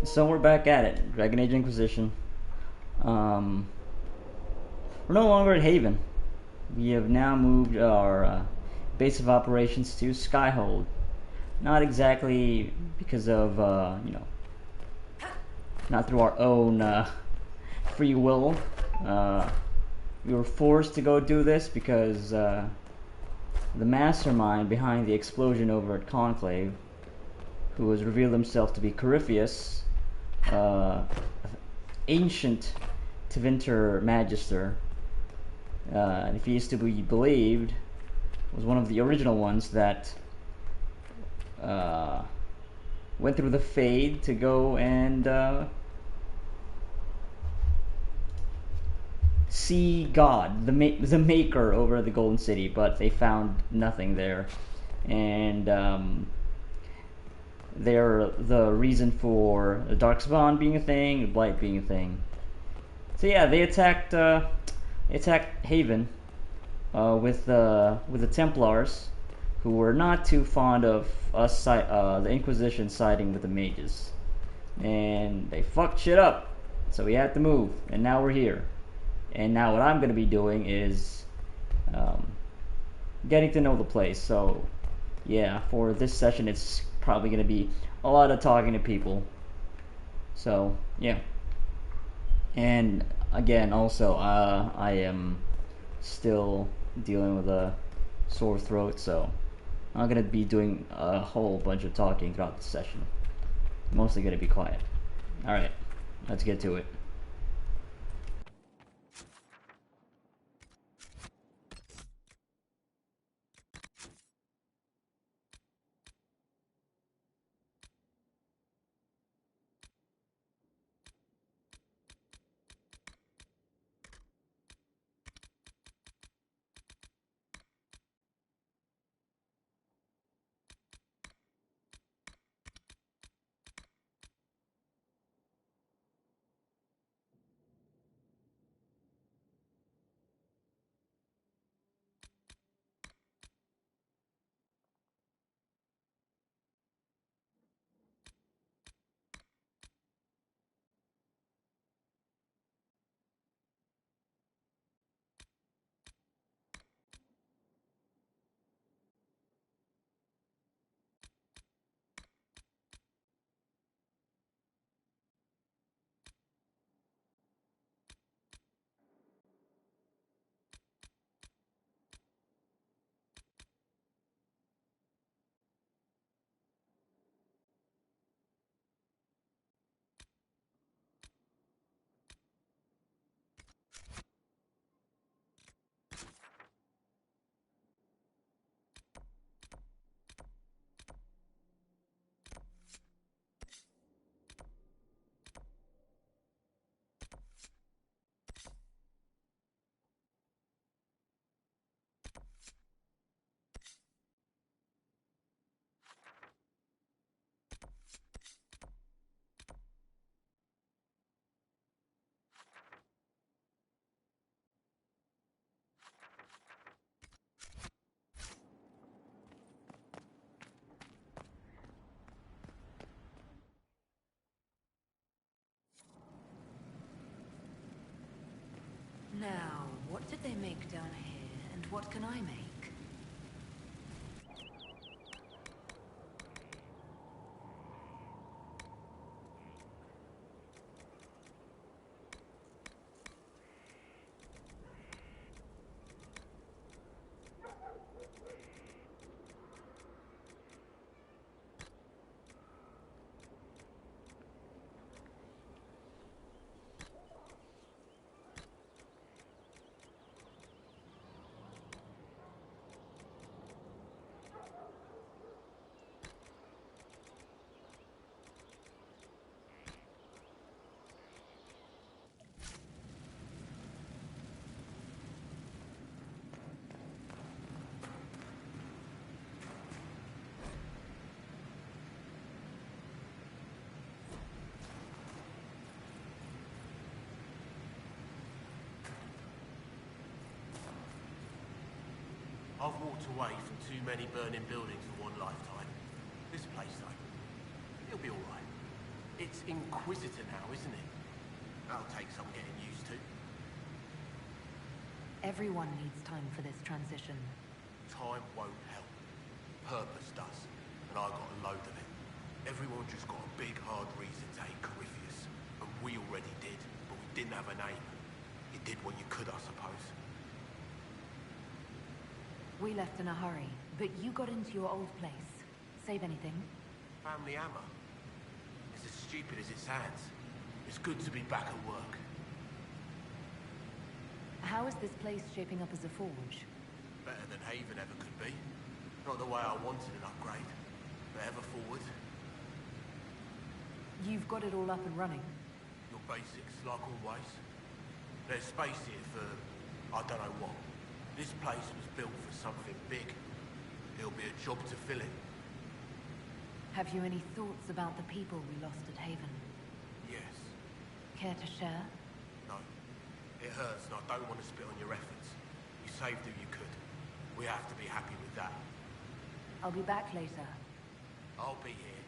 So we're back at it. Dragon Age Inquisition. Um, we're no longer at Haven. We have now moved our base of operations to Skyhold. Not exactly because of, not through our own free will. Uh, we were forced to go do this because the mastermind behind the explosion over at Conclave, who has revealed himself to be Corypheus, uh, ancient Tevinter Magister, if he is to be believed, was one of the original ones that uh, went through the Fade to go and see God, the Maker over the Golden City, but they found nothing there, and they're the reason for the Darkspawn being a thing, the Blight being a thing. So yeah, they attacked Haven with the Templars, who were not too fond of us, the Inquisition siding with the mages, and they fucked shit up. So we had to move, and now we're here. And now what I'm gonna be doing is um, getting to know the place. So yeah, for this session, it's probably gonna be a lot of talking to people. So yeah, and again, also I am still dealing with a sore throat, so I'm gonna be doing a whole bunch of talking throughout the session. Mostly gonna be quiet. Alright, let's get to it. Now, what did they make down here, and what can I make? I've walked away from too many burning buildings in one lifetime. This place, though, it'll be all right. It's Inquisitor now, isn't it? That'll take some getting used to. Everyone needs time for this transition. Time won't help. Purpose does. And I got a load of it. Everyone just got a big, hard reason to hate Corypheus. And we already did, but we didn't have a name. You did what you could, I suppose. We left in a hurry, but you got into your old place. Save anything? Family hammer. It's as stupid as it sounds. It's good to be back at work. How is this place shaping up as a forge? Better than Haven ever could be. Not the way I wanted an upgrade, but ever forward. You've got it all up and running. Your basics, like always. There's space here for, I don't know what. This place was built for something big. It'll be a job to fill it. Have you any thoughts about the people we lost at Haven? Yes. Care to share? No. It hurts and I don't want to spit on your efforts. You saved who you could. We have to be happy with that. I'll be back later. I'll be here.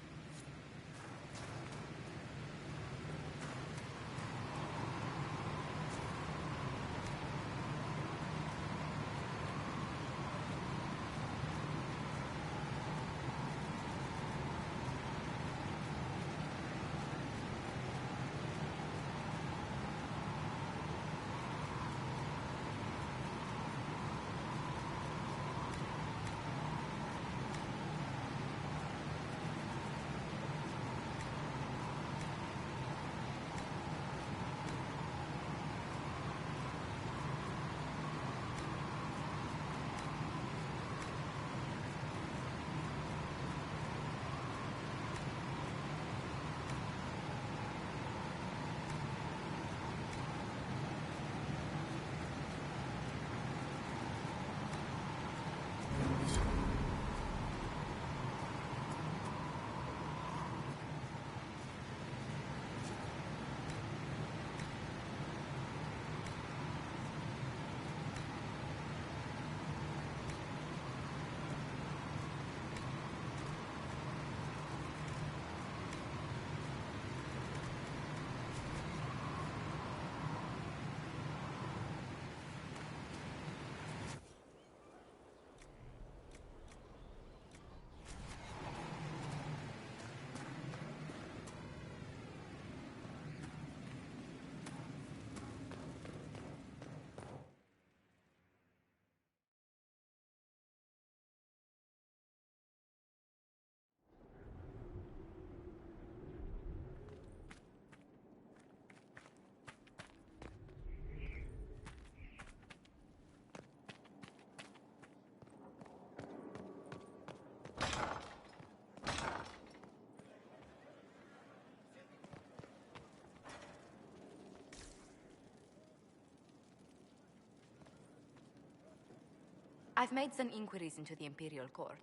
I've made some inquiries into the Imperial Court.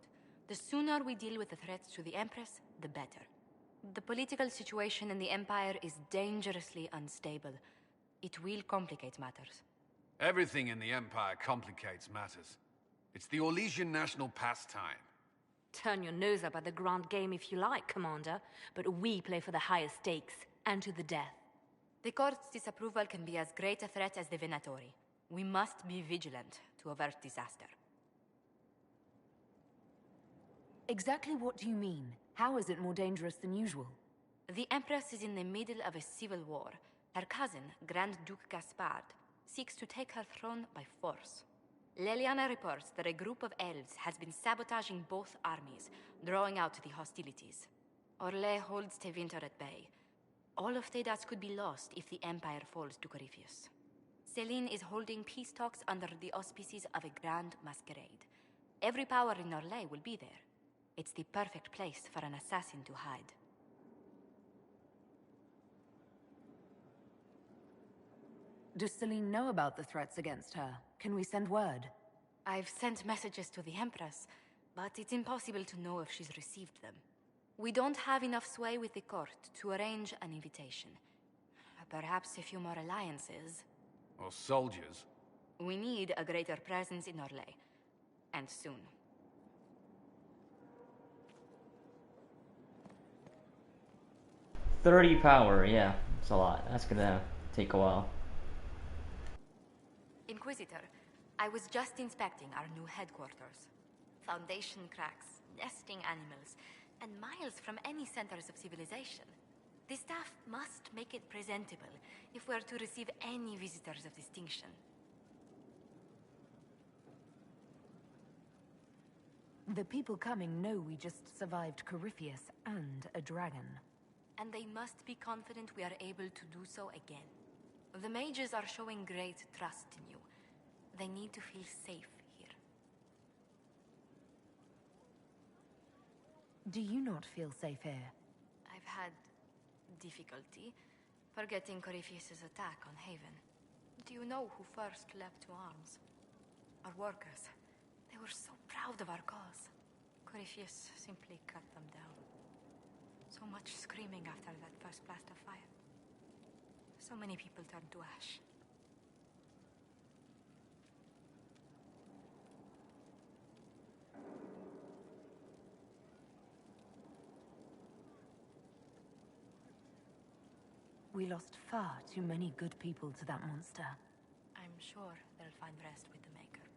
The sooner we deal with the threats to the Empress, the better. The political situation in the Empire is dangerously unstable. It will complicate matters. Everything in the Empire complicates matters. It's the Orlesian national pastime. Turn your nose up at the grand game if you like, Commander, but we play for the highest stakes, and to the death. The Court's disapproval can be as great a threat as the Venatori. We must be vigilant to avert disaster. Exactly what do you mean? How is it more dangerous than usual? The Empress is in the middle of a civil war. Her cousin, Grand Duke Gaspard, seeks to take her throne by force. Leliana reports that a group of elves has been sabotaging both armies, drawing out the hostilities. Orlais holds Tevinter at bay. All of Thedas could be lost if the Empire falls to Corypheus. Celine is holding peace talks under the auspices of a grand masquerade. Every power in Orlais will be there. It's the perfect place for an assassin to hide. Does Celine know about the threats against her? Can we send word? I've sent messages to the Empress, but it's impossible to know if she's received them. We don't have enough sway with the court to arrange an invitation. Perhaps a few more alliances. Or soldiers. We need a greater presence in Orlais. And soon. 30 power, yeah. It's a lot. That's gonna take a while. Inquisitor, I was just inspecting our new headquarters. Foundation cracks, nesting animals, and miles from any centers of civilization. The staff must make it presentable if we're to receive any visitors of distinction. The people coming know we just survived Corypheus and a dragon. And they must be confident we are able to do so again. The mages are showing great trust in you. They need to feel safe here. Do you not feel safe here? I've had difficulty forgetting Corypheus' attack on Haven. Do you know who first leapt to arms? Our workers. They were so proud of our cause. Corypheus simply cut them down. So much screaming after that first blast of fire. So many people turned to ash. We lost far too many good people to that monster. I'm sure they'll find rest with the Maker.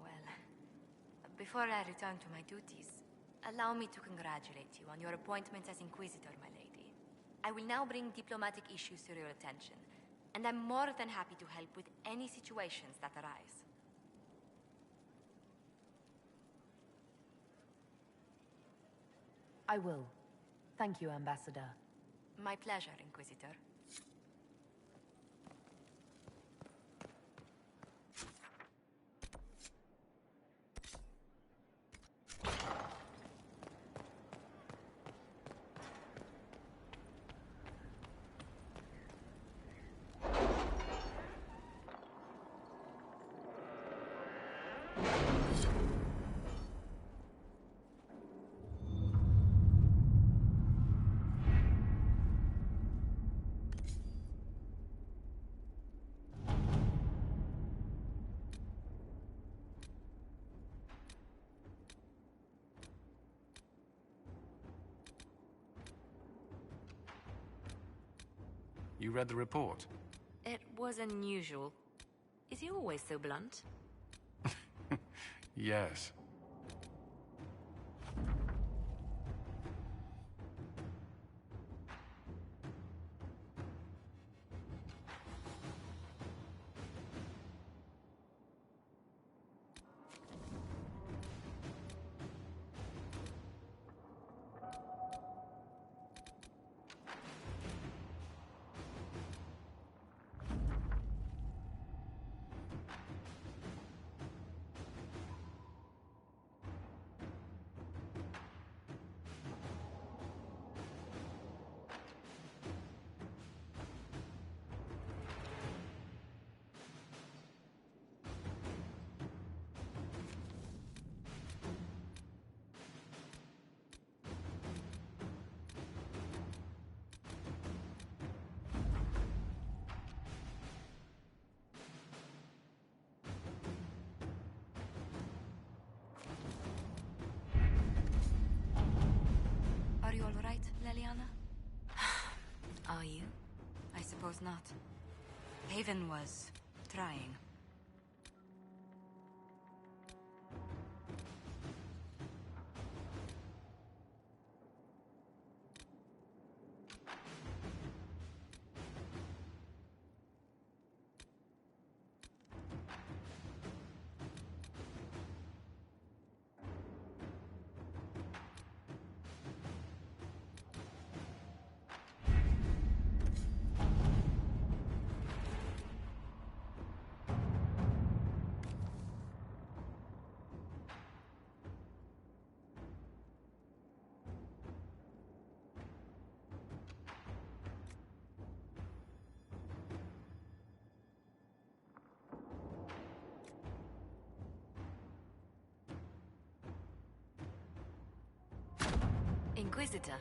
Well, before I return to my duties, allow me to congratulate you on your appointment as Inquisitor, my lady. I will now bring diplomatic issues to your attention, and I'm more than happy to help with any situations that arise. I will. Thank you, Ambassador. My pleasure, Inquisitor. You read the report? It was unusual. Is he always so blunt? Yes. Are you all right, Leliana? Are you? I suppose not. Haven was trying. Inquisitor.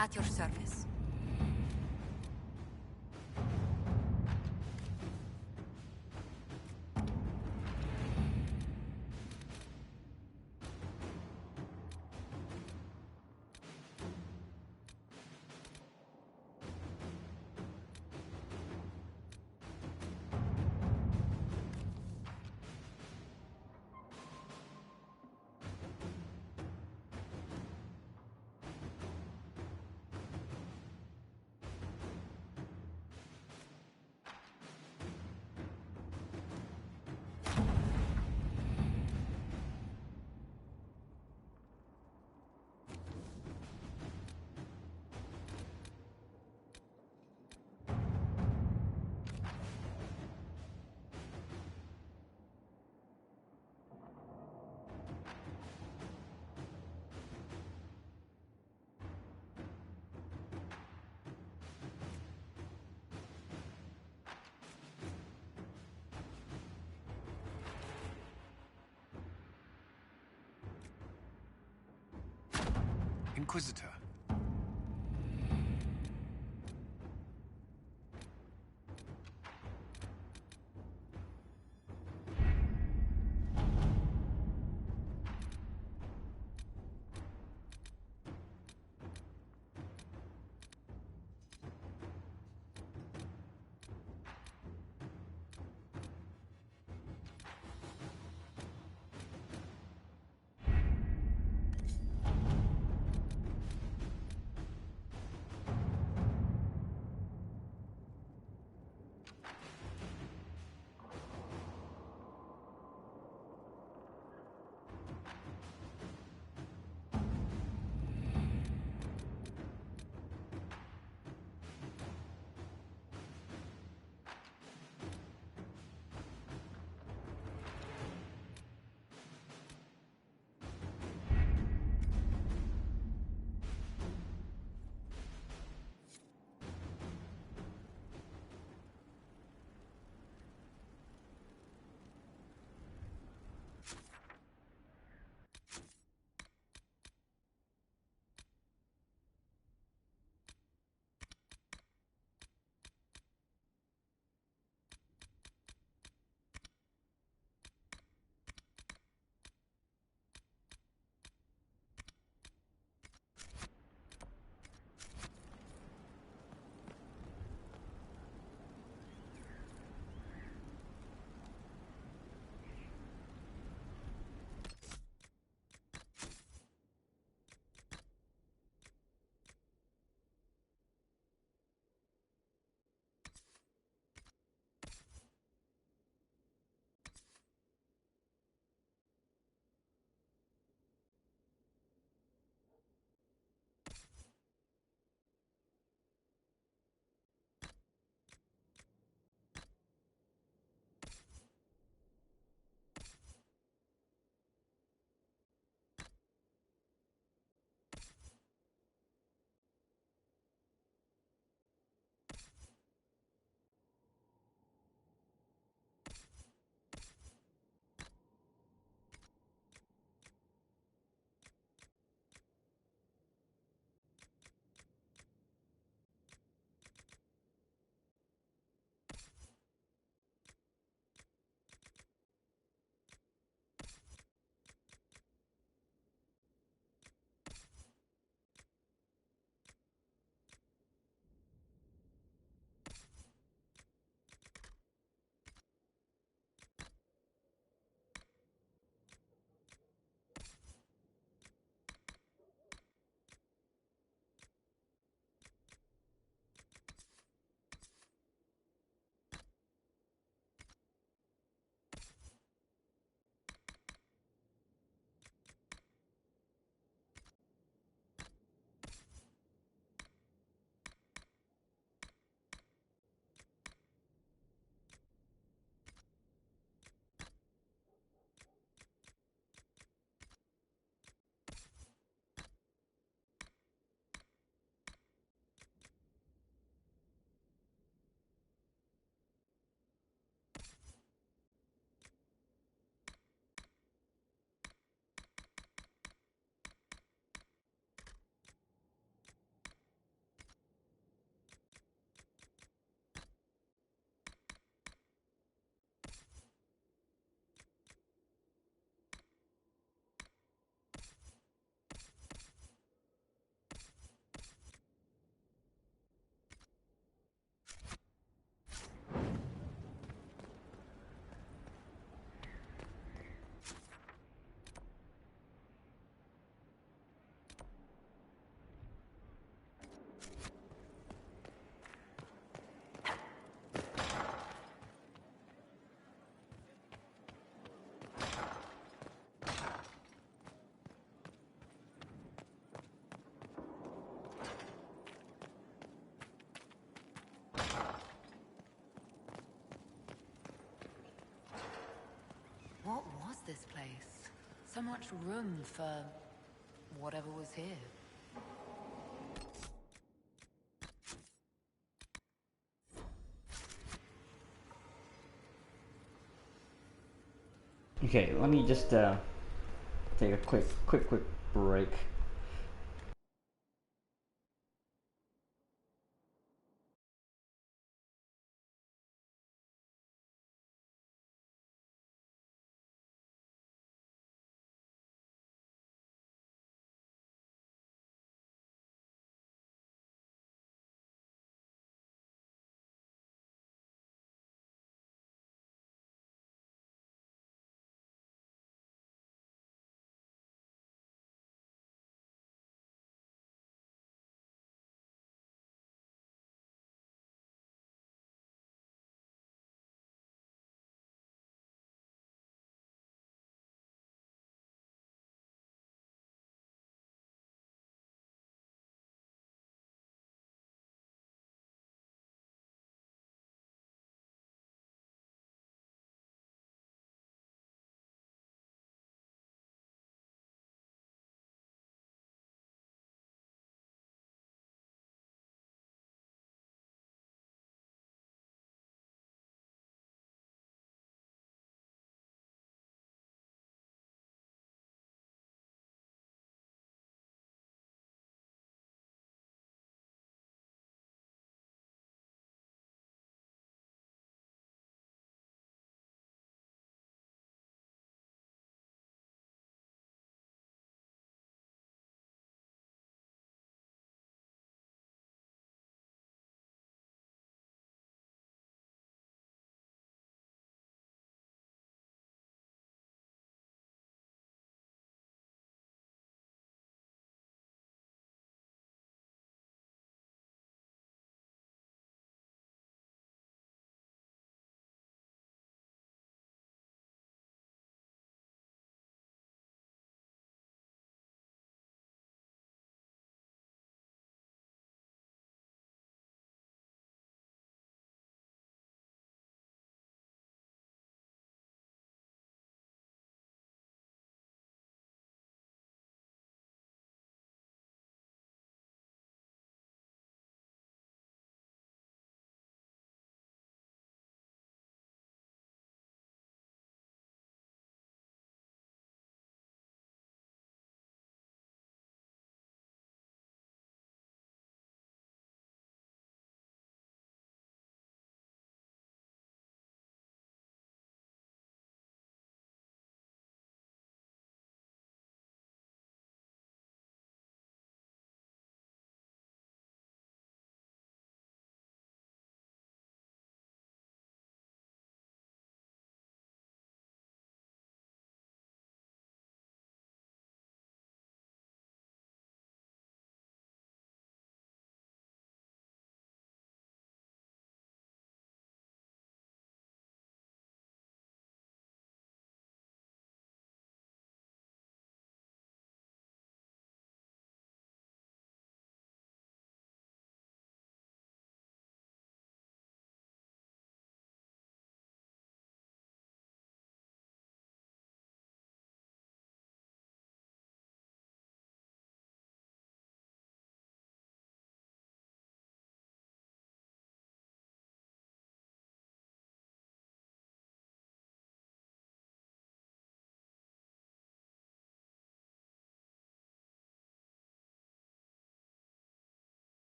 At your service. Inquisitor. What was this place? So much room for whatever was here. Okay, let me just take a quick break.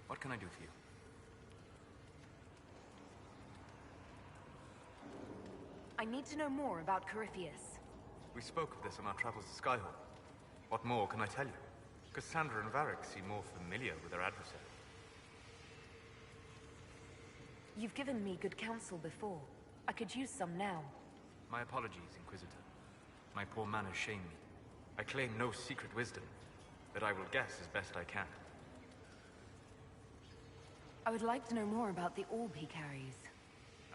What can I do for you? I need to know more about Corypheus. We spoke of this on our travels to Skyhold. What more can I tell you? Cassandra and Varric seem more familiar with their adversary. You've given me good counsel before. I could use some now. My apologies, Inquisitor. My poor manners shame me. I claim no secret wisdom, but I will guess as best I can. I would like to know more about the orb he carries.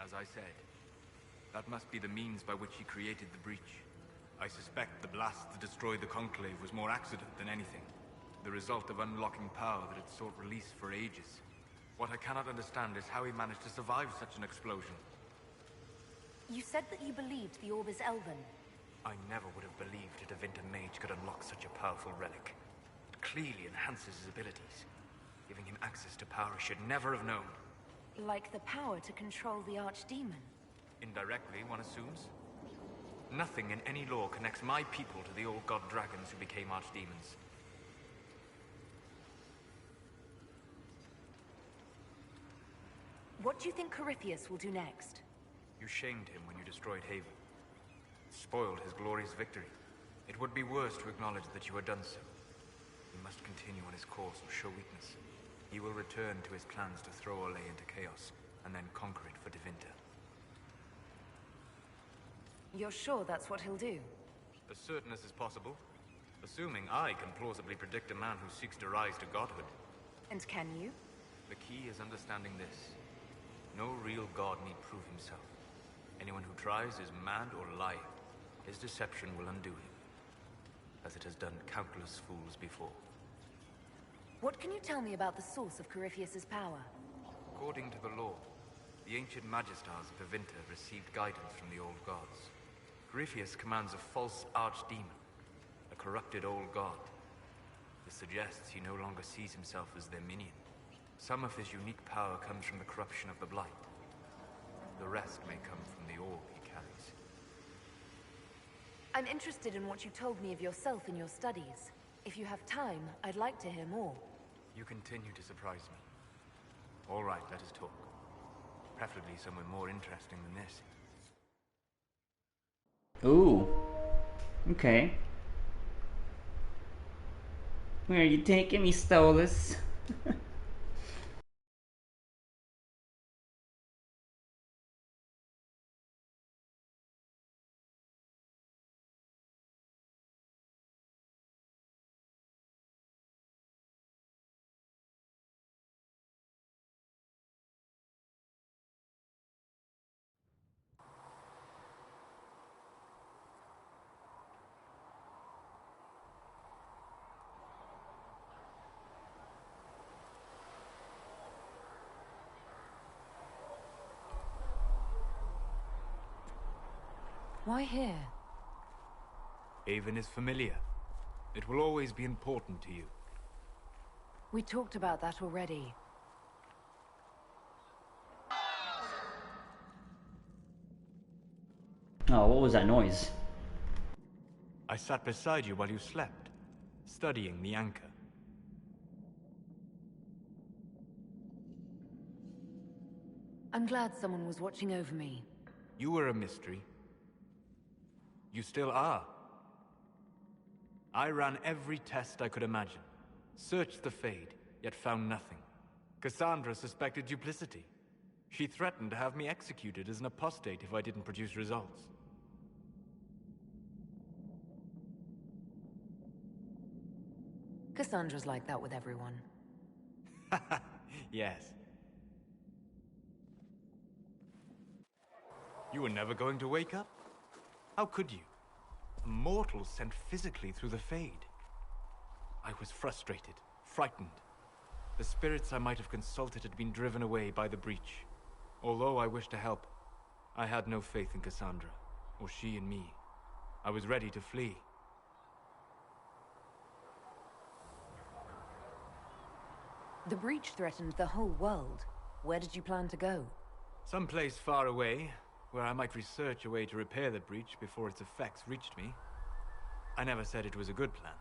As I said, that must be the means by which he created the breach. I suspect the blast that destroyed the Conclave was more accident than anything. The result of unlocking power that had sought release for ages. What I cannot understand is how he managed to survive such an explosion. You said that you believed the orb is elven. I never would have believed a Divinta mage could unlock such a powerful relic. It clearly enhances his abilities, giving him access to power he should never have known. Like the power to control the Archdemon. Indirectly, one assumes. Nothing in any law connects my people to the old god dragons who became archdemons. What do you think Corypheus will do next? You shamed him when you destroyed Haven. Spoiled his glorious victory. It would be worse to acknowledge that you had done so. He must continue on his course or show weakness. He will return to his plans to throw Ole into chaos, and then conquer it for Divinta. You're sure that's what he'll do? As certain as is possible. Assuming I can plausibly predict a man who seeks to rise to godhood. And can you? The key is understanding this. No real god need prove himself. Anyone who tries is mad or lying. His deception will undo him, as it has done countless fools before. What can you tell me about the source of Corypheus's power? According to the law, the ancient Magistars of Divinta received guidance from the old gods. Corypheus commands a false archdemon, a corrupted old god. This suggests he no longer sees himself as their minion. Some of his unique power comes from the corruption of the Blight. The rest may come from the orb he carries. I'm interested in what you told me of yourself in your studies. If you have time, I'd like to hear more. You continue to surprise me. All right, let us talk. Preferably somewhere more interesting than this. Ooh. Okay. Where are you taking me, Stolas? Why here? Haven is familiar. It will always be important to you. We talked about that already. Oh, what was that noise? I sat beside you while you slept, studying the anchor. I'm glad someone was watching over me. You were a mystery. You still are. I ran every test I could imagine. Searched the Fade, yet found nothing. Cassandra suspected duplicity. She threatened to have me executed as an apostate if I didn't produce results. Cassandra's like that with everyone. Yes. You were never going to wake up? How could you? A mortal sent physically through the Fade. I was frustrated, frightened. The spirits I might have consulted had been driven away by the breach. Although I wished to help, I had no faith in Cassandra, or she in me. I was ready to flee. The breach threatened the whole world. Where did you plan to go? Someplace far away, where I might research a way to repair the breach before its effects reached me. I never said it was a good plan.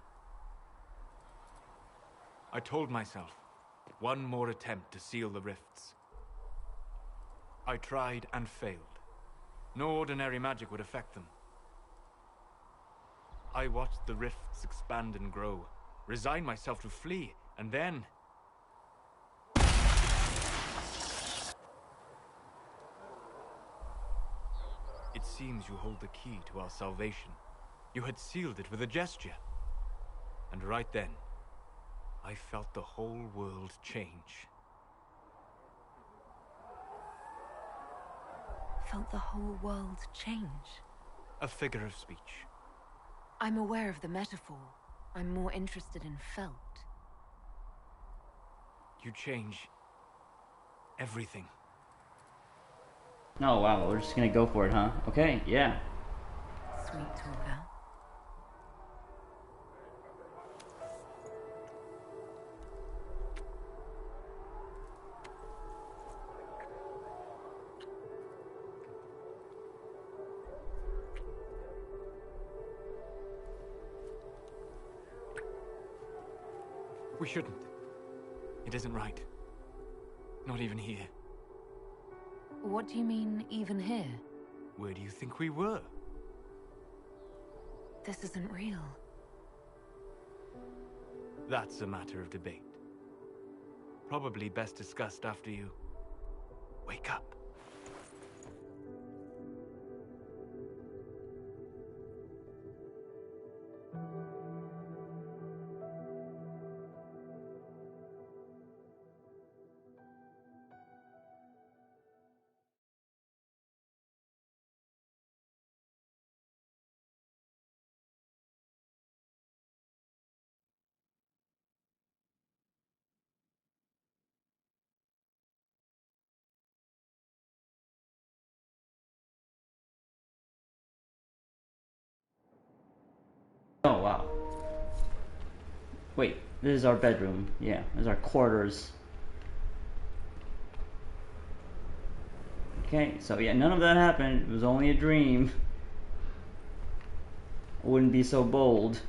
I told myself, One more attempt to seal the rifts. I tried and failed. No ordinary magic would affect them. I watched the rifts expand and grow, resigned myself to flee, and then... It seems you hold the key to our salvation. You had sealed it with a gesture. And right then, I felt the whole world change. Felt the whole world change? A figure of speech. I'm aware of the metaphor. I'm more interested in felt. You change everything. Oh wow, we're just gonna go for it, huh? Okay, yeah. Sweet talker. We shouldn't. It isn't right. Not even here. What do you mean, even here? Where do you think we were? This isn't real. That's a matter of debate. Probably best discussed after you wake up. Oh wow. Wait, this is our bedroom. Yeah, this is our quarters. Okay, so yeah, none of that happened. It was only a dream. I wouldn't be so bold.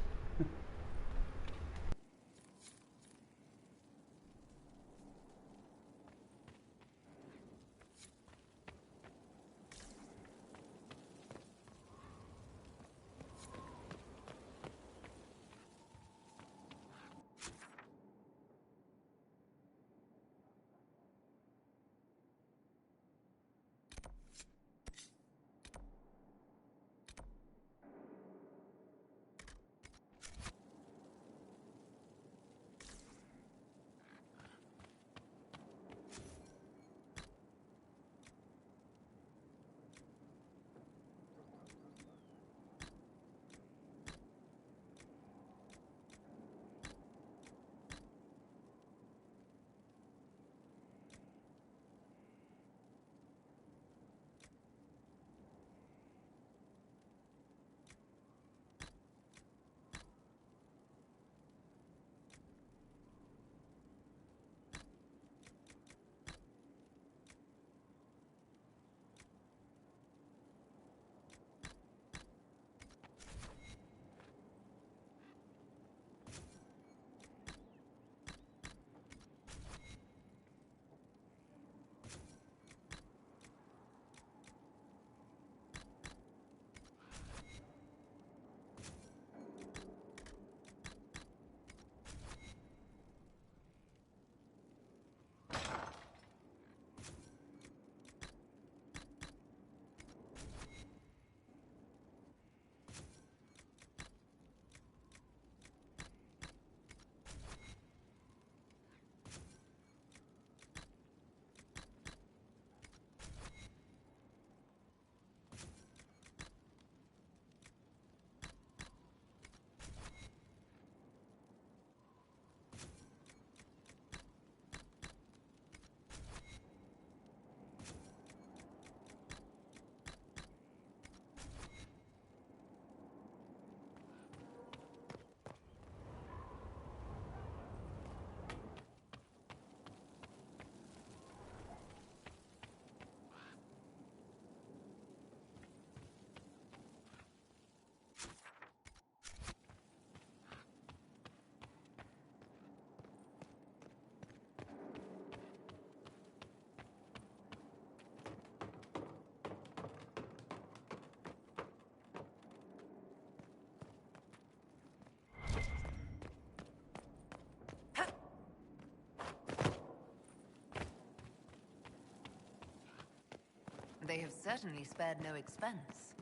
They have certainly spared no expense.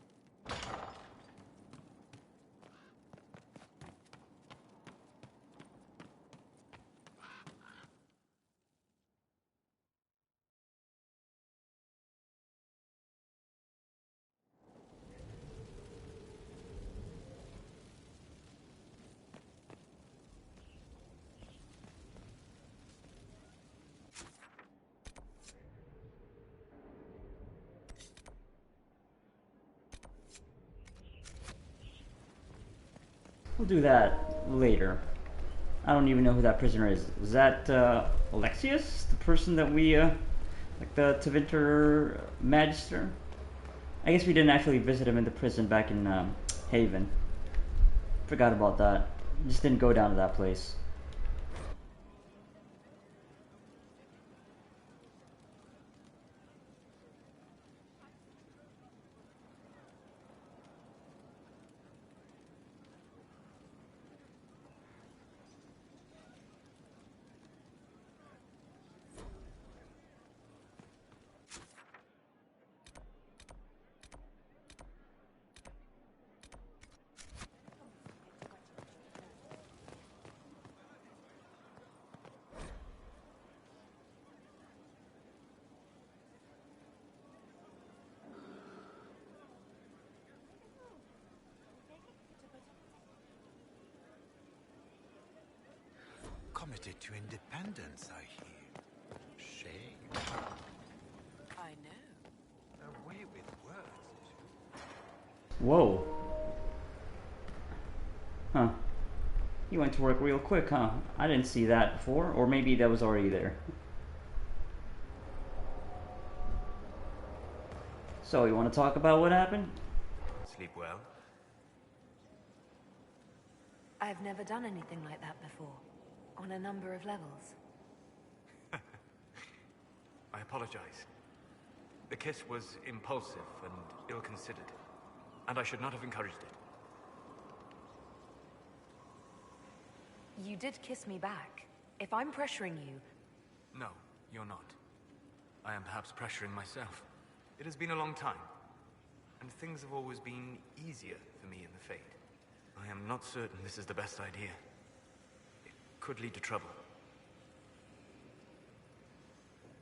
We'll do that later. I don't even know who that prisoner is. Is that Alexius? The person that we, like the Tevinter Magister? I guess we didn't actually visit him in the prison back in Haven. Forgot about that. Just didn't go down to that place. Committed to independence, I hear. Shame. I know. Away with words. Whoa. Huh. He went to work real quick, huh? I didn't see that before, or maybe that was already there. So, you want to talk about what happened? Sleep well? I've never done anything like that before, on a number of levels. I apologize. The kiss was impulsive and ill-considered, and I should not have encouraged it. You did kiss me back. If I'm pressuring you... No, you're not. I am perhaps pressuring myself. It has been a long time, and things have always been easier for me in the Fade. I am not certain this is the best idea. It could lead to trouble.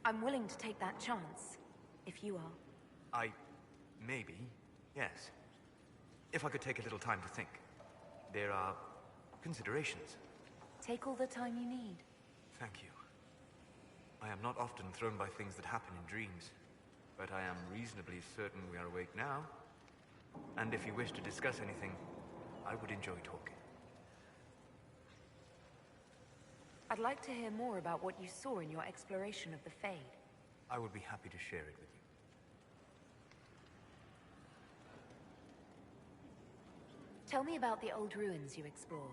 I'm willing to take that chance, if you are. Maybe, yes. If I could take a little time to think. There are considerations. Take all the time you need. Thank you. I am not often thrown by things that happen in dreams, but I am reasonably certain we are awake now. And if you wish to discuss anything, I would enjoy talking. I'd like to hear more about what you saw in your exploration of the Fade. I would be happy to share it with you. Tell me about the old ruins you explored.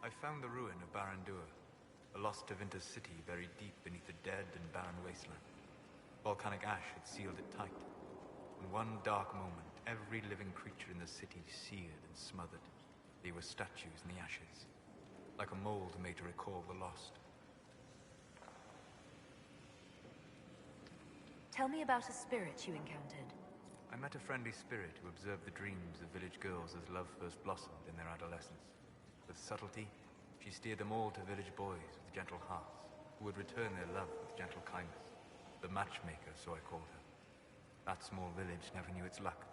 I found the ruin of Barandur, a lost Tevinter city buried deep beneath a dead and barren wasteland. Volcanic ash had sealed it tight. In one dark moment, every living creature in the city seared and smothered. They were statues in the ashes, like a mold made to recall the lost. Tell me about a spirit you encountered. I met a friendly spirit who observed the dreams of village girls as love first blossomed in their adolescence. With subtlety, she steered them all to village boys with gentle hearts, who would return their love with gentle kindness. The matchmaker, so I called her. That small village never knew its luck.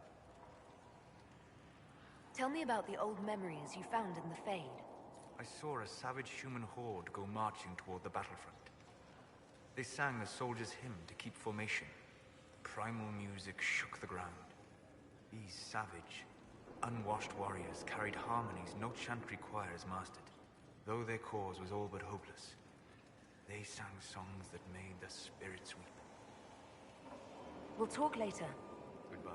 Tell me about the old memories you found in the Fade. I saw a savage human horde go marching toward the battlefront. They sang a soldier's hymn to keep formation. Primal music shook the ground. These savage, unwashed warriors carried harmonies no chantry choirs mastered. Though their cause was all but hopeless, they sang songs that made the spirits weep. We'll talk later. Goodbye.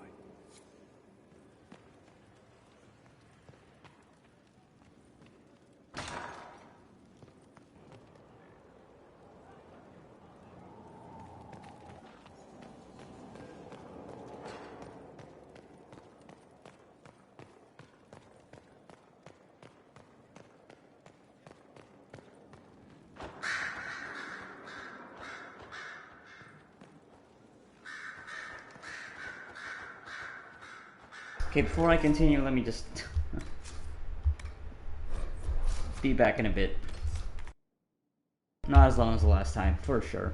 Okay, before I continue, let me just be back in a bit. Not as long as the last time, for sure.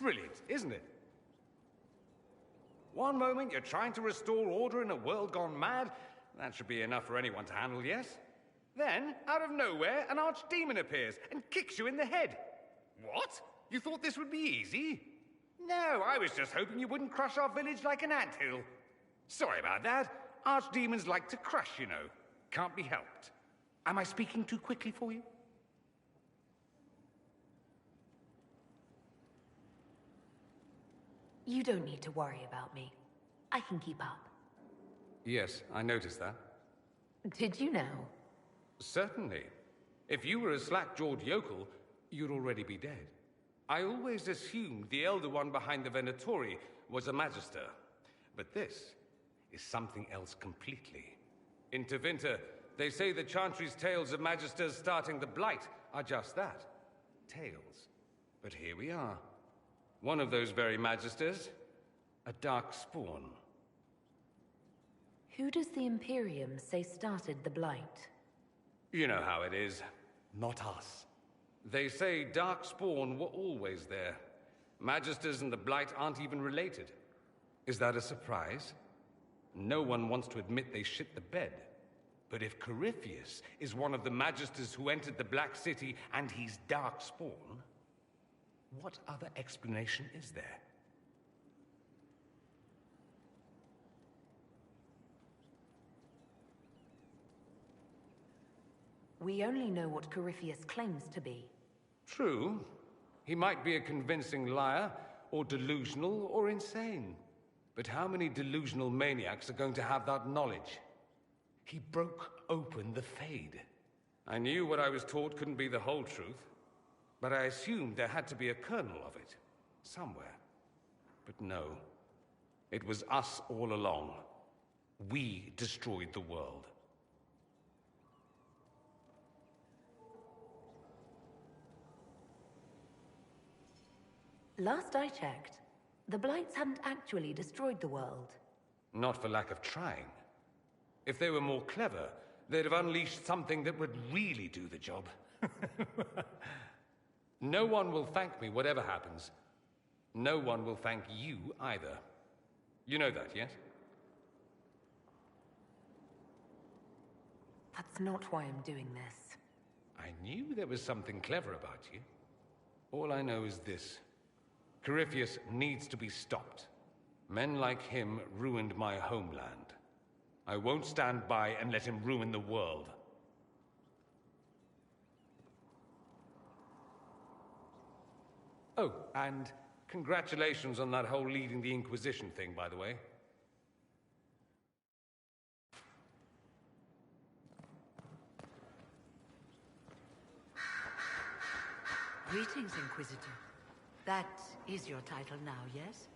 Brilliant, isn't it? One moment you're trying to restore order in a world gone mad. That should be enough for anyone to handle, yes? Then, out of nowhere, an archdemon appears and kicks you in the head. What? You thought this would be easy? No, I was just hoping you wouldn't crush our village like an anthill. Sorry about that. Archdemons like to crush, you know. Can't be helped. Am I speaking too quickly for you? You don't need to worry about me. I can keep up. Yes, I noticed that. Did you know? Certainly. If you were a slack-jawed yokel, you'd already be dead. I always assumed the Elder One behind the Venatori was a Magister. But this is something else completely. In Tevinter, they say the Chantry's tales of Magisters starting the Blight are just that. Tales. But here we are. One of those very Magisters, a dark spawn. Who does the Imperium say started the Blight? You know how it is. Not us. They say Darkspawn were always there. Magisters and the Blight aren't even related. Is that a surprise? No one wants to admit they shit the bed. But if Corypheus is one of the Magisters who entered the Black City and he's Darkspawn, what other explanation is there? We only know what Corypheus claims to be. True. He might be a convincing liar, or delusional, or insane. But how many delusional maniacs are going to have that knowledge? He broke open the Fade. I knew what I was taught couldn't be the whole truth, but I assumed there had to be a kernel of it, somewhere. But no. It was us all along. We destroyed the world. Last I checked, the Blights hadn't actually destroyed the world. Not for lack of trying. If they were more clever, they'd have unleashed something that would really do the job. No one will thank me whatever happens. No one will thank you either. You know that, yes? That's not why I'm doing this. I knew there was something clever about you. All I know is this. Corypheus needs to be stopped. Men like him ruined my homeland. I won't stand by and let him ruin the world. Oh, and congratulations on that whole leading the Inquisition thing, by the way. Greetings, Inquisitor. That is your title now, yes?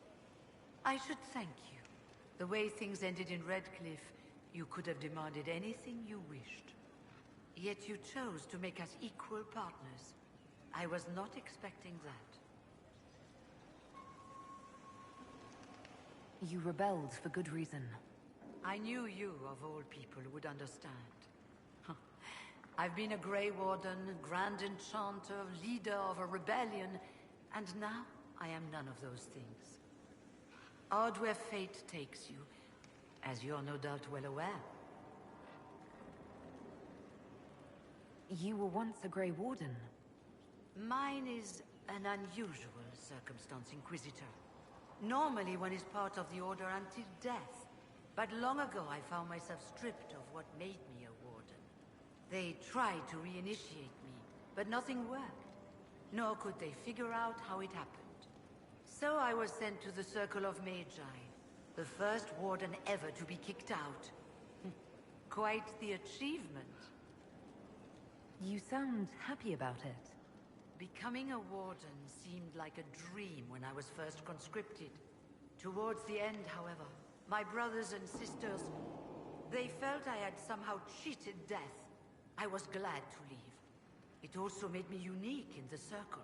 I should thank you. The way things ended in Redcliffe, you could have demanded anything you wished. Yet you chose to make us equal partners. I was not expecting that. You rebelled for good reason. I knew you, of all people, would understand. I've been a Grey Warden, Grand Enchanter, leader of a rebellion, and now I am none of those things. Odd where fate takes you, as you're no doubt well aware. You were once a Grey Warden. Mine is an unusual circumstance, Inquisitor. Normally one is part of the Order until death, but long ago I found myself stripped of what made me a Warden. They tried to reinitiate me, but nothing worked. Nor could they figure out how it happened. So I was sent to the Circle of Magi, the first Warden ever to be kicked out. Quite the achievement. You sound happy about it. Becoming a Warden seemed like a dream when I was first conscripted. Towards the end, however, my brothers and sisters, they felt I had somehow cheated death. I was glad to leave. It also made me unique in the Circle.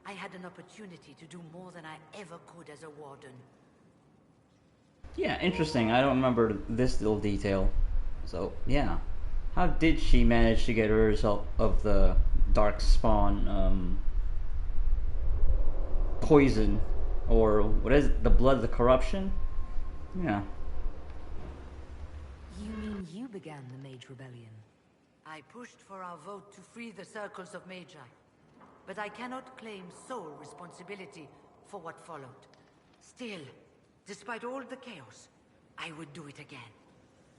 I had an opportunity to do more than I ever could as a Warden. Yeah, interesting. I don't remember this little detail. So, yeah. How did she manage to get rid herself of the dark spawn poison Or what is it? The blood of the corruption? Yeah. You mean you began the Mage Rebellion? I pushed for our vote to free the circles of Magi, but I cannot claim sole responsibility for what followed. Still, despite all the chaos, I would do it again.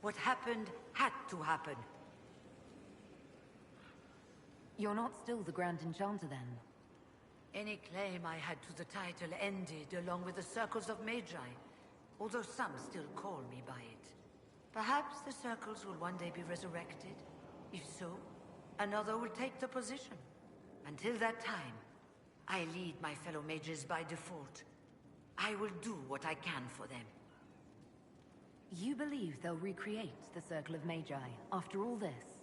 What happened had to happen. You're not still the Grand Enchanter then? Any claim I had to the title ended along with the circles of Magi, although some still call me by it. Perhaps the circles will one day be resurrected. If so, another will take the position. Until that time, I lead my fellow mages by default. I will do what I can for them. You believe they'll recreate the Circle of Magi after all this?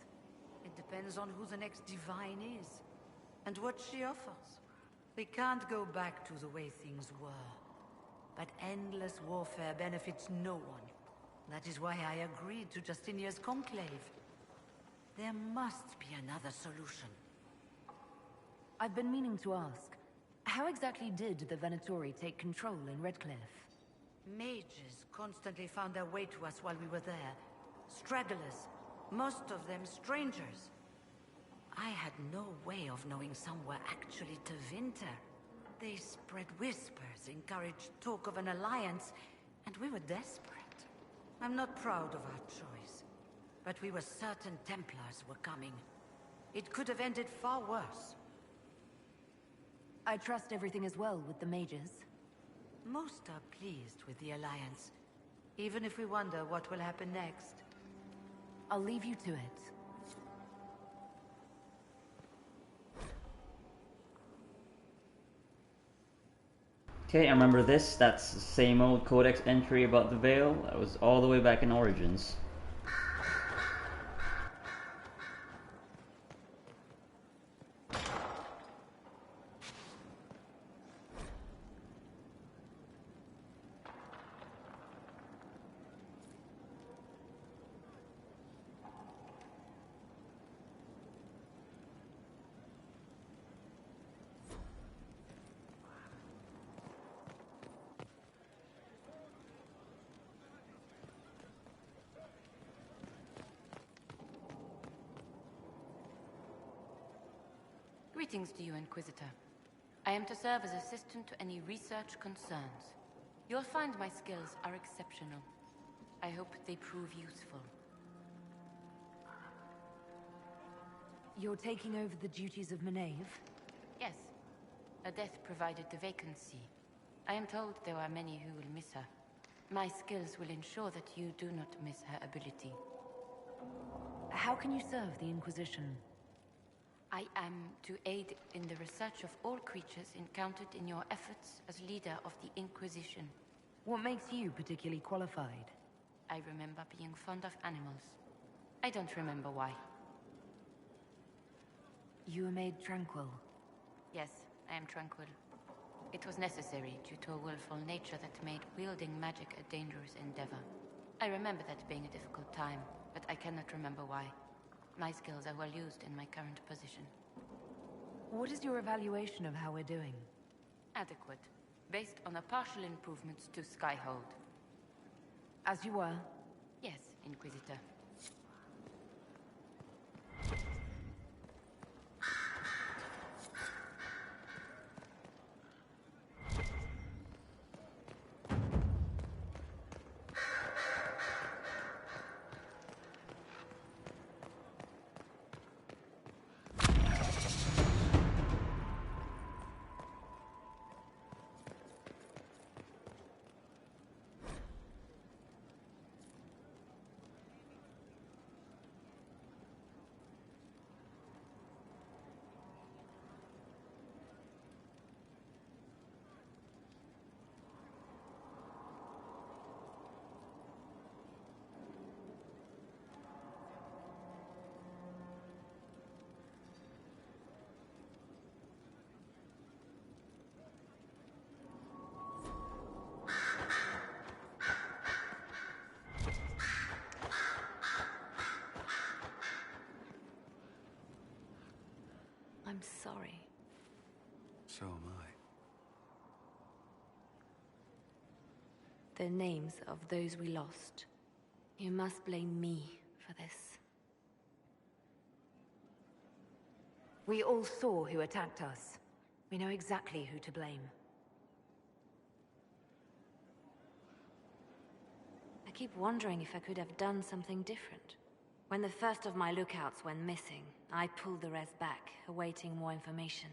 It depends on who the next divine is, and what she offers. We can't go back to the way things were. But endless warfare benefits no one. That is why I agreed to Justinia's conclave. There must be another solution. I've been meaning to ask, how exactly did the Venatori take control in Redcliffe? Mages constantly found their way to us while we were there. Stragglers, most of them strangers. I had no way of knowing some were actually Tevinter. They spread whispers, encouraged talk of an alliance, and we were desperate. I'm not proud of our choice, but we were certain Templars were coming. It could have ended far worse. I trust everything is well with the mages. Most are pleased with the alliance, even if we wonder what will happen next. I'll leave you to it. Okay, I remember this. That's the same old codex entry about the veil. That was all the way back in Origins. Greetings to you, Inquisitor. I am to serve as assistant to any research concerns. You'll find my skills are exceptional. I hope they prove useful. You're taking over the duties of Maeve? Yes. Her death provided the vacancy. I am told there are many who will miss her. My skills will ensure that you do not miss her ability. How can you serve the Inquisition? I am to aid in the research of all creatures encountered in your efforts as leader of the Inquisition. What makes you particularly qualified? I remember being fond of animals. I don't remember why. You were made tranquil. Yes, I am tranquil. It was necessary due to a willful nature that made wielding magic a dangerous endeavor. I remember that being a difficult time, but I cannot remember why. My skills are well used in my current position. What is your evaluation of how we're doing? Adequate, based on the partial improvements to Skyhold. As you were? Yes, Inquisitor. I'm sorry. So am I. The names of those we lost. You must blame me for this. We all saw who attacked us. We know exactly who to blame. I keep wondering if I could have done something different. When the first of my lookouts went missing, I pulled the rest back, awaiting more information.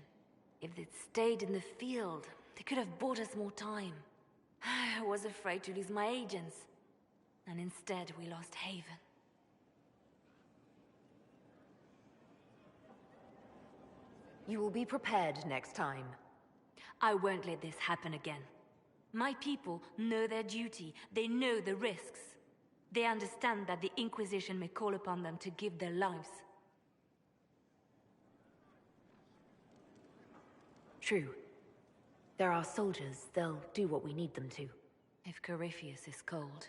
If they'd stayed in the field, they could have bought us more time. I was afraid to lose my agents. And instead, we lost Haven. You will be prepared next time. I won't let this happen again. My people know their duty. They know the risks. They understand that the Inquisition may call upon them to give their lives. True. They're our soldiers. They'll do what we need them to. If Corypheus is cold,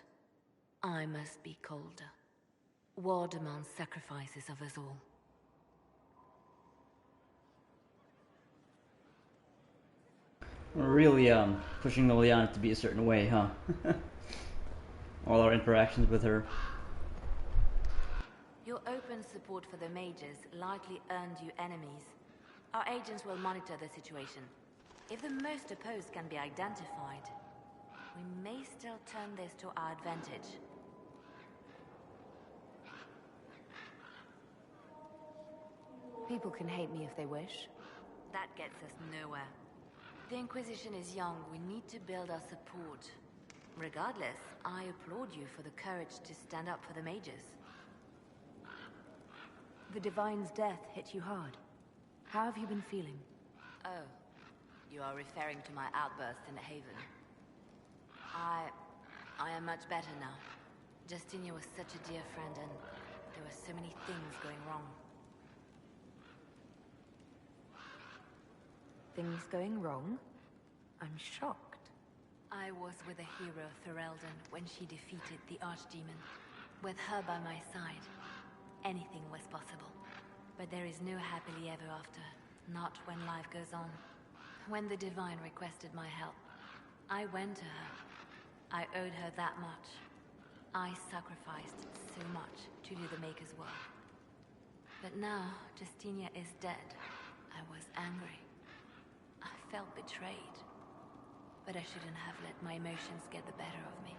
I must be colder. War demands sacrifices of us all. We're really pushing Liliana to be a certain way, huh? All our interactions with her. Your open support for the mages likely earned you enemies. Our agents will monitor the situation. If the most opposed can be identified, we may still turn this to our advantage. People can hate me if they wish. That gets us nowhere. The Inquisition is young. We need to build our support. Regardless, I applaud you for the courage to stand up for the mages. The Divine's death hit you hard. How have you been feeling? Oh, you are referring to my outburst in Haven. I am much better now. Justinia was such a dear friend, and there were so many things going wrong. Things going wrong? I'm shocked. I was with the hero Ferelden when she defeated the Archdemon. With her by my side, anything was possible. But there is no happily ever after, not when life goes on. When the Divine requested my help, I went to her. I owed her that much. I sacrificed so much to do the Maker's work. But now, Justinia is dead. I was angry. I felt betrayed. But I shouldn't have let my emotions get the better of me.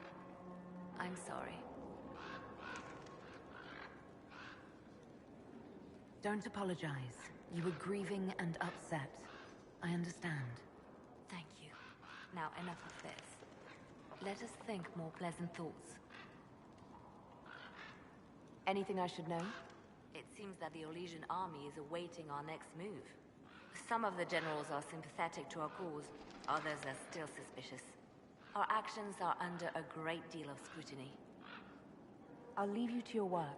I'm sorry. Don't apologize. You were grieving and upset. I understand. Thank you. Now enough of this. Let us think more pleasant thoughts. Anything I should know? It seems that the Orlesian army is awaiting our next move. Some of the generals are sympathetic to our cause, others are still suspicious. Our actions are under a great deal of scrutiny. I'll leave you to your work.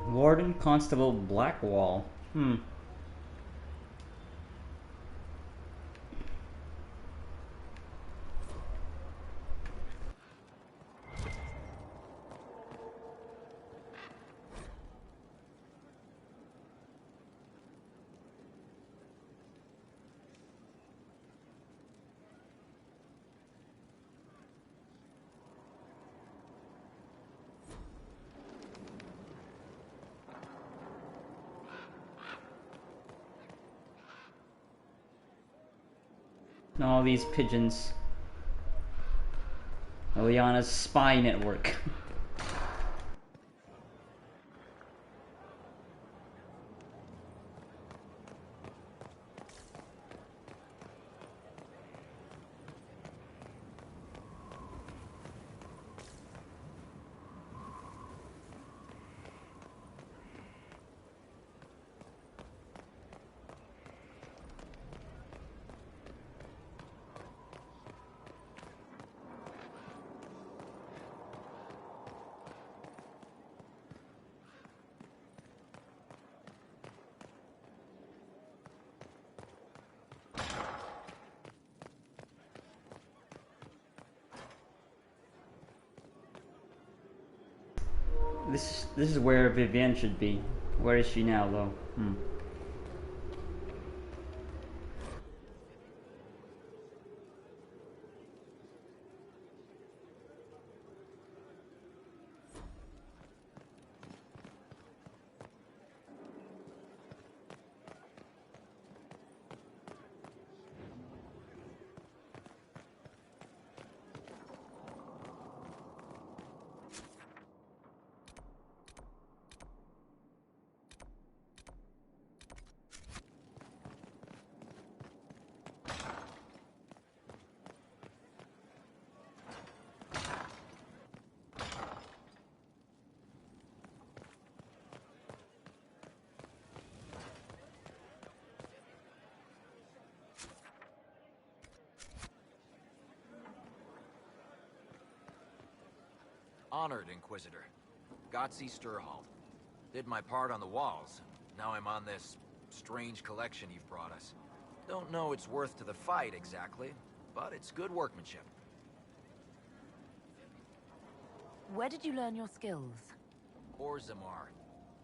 Warden Constable Blackwall. All these pigeons. Liliana's spy network. this is where Vivienne should be. Where is she now, though? Honored, Inquisitor. Gotzi Sturholm. Did my part on the walls. Now I'm on this strange collection you've brought us. Don't know its worth to the fight exactly, but it's good workmanship. Where did you learn your skills? Orzammar.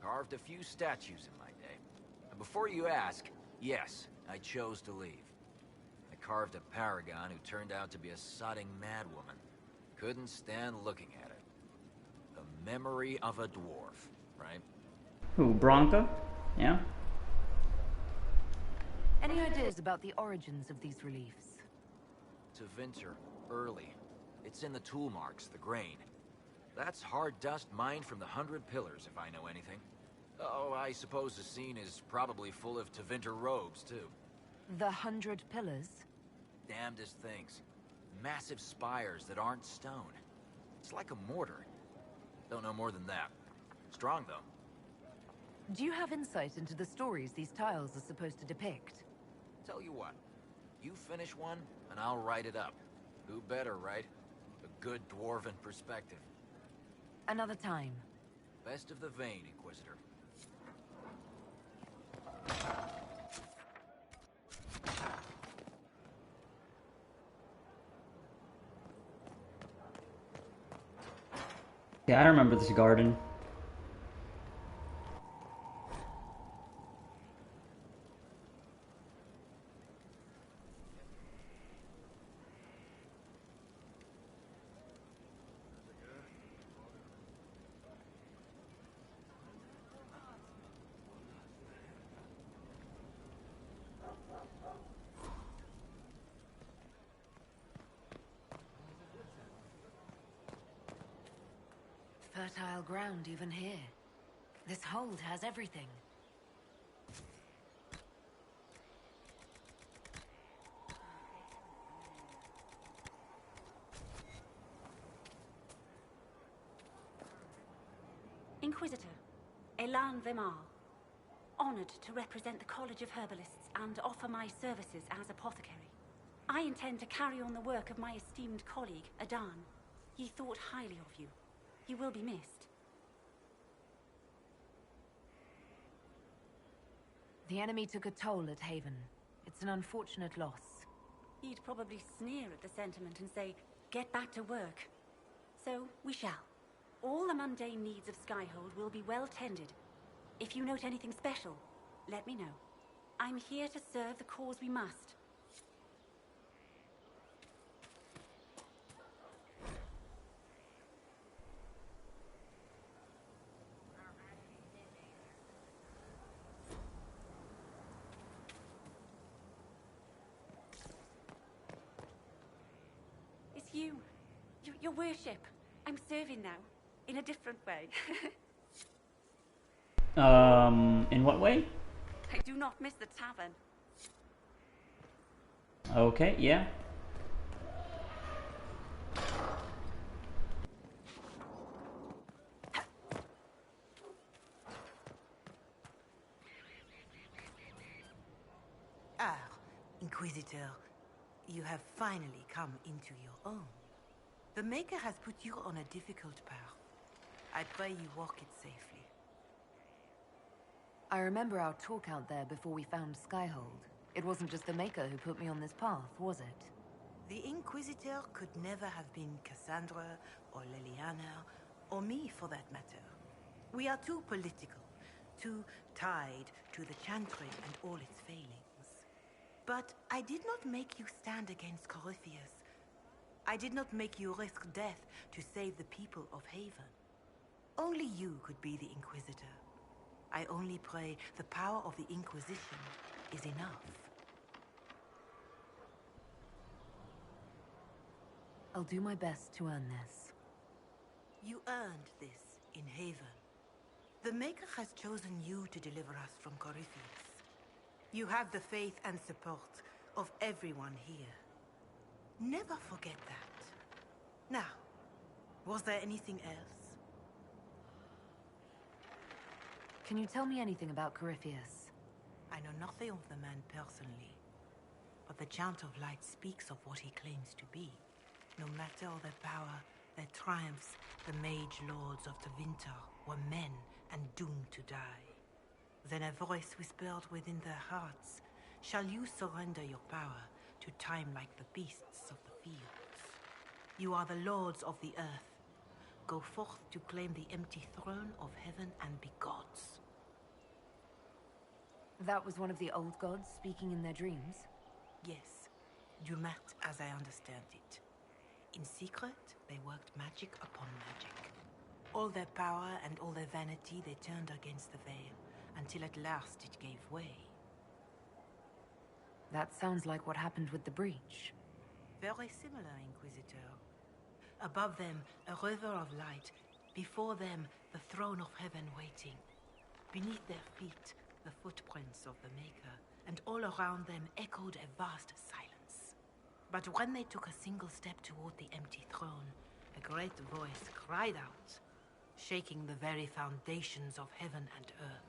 Carved a few statues in my day. And before you ask, yes, I chose to leave. I carved a paragon who turned out to be a sodding madwoman. Couldn't stand looking at it. The memory of a dwarf, right? Who, Bronca? Yeah? Any ideas about the origins of these reliefs? To Vinter, early. It's in the tool marks, the grain. That's hard dust mined from the 100 Pillars, if I know anything. Oh, I suppose the scene is probably full of Tevinter robes, too. The 100 Pillars? Damnedest things. Massive spires that aren't stone. It's like a mortar. Don't know more than that. Strong, though. Do you have insight into the stories these tiles are supposed to depict? Tell you what. You finish one, and I'll write it up. Who better, right? A good dwarven perspective. Another time. Best of the vein, Inquisitor. Yeah, I remember this garden. Fertile ground even here. This hold has everything. Inquisitor, Elan Vimar. Honored to represent the College of Herbalists and offer my services as apothecary. I intend to carry on the work of my esteemed colleague, Adan. He thought highly of you. You will be missed. The enemy took a toll at Haven. It's an unfortunate loss. He'd probably sneer at the sentiment and say, get back to work. So, we shall. All the mundane needs of Skyhold will be well tended. If you note anything special, let me know. I'm here to serve the cause we must. Your worship. I'm serving now. In a different way. In what way? I do not miss the tavern. Okay, yeah. Ah, Inquisitor, you have finally come into your own. The Maker has put you on a difficult path. I pray you walk it safely. I remember our talk out there before we found Skyhold. It wasn't just the Maker who put me on this path, was it? The Inquisitor could never have been Cassandra, or Leliana, or me for that matter. We are too political, too tied to the Chantry and all its failings. But I did not make you stand against Corypheus. I did not make you risk death to save the people of Haven. Only you could be the Inquisitor. I only pray the power of the Inquisition is enough. I'll do my best to earn this. You earned this in Haven. The Maker has chosen you to deliver us from Corypheus. You have the faith and support of everyone here. Never forget that. Now, was there anything else? Can you tell me anything about Corypheus? I know nothing of the man personally, but the Chant of Light speaks of what he claims to be. No matter their power, their triumphs, the mage lords of Tevinter were men and doomed to die. Then a voice whispered within their hearts, "Shall you surrender your power to time like the beasts of the fields? You are the lords of the earth. Go forth to claim the empty throne of heaven and be gods." That was one of the old gods speaking in their dreams? Yes, Dumat as I understand it. In secret, they worked magic upon magic. All their power and all their vanity they turned against the veil, until at last it gave way. That sounds like what happened with the breach. Very similar, Inquisitor. Above them, a river of light. Before them, the throne of heaven waiting. Beneath their feet, the footprints of the Maker, and all around them echoed a vast silence. But when they took a single step toward the empty throne, a great voice cried out, shaking the very foundations of heaven and earth.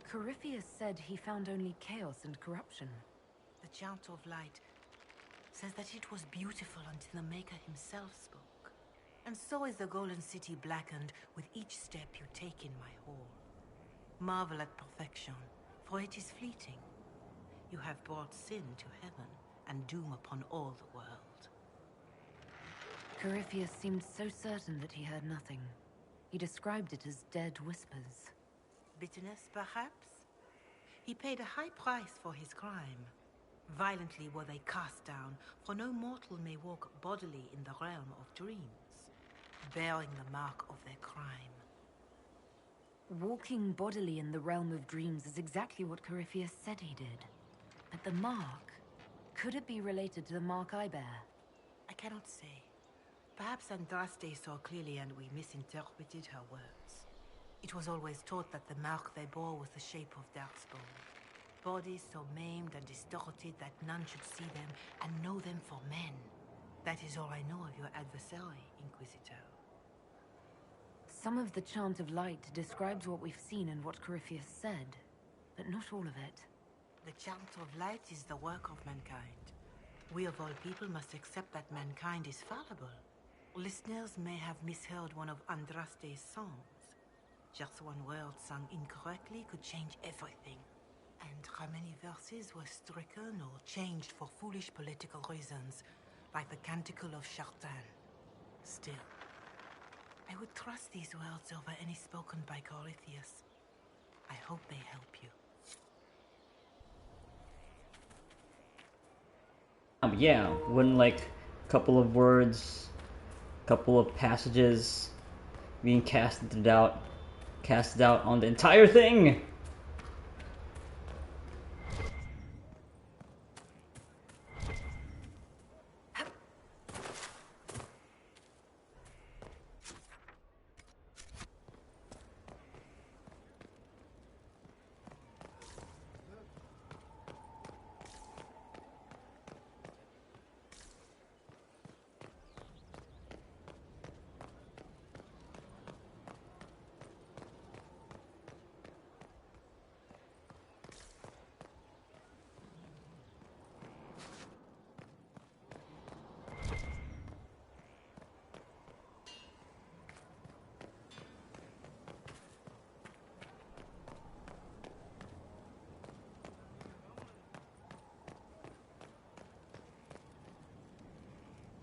Corypheus said he found only chaos and corruption. The Chant of Light says that it was beautiful until the Maker himself spoke. And so is the Golden City blackened with each step you take in my hall. Marvel at perfection, for it is fleeting. You have brought sin to heaven and doom upon all the world. Corypheus seemed so certain that he heard nothing. He described it as dead whispers. Bitterness, perhaps? He paid a high price for his crime. Violently were they cast down, for no mortal may walk bodily in the realm of dreams, bearing the mark of their crime. Walking bodily in the realm of dreams is exactly what Corypheus said he did. But the mark, could it be related to the mark I bear? I cannot say. Perhaps Andraste saw clearly and we misinterpreted her words. It was always taught that the mark they bore was the shape of Darkspawn. Bodies so maimed and distorted that none should see them and know them for men. That is all I know of your adversary, Inquisitor. Some of the Chant of Light describes what we've seen and what Corypheus said, but not all of it. The Chant of Light is the work of mankind. We of all people must accept that mankind is fallible. Listeners may have misheard one of Andraste's songs. Just one word sung incorrectly could change everything. And how many verses were stricken or changed for foolish political reasons, like the Canticle of Chartan. Still, I would trust these words over any spoken by Corypheus. I hope they help you. Yeah, wouldn't like a couple of words, couple of passages being casted out on the entire thing?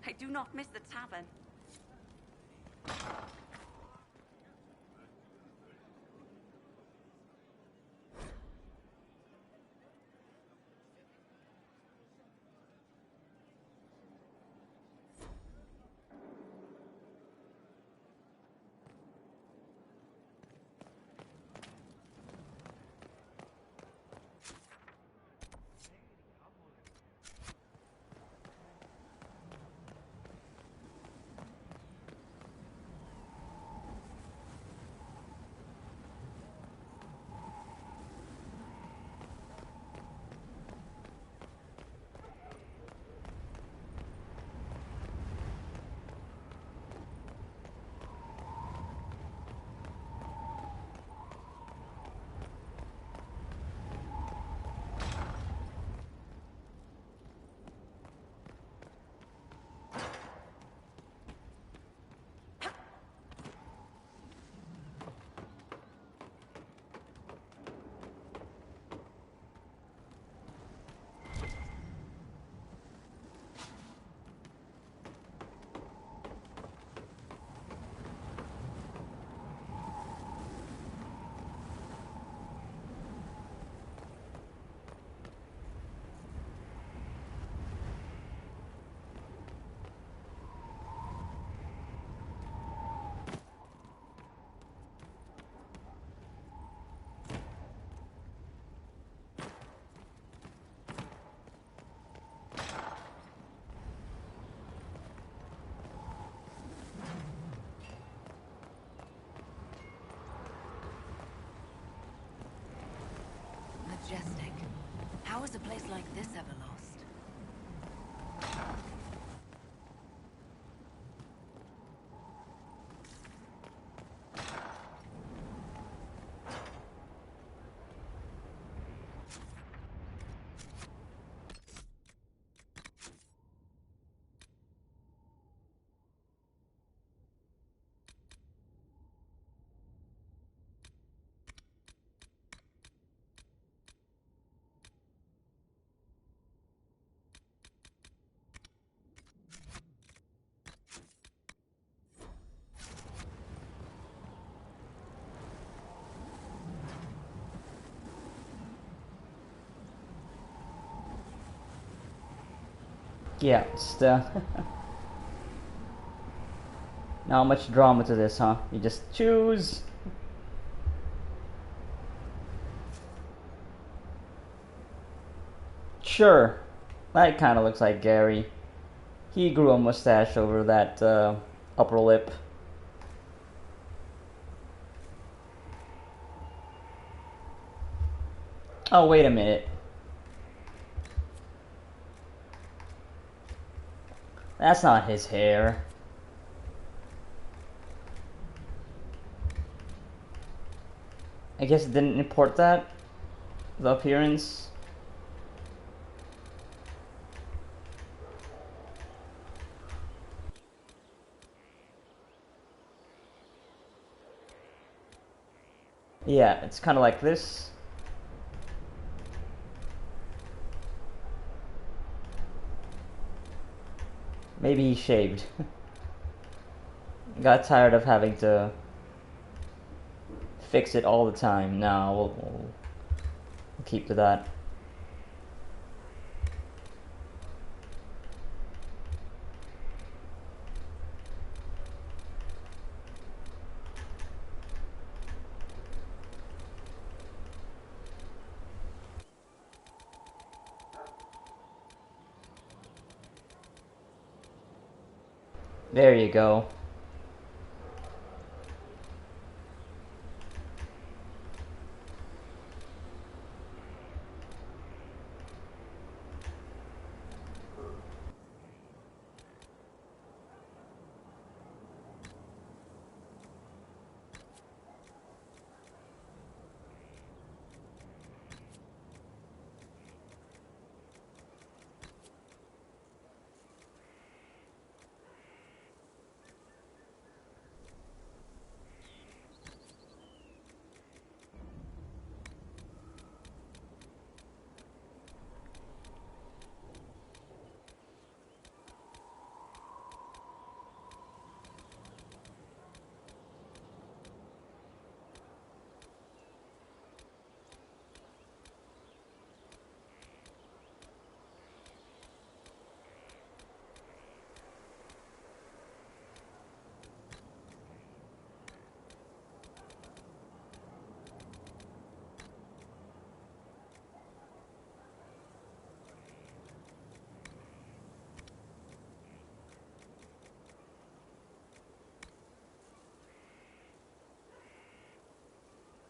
I do not miss the tavern. How was a place like this ever lost? Yeah, it's not much drama to this, huh? You just choose. Sure, that kind of looks like Gary. He grew a mustache over that upper lip. Oh, wait a minute. That's not his hair. I guess it didn't import that? The appearance? Yeah, it's kind of like this. Maybe he shaved. Got tired of having to fix it all the time. No, we'll keep to that. There you go.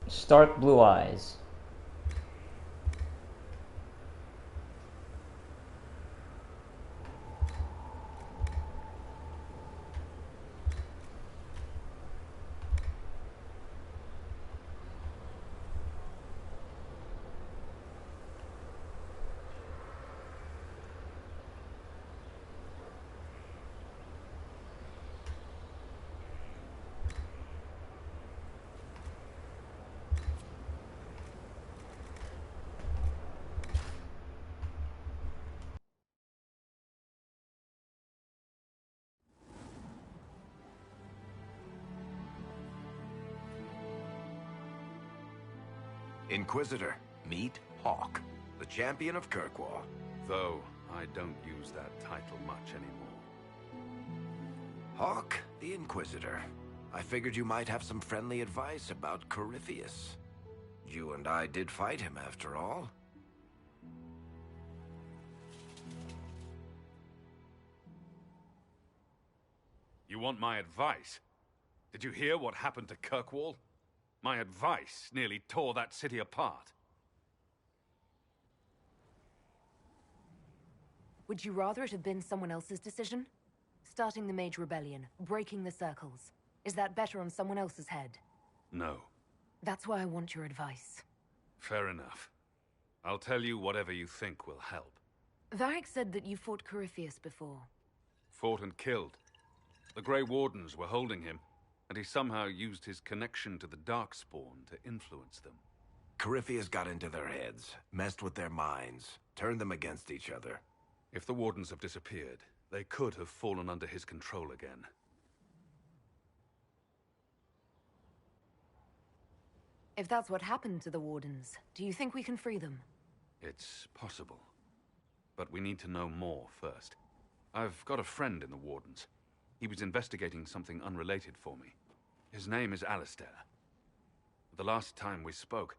Stark blue eyes. Inquisitor, meet Hawk, the champion of Kirkwall. Though I don't use that title much anymore. Hawk, the Inquisitor. I figured you might have some friendly advice about Corypheus. You and I did fight him, after all. You want my advice? Did you hear what happened to Kirkwall? My advice nearly tore that city apart. Would you rather it have been someone else's decision? Starting the Mage Rebellion, breaking the circles. Is that better on someone else's head? No. That's why I want your advice. Fair enough. I'll tell you whatever you think will help. Varric said that you fought Corypheus before. Fought and killed. The Grey Wardens were holding him, and he somehow used his connection to the Darkspawn to influence them. Corypheus got into their heads, messed with their minds, turned them against each other. If the Wardens have disappeared, they could have fallen under his control again. If that's what happened to the Wardens, do you think we can free them? It's possible. But we need to know more first. I've got a friend in the Wardens. He was investigating something unrelated for me. His name is Alistair. The last time we spoke,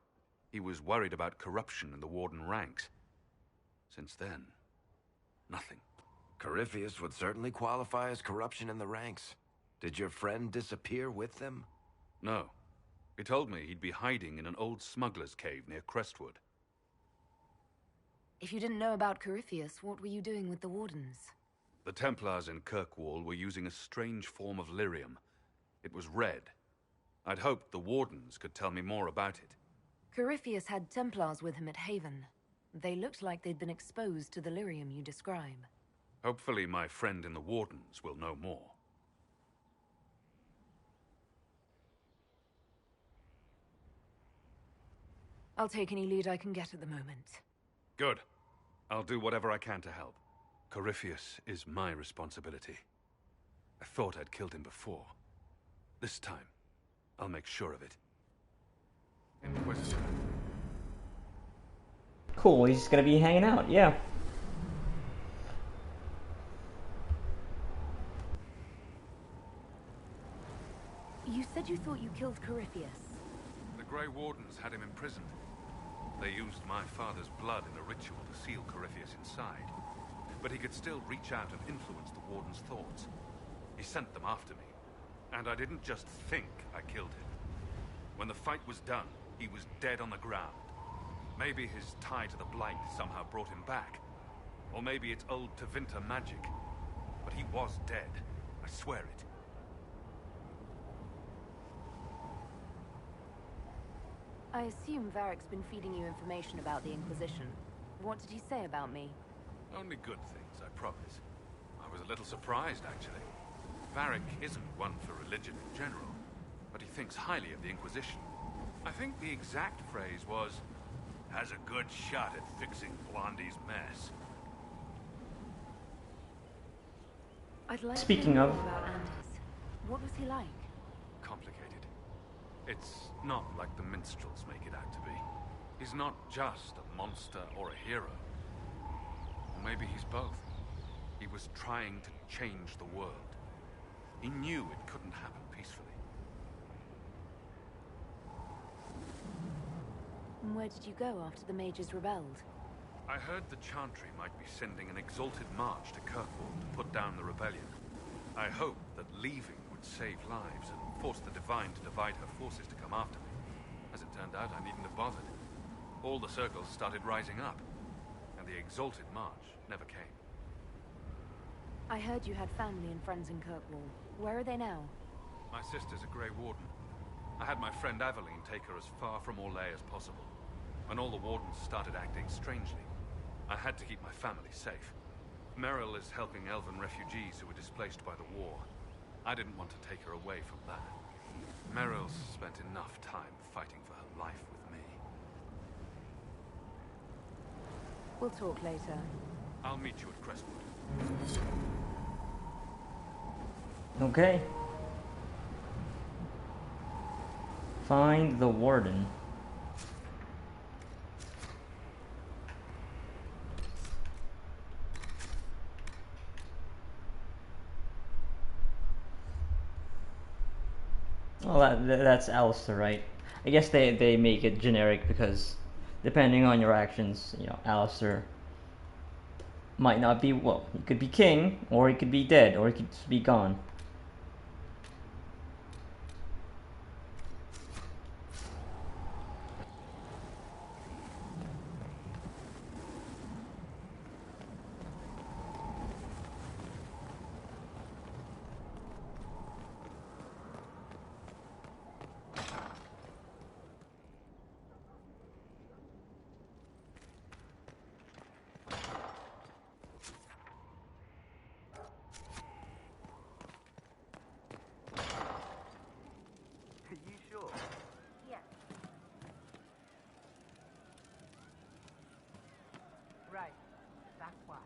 he was worried about corruption in the Warden ranks. Since then, nothing. Corypheus would certainly qualify as corruption in the ranks. Did your friend disappear with them? No. He told me he'd be hiding in an old smuggler's cave near Crestwood. If you didn't know about Corypheus, what were you doing with the Wardens? The Templars in Kirkwall were using a strange form of lyrium. It was red. I'd hoped the Wardens could tell me more about it. Corypheus had Templars with him at Haven. They looked like they'd been exposed to the lyrium you describe. Hopefully my friend in the Wardens will know more. I'll take any lead I can get at the moment. Good. I'll do whatever I can to help. Corypheus is my responsibility. I thought I'd killed him before. This time, I'll make sure of it. Inquisition. Cool, he's just gonna be hanging out, yeah. You said you thought you killed Corypheus. The Grey Wardens had him imprisoned. They used my father's blood in a ritual to seal Corypheus inside. But he could still reach out and influence the Warden's thoughts. He sent them after me. And I didn't just think I killed him. When the fight was done, he was dead on the ground. Maybe his tie to the Blight somehow brought him back. Or maybe it's old Tevinter magic. But he was dead. I swear it. I assume Varric's been feeding you information about the Inquisition. What did he say about me? Only good things, I promise. I was a little surprised, actually. Varric isn't one for religion in general, but he thinks highly of the Inquisition. I think the exact phrase was, has a good shot at fixing Blondie's mess. I'd like Speaking to know of- more about Anders. What was he like? Complicated. It's not like the minstrels make it out to be. He's not just a monster or a hero. Or maybe he's both. He was trying to change the world. He knew it couldn't happen peacefully. And where did you go after the mages rebelled? I heard the Chantry might be sending an exalted march to Kirkwall to put down the rebellion. I hoped that leaving would save lives and force the Divine to divide her forces to come after me. As it turned out, I needn't have bothered. All the circles started rising up, and the exalted march never came. I heard you had family and friends in Kirkwall. Where are they now? My sister's a Grey Warden. I had my friend Aveline take her as far from Orlais as possible. When all the Wardens started acting strangely, I had to keep my family safe. Meryl is helping elven refugees who were displaced by the war. I didn't want to take her away from that. Meryl's spent enough time fighting for her life with me. We'll talk later. I'll meet you at Crestwood. Okay. Find the Warden. Well, that's Alistair, right? I guess they make it generic because depending on your actions, you know, Alistair might not be, well, he could be king, or he could be dead, or he could just be gone. That's why.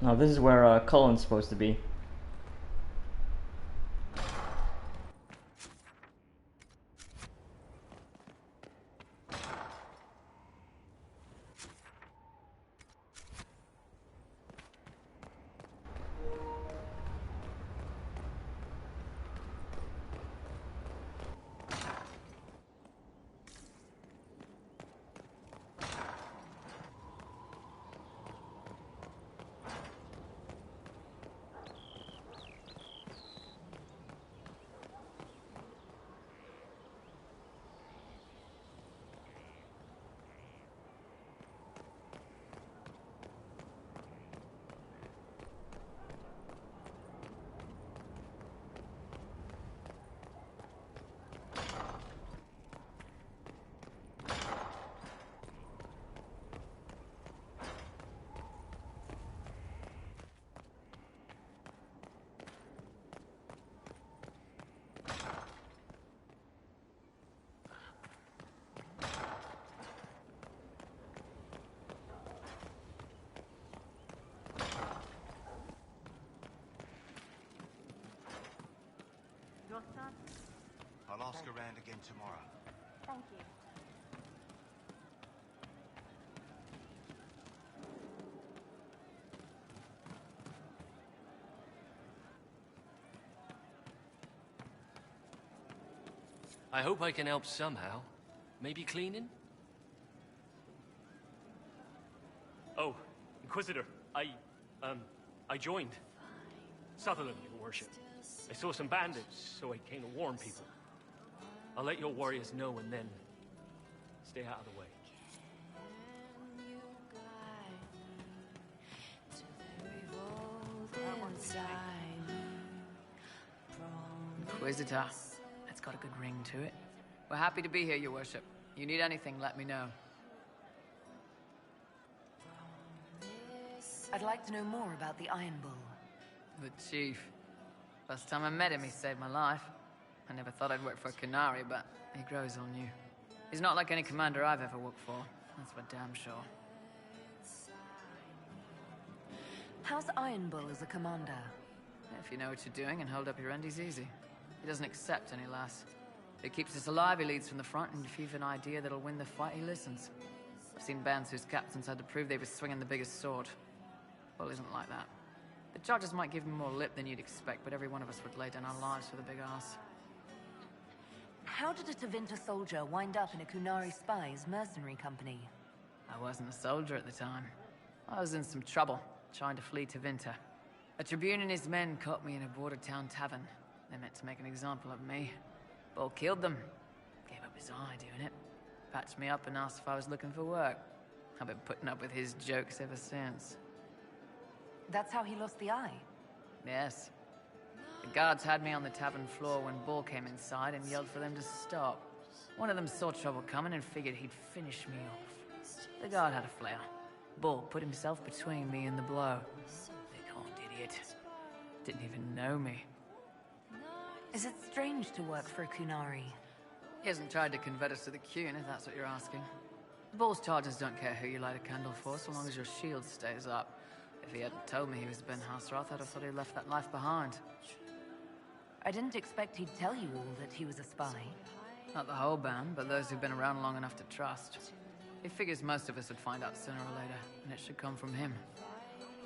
No, this is where Cullen's supposed to be. Your son? I'll ask around again tomorrow. Thank you. I hope I can help somehow. Maybe cleaning? Oh, Inquisitor, I joined Sutherland, Your Worship. I saw some bandits, so I came to warn people. I'll let your warriors know and then stay out of the way. Inquisitor. It's got a good ring to it. We're happy to be here, Your Worship. You need anything, let me know. I'd like to know more about the Iron Bull. The Chief. Last time I met him, he saved my life. I never thought I'd work for Canary, but he grows on you. He's not like any commander I've ever worked for. That's for damn sure. How's Iron Bull as a commander? If you know what you're doing and hold up your end, he's easy. He doesn't accept any less. If he keeps us alive, he leads from the front, and if you've an idea that'll win the fight, he listens. I've seen bands whose captains had to prove they were swinging the biggest sword. Bull isn't like that. The charges might give him more lip than you'd expect, but every one of us would lay down our lives for the big ass. How did a Tevinter soldier wind up in a Kunari spy's mercenary company? I wasn't a soldier at the time. I was in some trouble, trying to flee Tevinter. A Tribune and his men caught me in a border town tavern. They meant to make an example of me. Bull killed them. Gave up his eye doing it. Patched me up and asked if I was looking for work. I've been putting up with his jokes ever since. That's how he lost the eye? Yes. The guards had me on the tavern floor when Bull came inside and yelled for them to stop. One of them saw trouble coming and figured he'd finish me off. The guard had a flare. Bull put himself between me and the blow. Big-horned idiot. Didn't even know me. Is it strange to work for a Kunari? He hasn't tried to convert us to the Qun, if that's what you're asking. Bull's charges don't care who you light a candle for, so long as your shield stays up. If he hadn't told me he was Ben Hasrath, I'd have thought he'd left that life behind. I didn't expect he'd tell you all that he was a spy. Not the whole band, but those who've been around long enough to trust. He figures most of us would find out sooner or later, and it should come from him.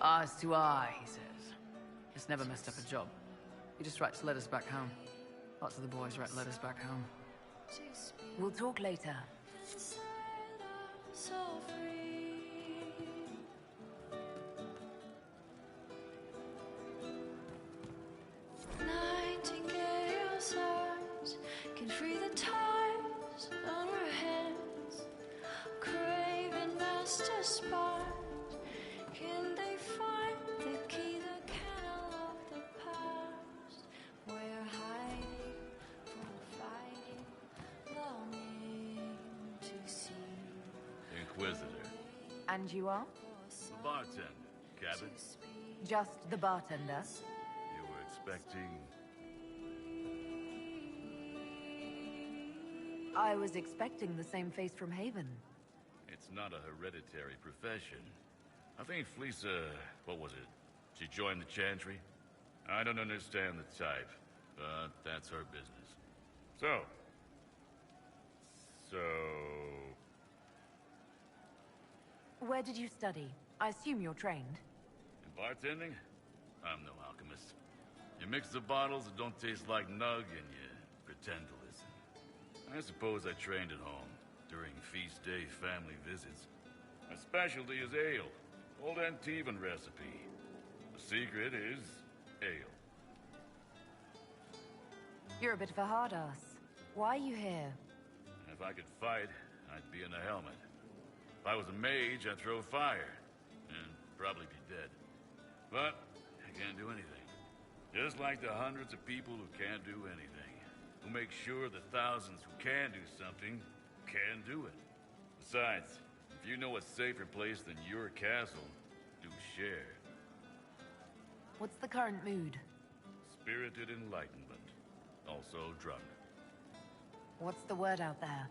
Eyes to eye, he says. Just never messed up a job. He just writes letters back home. Lots of the boys write letters back home. We'll talk later. Nightingale's arms can free the ties on her hands. Craven master spies, can they find the key that can unlock the past? We're hiding from fighting, longing to see. Inquisitor. And you are? The bartender. Cabin? Just the bartender? You were expecting... I was expecting the same face from Haven. It's not a hereditary profession. I think Fleesa... what was it? She joined the Chantry? I don't understand the type, but that's her business. So... Where did you study? I assume you're trained. In bartending? I'm no alchemist. You mix the bottles that don't taste like nug and you pretend to listen. I suppose I trained at home, during feast day family visits. My specialty is ale. Old Antivan recipe. The secret is ale. You're a bit of a hard ass. Why are you here? If I could fight, I'd be in a helmet. If I was a mage, I'd throw fire. And probably be dead. But I can't do anything. Just like the hundreds of people who can't do anything. Who make sure the thousands who can do something can do it. Besides, if you know a safer place than your castle, do share. What's the current mood? Spirited enlightenment. Also drunk. What's the word out there?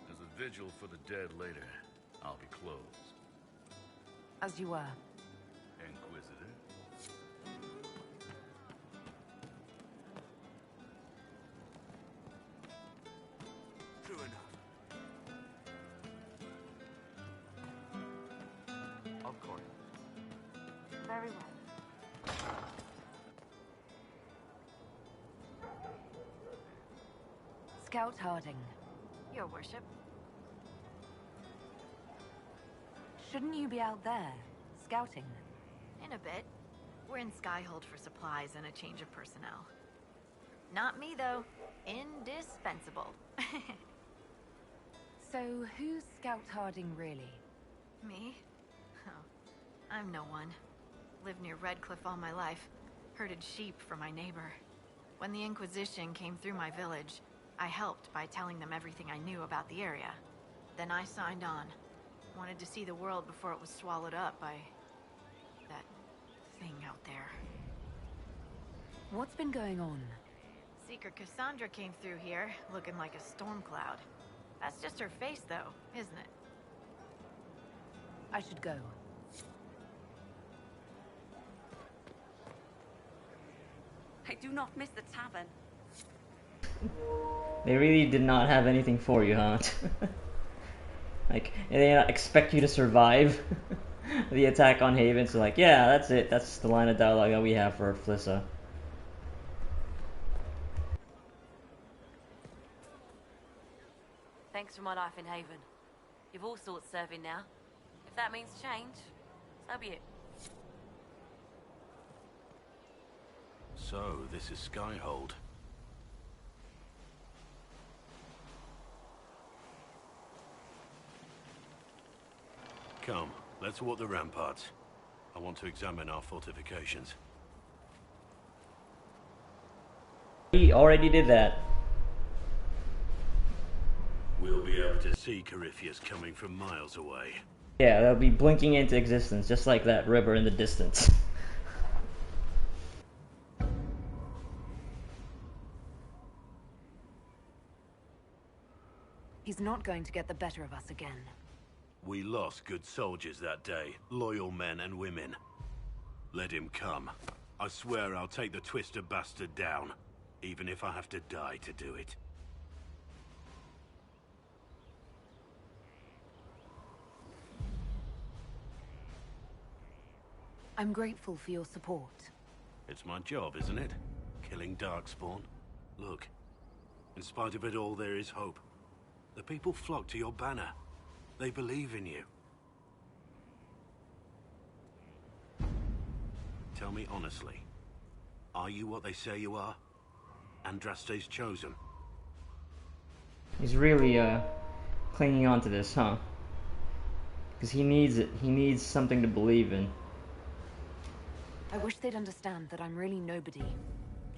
There's a vigil for the dead later. I'll be closed. As you were. Inquisitor. True enough. Of course. Very well. Scout Harding. Your worship. Shouldn't you be out there, scouting? In a bit. We're in Skyhold for supplies and a change of personnel. Not me, though. Indispensable. So, who's Scout Harding really? Me? Oh, I'm no one. Lived near Redcliffe all my life. Herded sheep for my neighbor. When the Inquisition came through my village, I helped by telling them everything I knew about the area. Then I signed on. Wanted to see the world before it was swallowed up by... that thing out there. What's been going on? Seeker Cassandra came through here, looking like a storm cloud. That's just her face, though, isn't it? I should go. I do not miss the tavern. They really did not have anything for you, huh? Like, they expect you to survive the attack on Haven, so like, yeah, that's it. That's the line of dialogue that we have for Fleesa. Thanks for my life in Haven. You've all sorts serving now. If that means change, so be it. So, this is Skyhold. Come, let's walk the ramparts. I want to examine our fortifications. We already did that. We'll be able to see Corypheus coming from miles away. Yeah, they'll be blinking into existence, just like that river in the distance. He's not going to get the better of us again. We lost good soldiers that day, loyal men and women. Let him come. I swear I'll take the twister bastard down, even if I have to die to do it. I'm grateful for your support. It's my job, isn't it? Killing Darkspawn. Look, in spite of it all, there is hope. The people flock to your banner. They believe in you. Tell me honestly, are you what they say you are? Andraste's chosen? He's really, clinging on to this, huh? Because he needs it. He needs something to believe in. I wish they'd understand that I'm really nobody.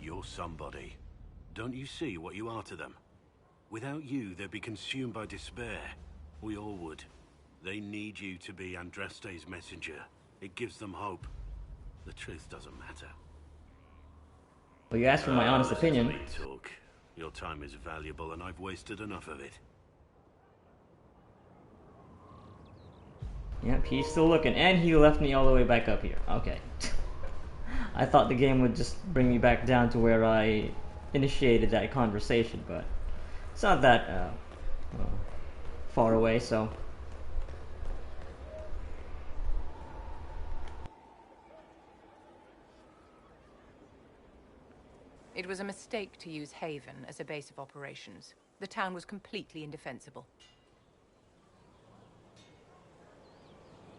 You're somebody. Don't you see what you are to them? Without you, they'd be consumed by despair. We all would. They need you to be Andraste's messenger. It gives them hope. The truth doesn't matter. Well, you asked for my honest opinion. Listen to me talk. Your time is valuable, and I've wasted enough of it. Yep, he's still looking, and he left me all the way back up here. Okay. I thought the game would just bring me back down to where I initiated that conversation, but it's not that far away, so... It was a mistake to use Haven as a base of operations. The town was completely indefensible.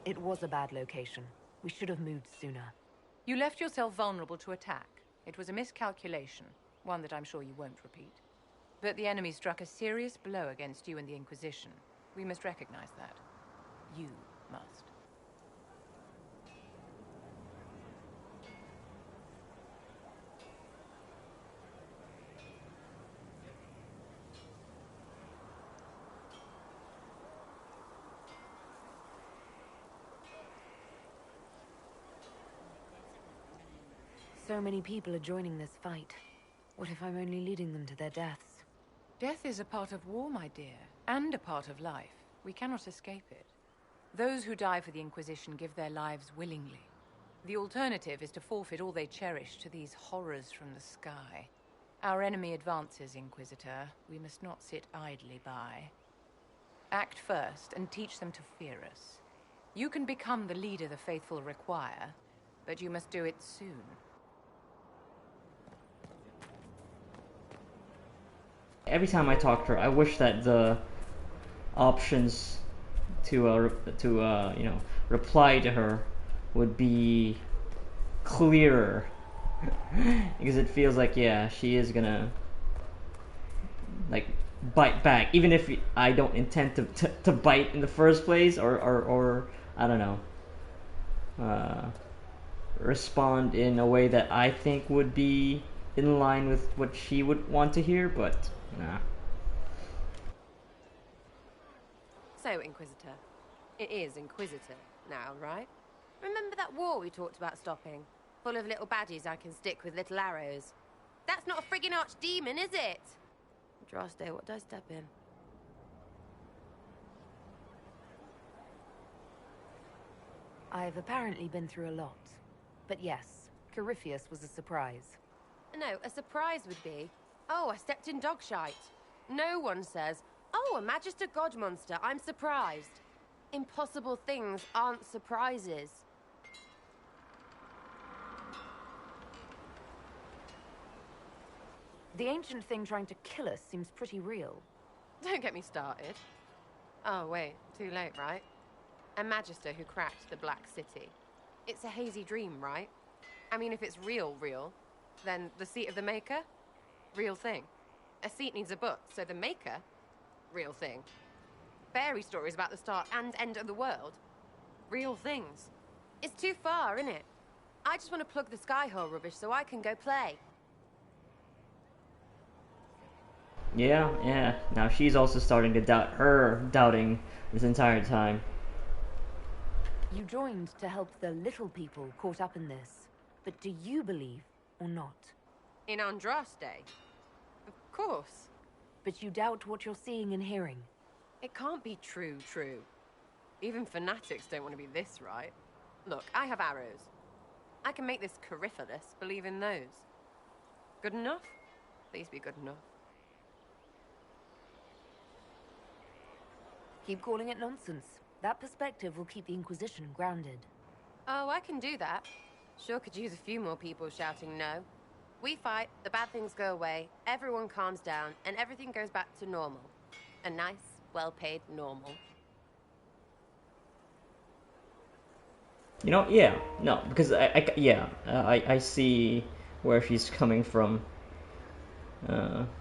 It was a bad location. We should have moved sooner. You left yourself vulnerable to attack. It was a miscalculation, one that I'm sure you won't repeat. But the enemy struck a serious blow against you and the Inquisition. We must recognize that. You must. So many people are joining this fight. What if I'm only leading them to their deaths? Death is a part of war, my dear, and a part of life. We cannot escape it. Those who die for the Inquisition give their lives willingly. The alternative is to forfeit all they cherish to these horrors from the sky. Our enemy advances, Inquisitor. We must not sit idly by. Act first and teach them to fear us. You can become the leader the faithful require, but you must do it soon. Every time I talk to her, I wish that the options to you know, reply to her would be clearer. Because it feels like, yeah, she is gonna like bite back, even if I don't intend to bite in the first place, or I don't know, respond in a way that I think would be in line with what she would want to hear, but nah. So, Inquisitor. It is Inquisitor now, right? Remember that war we talked about stopping? Full of little baddies I can stick with little arrows. That's not a friggin' archdemon, is it? Andraste, what did I step in? I've apparently been through a lot. But yes, Corypheus was a surprise. No, a surprise would be, oh, I stepped in dog shite. No one says, oh, a Magister God monster, I'm surprised. Impossible things aren't surprises. The ancient thing trying to kill us seems pretty real. Don't get me started. Oh, wait, too late, right? A Magister who cracked the Black City. It's a hazy dream, right? I mean, if it's real, then the seat of the Maker? Real thing. A seat needs a book, so the Maker? Real thing. Fairy stories about the start and end of the world? Real things. It's too far, innit? I just want to plug the Skyhold rubbish so I can go play. Yeah. Now she's also starting to doubt her doubting this entire time. You joined to help the little people caught up in this. But do you believe or not? In Andraste? Of course. But you doubt what you're seeing and hearing. It can't be true. Even fanatics don't want to be this right. Look, I have arrows. I can make this Corypheus believe in those. Good enough? Please be good enough. Keep calling it nonsense. That perspective will keep the Inquisition grounded. Oh, I can do that. Sure could use a few more people shouting no. We fight, the bad things go away, everyone calms down, and everything goes back to normal. A nice, well-paid normal. You know, yeah, no, because I see where she's coming from.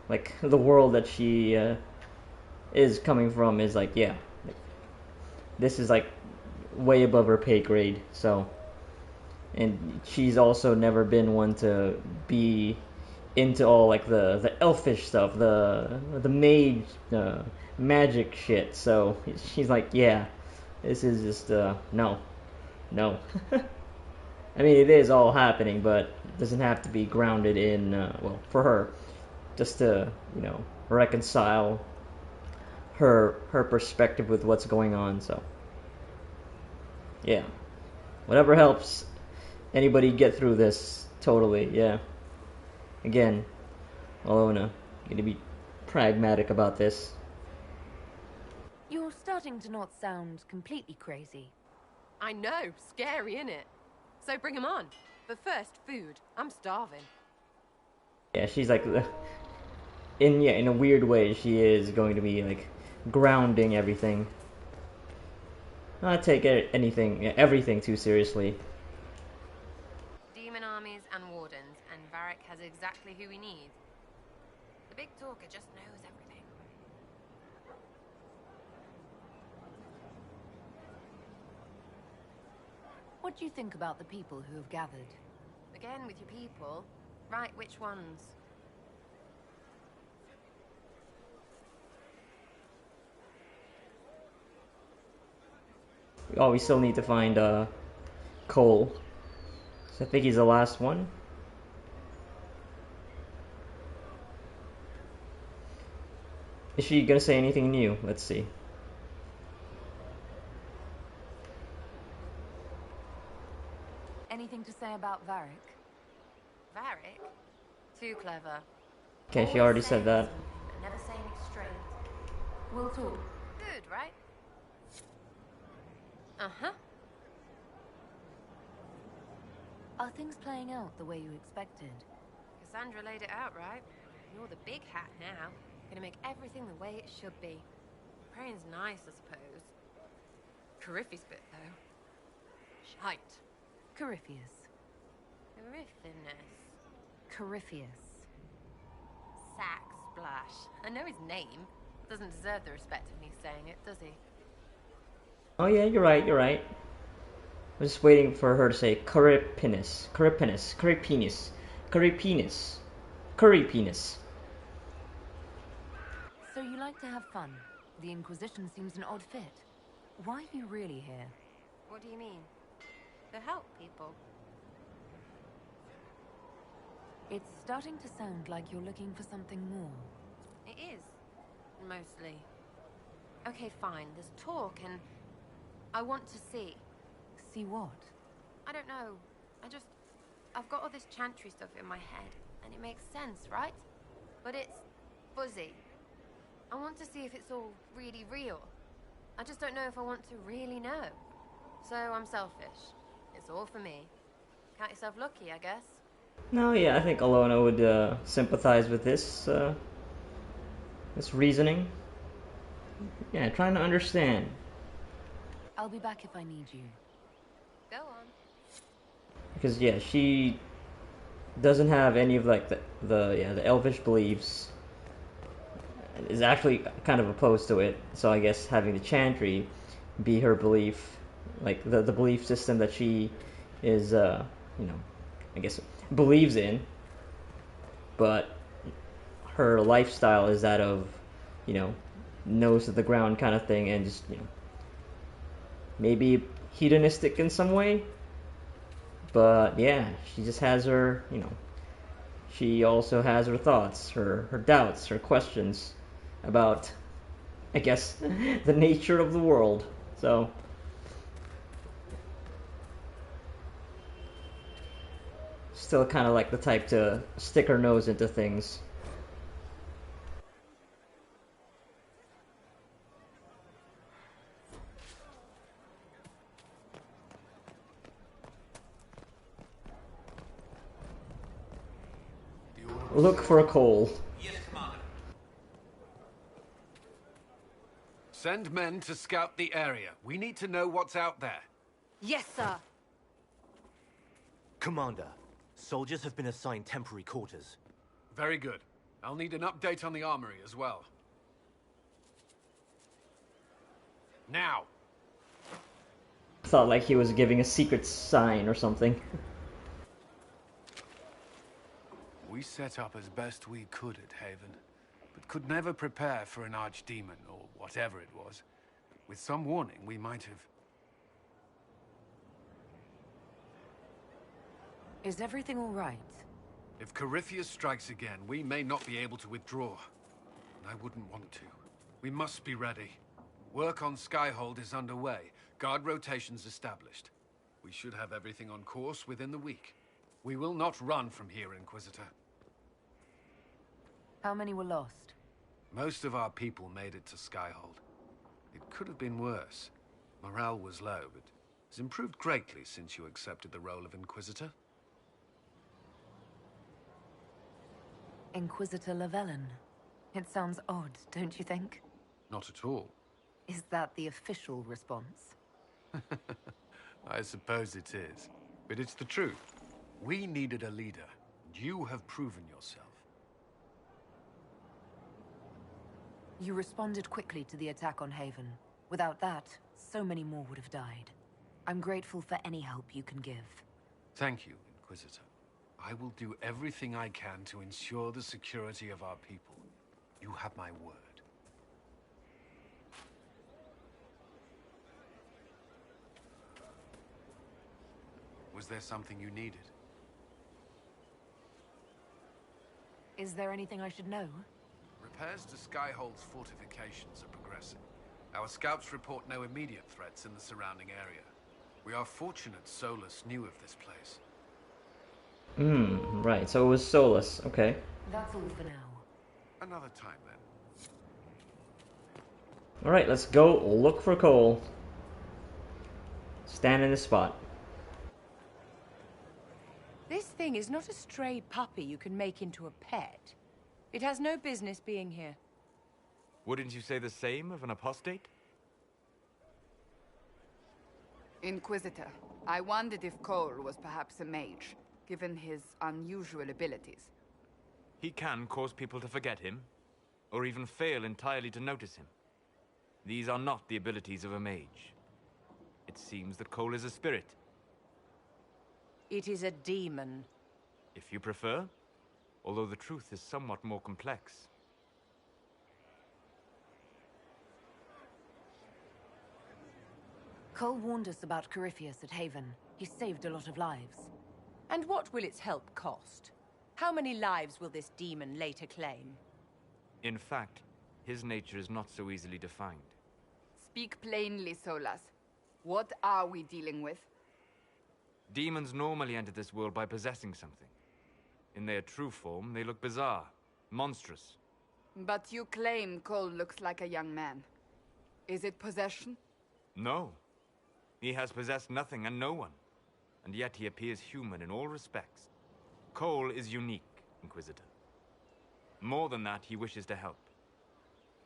Like the world that she is coming from is like, yeah, like, this is like way above her pay grade. So, and she's also never been one to be into all like the elfish stuff, the mage magic shit. So she's like, yeah, this is just no. I mean, it is all happening, but it doesn't have to be grounded in well, for her, just to reconcile her perspective with what's going on. So yeah, whatever helps anybody get through this. Totally, yeah. Again, Alona, gonna be pragmatic about this. You're starting to not sound completely crazy. I know, scary, innit? So bring 'em on. But first, food. I'm starving. Yeah, she's like, in a weird way, she is going to be like grounding everything. Not take everything too seriously. Demon armies and wardens, and Varric has exactly who we need. The big talker just knows everything. What do you think about the people who have gathered? Again with your people. Right, which ones? Oh, we still need to find Cole. So I think he's the last one. Is she gonna say anything new? Let's see. Anything to say about Varric? Varric? Too clever. Okay, she already said that. Never saying it straight. We'll talk. Good, right? Uh-huh. Are things playing out the way you expected? Cassandra laid it out, right? You're the big hat now. Gonna make everything the way it should be. Praying's nice, I suppose. Corypheus bit, though. Shite. Corypheus. Corypheus. Sack Splash. I know his name. Doesn't deserve the respect of me saying it, does he? Oh yeah, you're right. I'm just waiting for her to say curry penis. So you like to have fun. The Inquisition seems an odd fit. Why are you really here? What do you mean? To help people. It's starting to sound like you're looking for something more. It is. Mostly. Okay, fine. There's talk and I want to see. See what? I don't know. I've got all this chantry stuff in my head, and it makes sense, right? But it's fuzzy. I want to see if it's all really real. I just don't know if I want to really know. So I'm selfish. It's all for me. Count yourself lucky, I guess. No, yeah, I think Alona would sympathize with this reasoning. Yeah, trying to understand. I'll be back if I need you. Go on. Because yeah, she doesn't have any of like the elvish beliefs. Is actually kind of opposed to it. So I guess having the chantry be her belief, like the belief system that she is I guess believes in, but her lifestyle is that of nose to the ground kind of thing, and just maybe hedonistic in some way. But yeah, she just has her, she also has her thoughts, her doubts, her questions about, I guess, the nature of the world. So still kind of like the type to stick her nose into things. Look for a Cole. Yes, Commander. Send men to scout the area. We need to know what's out there. Yes, sir. Commander, soldiers have been assigned temporary quarters. Very good. I'll need an update on the armory as well. Now! Thought like he was giving a secret sign or something. We set up as best we could at Haven, but could never prepare for an archdemon, or whatever it was. With some warning, we might have... Is everything all right? If Corypheus strikes again, we may not be able to withdraw. And I wouldn't want to. We must be ready. Work on Skyhold is underway. Guard rotations established. We should have everything on course within the week. We will not run from here, Inquisitor. How many were lost? Most of our people made it to Skyhold. It could have been worse. Morale was low, but has improved greatly since you accepted the role of Inquisitor. Inquisitor Llewellyn. It sounds odd, don't you think? Not at all. Is that the official response? I suppose it is. But it's the truth. We needed a leader, and you have proven yourself. You responded quickly to the attack on Haven. Without that, so many more would have died. I'm grateful for any help you can give. Thank you, Inquisitor. I will do everything I can to ensure the security of our people. You have my word. Was there something you needed? Is there anything I should know? Repairs to Skyhold's fortifications are progressing. Our scouts report no immediate threats in the surrounding area. We are fortunate Solus knew of this place. Right, so it was Solus, okay. That's all for now. Another time, then. Alright, let's go look for Cole. Stand in the spot. This thing is not a stray puppy you can make into a pet. It has no business being here. Wouldn't you say the same of an apostate? Inquisitor, I wondered if Cole was perhaps a mage, given his unusual abilities. He can cause people to forget him, or even fail entirely to notice him. These are not the abilities of a mage. It seems that Cole is a spirit. It is a demon. If you prefer, although the truth is somewhat more complex. Cole warned us about Corypheus at Haven. He saved a lot of lives. And what will its help cost? How many lives will this demon later claim? In fact, his nature is not so easily defined. Speak plainly, Solas. What are we dealing with? Demons normally enter this world by possessing something. In their true form, they look bizarre, monstrous. But you claim Cole looks like a young man. Is it possession? No. He has possessed nothing and no one. And yet he appears human in all respects. Cole is unique, Inquisitor. More than that, he wishes to help.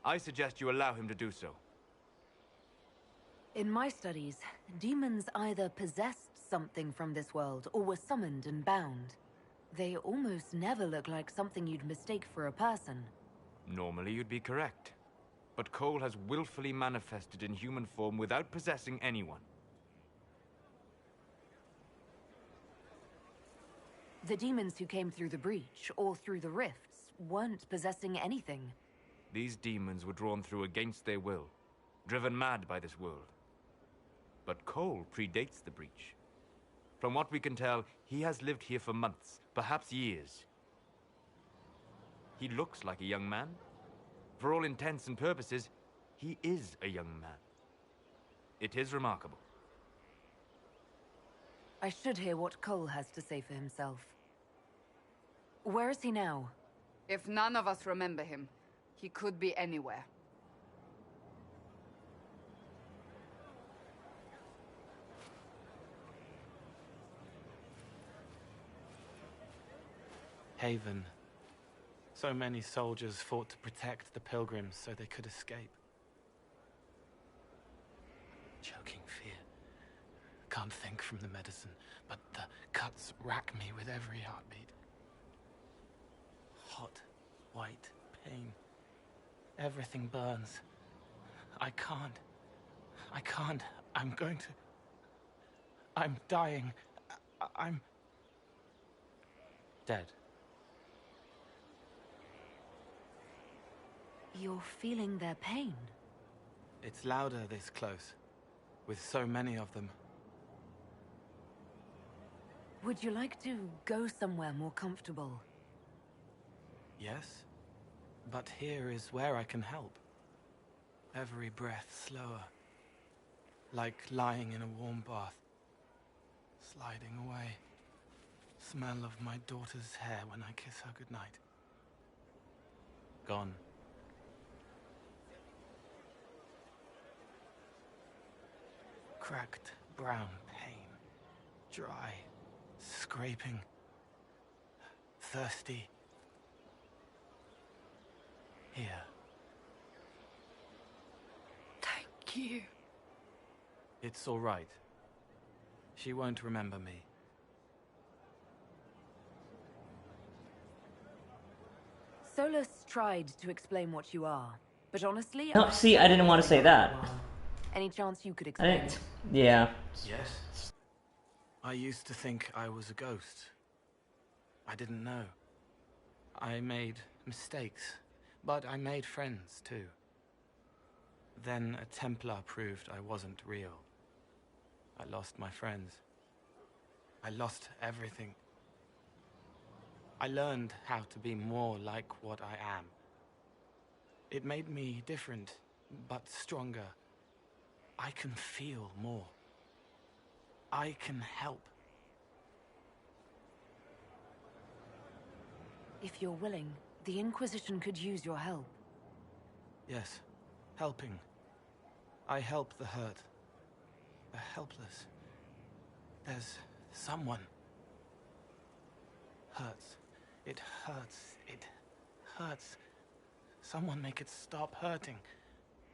I suggest you allow him to do so. In my studies, demons either possessed something from this world or were summoned and bound. They almost never look like something you'd mistake for a person. Normally you'd be correct. But Cole has willfully manifested in human form without possessing anyone. The demons who came through the breach, or through the rifts, weren't possessing anything. These demons were drawn through against their will, driven mad by this world. But Cole predates the breach. From what we can tell, he has lived here for months, perhaps years. He looks like a young man. For all intents and purposes, he is a young man. It is remarkable. I should hear what Cole has to say for himself. Where is he now? If none of us remember him, he could be anywhere. Haven. So many soldiers fought to protect the pilgrims so they could escape. Choking fear. Can't think from the medicine, but the cuts rack me with every heartbeat. Hot, white pain. Everything burns. I can't. I'm going to... I'm dying. I'm... dead. You're feeling their pain? It's louder this close, with so many of them. Would you like to go somewhere more comfortable? Yes, but here is where I can help. Every breath slower, like lying in a warm bath, sliding away. Smell of my daughter's hair when I kiss her goodnight. Gone. Cracked brown pain, dry, scraping, thirsty. Here. Thank you. It's all right. She won't remember me. Solus tried to explain what you are, but honestly... No, see, I didn't want to say that. Any chance you could I explain? didn't... Yeah. Yes. I used to think I was a ghost. I didn't know. I made mistakes, but I made friends too. Then a Templar proved I wasn't real. I lost my friends. I lost everything. I learned how to be more like what I am. It made me different, but stronger. I can feel more. I can help. If you're willing, the Inquisition could use your help. Yes, helping. I help the hurt, the helpless. There's someone. Hurts. It hurts. It hurts. Someone make it stop hurting.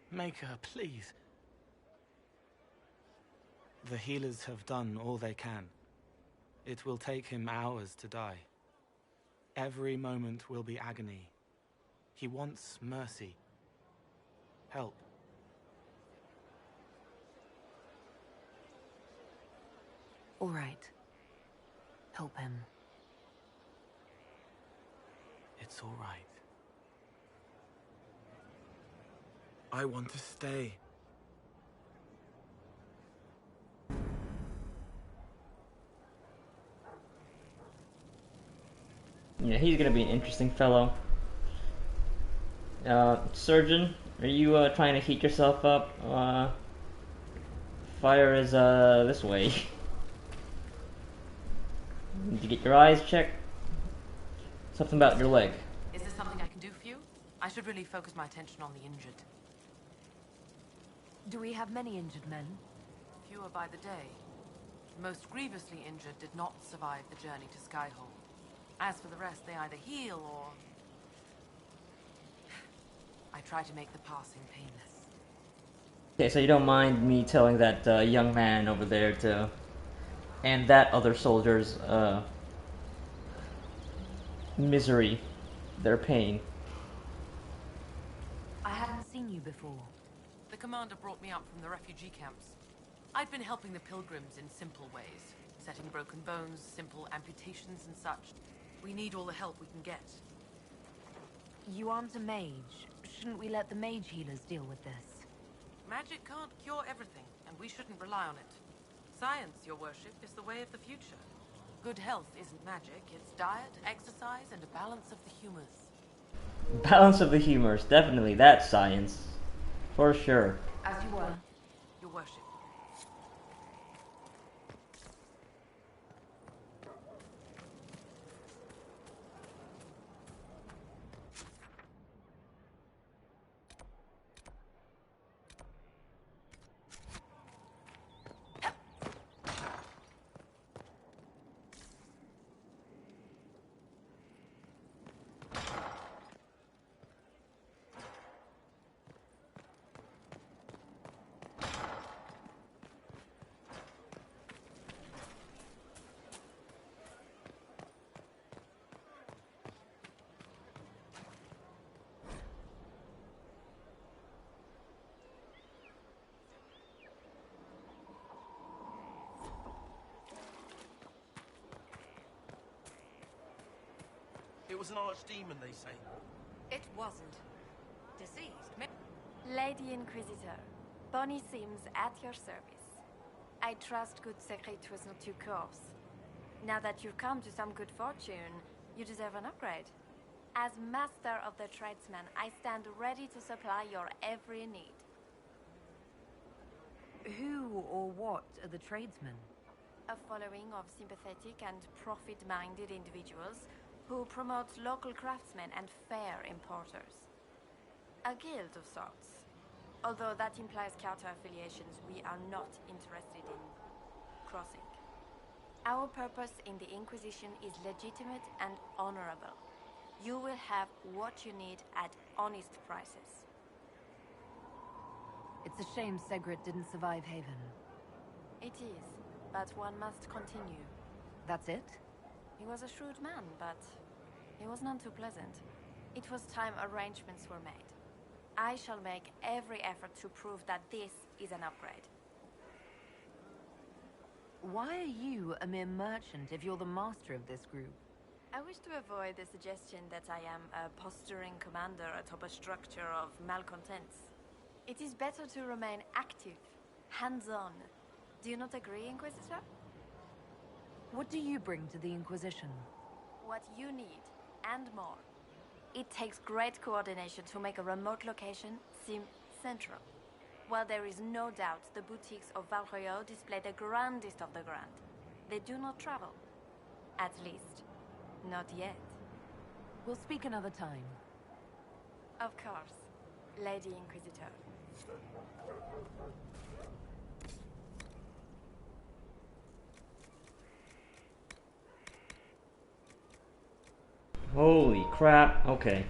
Make her, please. The healers have done all they can. It will take him hours to die. Every moment will be agony. He wants mercy. Help. All right. Help him. It's all right. I want to stay. Yeah, he's gonna be an interesting fellow. Surgeon, are you trying to heat yourself up? Fire is this way. Did you get your eyes checked? Something about your leg. Is there something I can do for you? I should really focus my attention on the injured. Do we have many injured men? Fewer by the day. The most grievously injured did not survive the journey to Skyhold. As for the rest, they either heal or... I try to make the passing painless. Okay, so you don't mind me telling that young man over there to... and that other soldier's misery, their pain. I haven't seen you before. The commander brought me up from the refugee camps. I'd been helping the pilgrims in simple ways. Setting broken bones, simple amputations and such. We need all the help we can get. You aren't a mage. Shouldn't we let the mage healers deal with this? Magic can't cure everything, and we shouldn't rely on it. Science, your worship, is the way of the future. Good health isn't magic, it's diet, exercise, and a balance of the humors. Balance of the humors, definitely, that's science. For sure. As you were. Your worship. It was an archdemon, they say. It wasn't. Deceased. Lady Inquisitor, Bonnie Sims at your service. I trust good secret was not too coarse. Now that you've come to some good fortune, you deserve an upgrade. As master of the tradesman, I stand ready to supply your every need. Who or what are the tradesmen? A following of sympathetic and profit-minded individuals who promote local craftsmen and fair importers. A guild of sorts. Although that implies counter-affiliations we are not interested in crossing. Our purpose in the Inquisition is legitimate and honorable. You will have what you need at honest prices. It's a shame Segret didn't survive Haven. It is, but one must continue. That's it? He was a shrewd man, but he was none too pleasant. It was time arrangements were made. I shall make every effort to prove that this is an upgrade. Why are you a mere merchant if you're the master of this group? I wish to avoid the suggestion that I am a posturing commander atop a structure of malcontents. It is better to remain active, hands-on. Do you not agree, Inquisitor? What do you bring to the Inquisition? What you need, and more. It takes great coordination to make a remote location seem central. While there is no doubt the boutiques of Valroyo display the grandest of the grand, they do not travel. At least, not yet. We'll speak another time. Of course, Lady Inquisitor. Holy crap. Okay.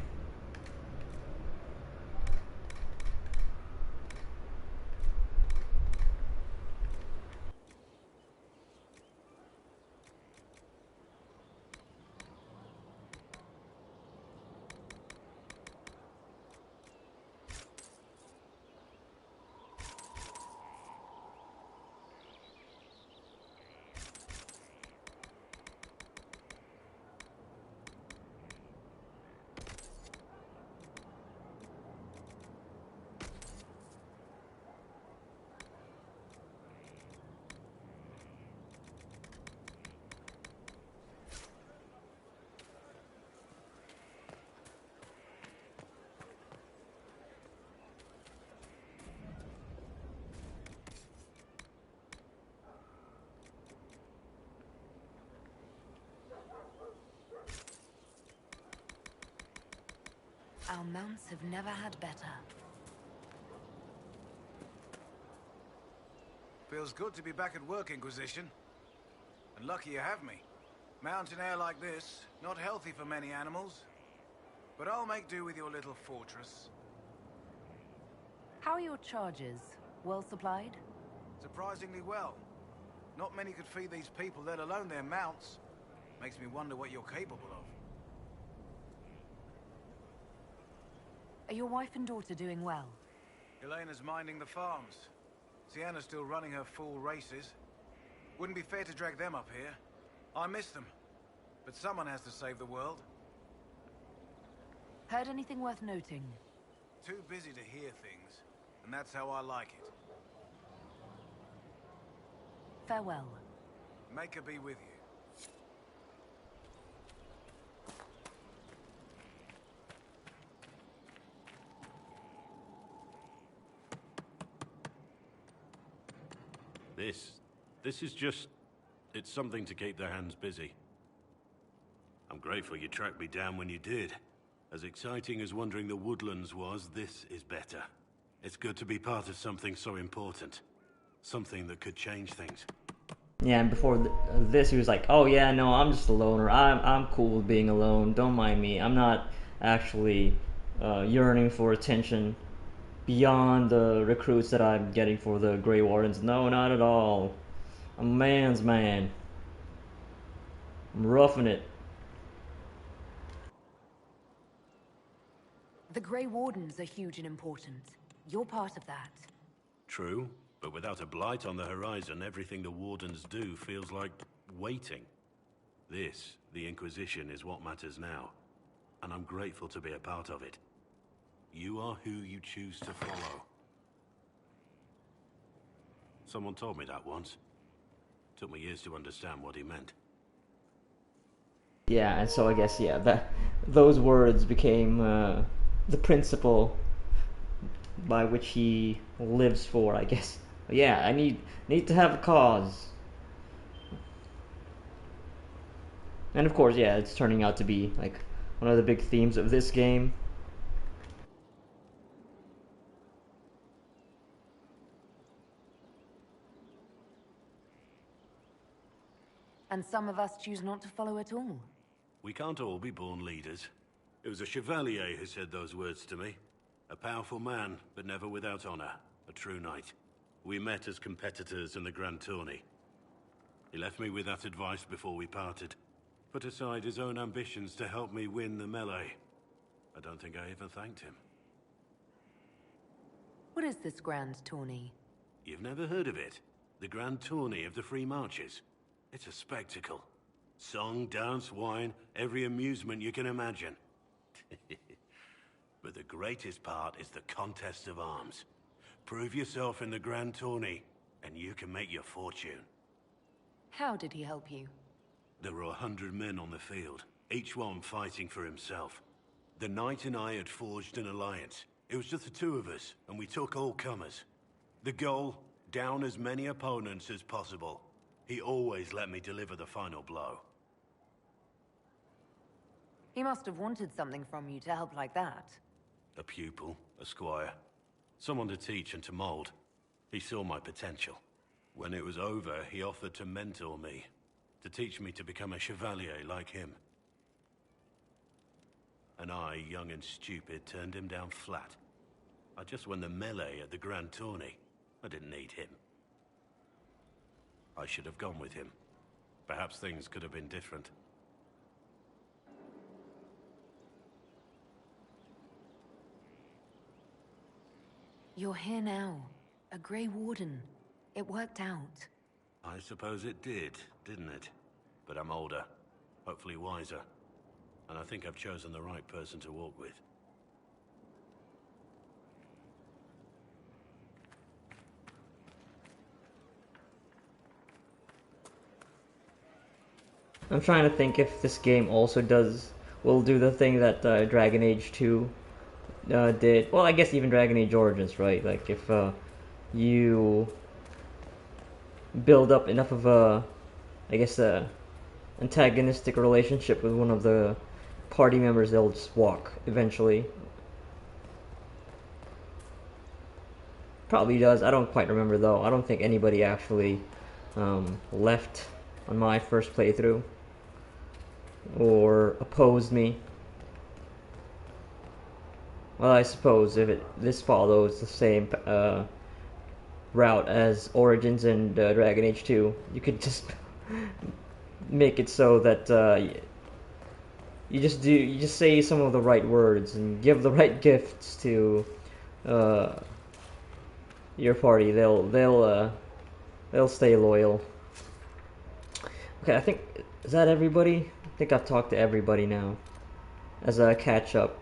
Our mounts have never had better. Feels good to be back at work, Inquisition. And lucky you have me. Mountain air like this, not healthy for many animals. But I'll make do with your little fortress. How are your charges? Well supplied? Surprisingly well. Not many could feed these people, let alone their mounts. Makes me wonder what you're capable of. Are your wife and daughter doing well? Elena's minding the farms. Sienna's still running her full races. Wouldn't be fair to drag them up here. I miss them. But someone has to save the world. Heard anything worth noting? Too busy to hear things. And that's how I like it. Farewell. Make her be with you. This is just... it's something to keep their hands busy. I'm grateful you tracked me down when you did. As exciting as wandering the woodlands was, this is better. It's good to be part of something so important. Something that could change things. Yeah, and before this, he was like, "Oh yeah, no, I'm just a loner. I'm cool with being alone. Don't mind me. I'm not actually yearning for attention beyond the recruits that I'm getting for the Grey Wardens. No, not at all. I'm a man's man. I'm roughing it." The Grey Wardens are huge and important. You're part of that. True, but without a blight on the horizon, everything the Wardens do feels like waiting. This, the Inquisition, is what matters now. and I'm grateful to be a part of it. You are who you choose to follow. Someone told me that once. Took me years to understand what he meant. Yeah, and so I guess, yeah, those words became the principle by which he lives for, I guess. But yeah, I need to have a cause. And of course, yeah, it's turning out to be like one of the big themes of this game. And some of us choose not to follow at all. We can't all be born leaders. It was a chevalier who said those words to me. A powerful man, but never without honor. A true knight. We met as competitors in the Grand Tourney. He left me with that advice before we parted. Put aside his own ambitions to help me win the melee. I don't think I ever thanked him. What is this grand tourney? You've never heard of it? The Grand Tourney of the Free Marches. It's a spectacle. Song, dance, wine, every amusement you can imagine. But the greatest part is the contest of arms. Prove yourself in the Grand Tourney, and you can make your fortune. How did he help you? There were 100 men on the field, each one fighting for himself. The knight and I had forged an alliance. It was just the two of us, and we took all comers. The goal, down as many opponents as possible. He always let me deliver the final blow. He must have wanted something from you to help like that. A pupil, a squire. Someone to teach and to mold. He saw my potential. When it was over, he offered to mentor me. To teach me to become a chevalier like him. And I, young and stupid, turned him down flat. I just won the melee at the Grand Tourney. I didn't need him. I should have gone with him. Perhaps things could have been different. You're here now. A Grey Warden. It worked out. I suppose it did, didn't it? But I'm older, hopefully wiser. And I think I've chosen the right person to walk with. I'm trying to think if this game also will do the thing that Dragon Age 2 did. Well, I guess even Dragon Age Origins, right? Like if you build up enough of a, I guess, a antagonistic relationship with one of the party members, they'll just walk eventually. Probably does. I don't quite remember though. I don't think anybody actually left on my first playthrough or opposed me. Well, I suppose if this follows the same route as Origins and Dragon Age 2, you could just make it so that you just say some of the right words and give the right gifts to your party. They'll stay loyal. Okay, I think, is that everybody? I think I've talked to everybody now as a catch up.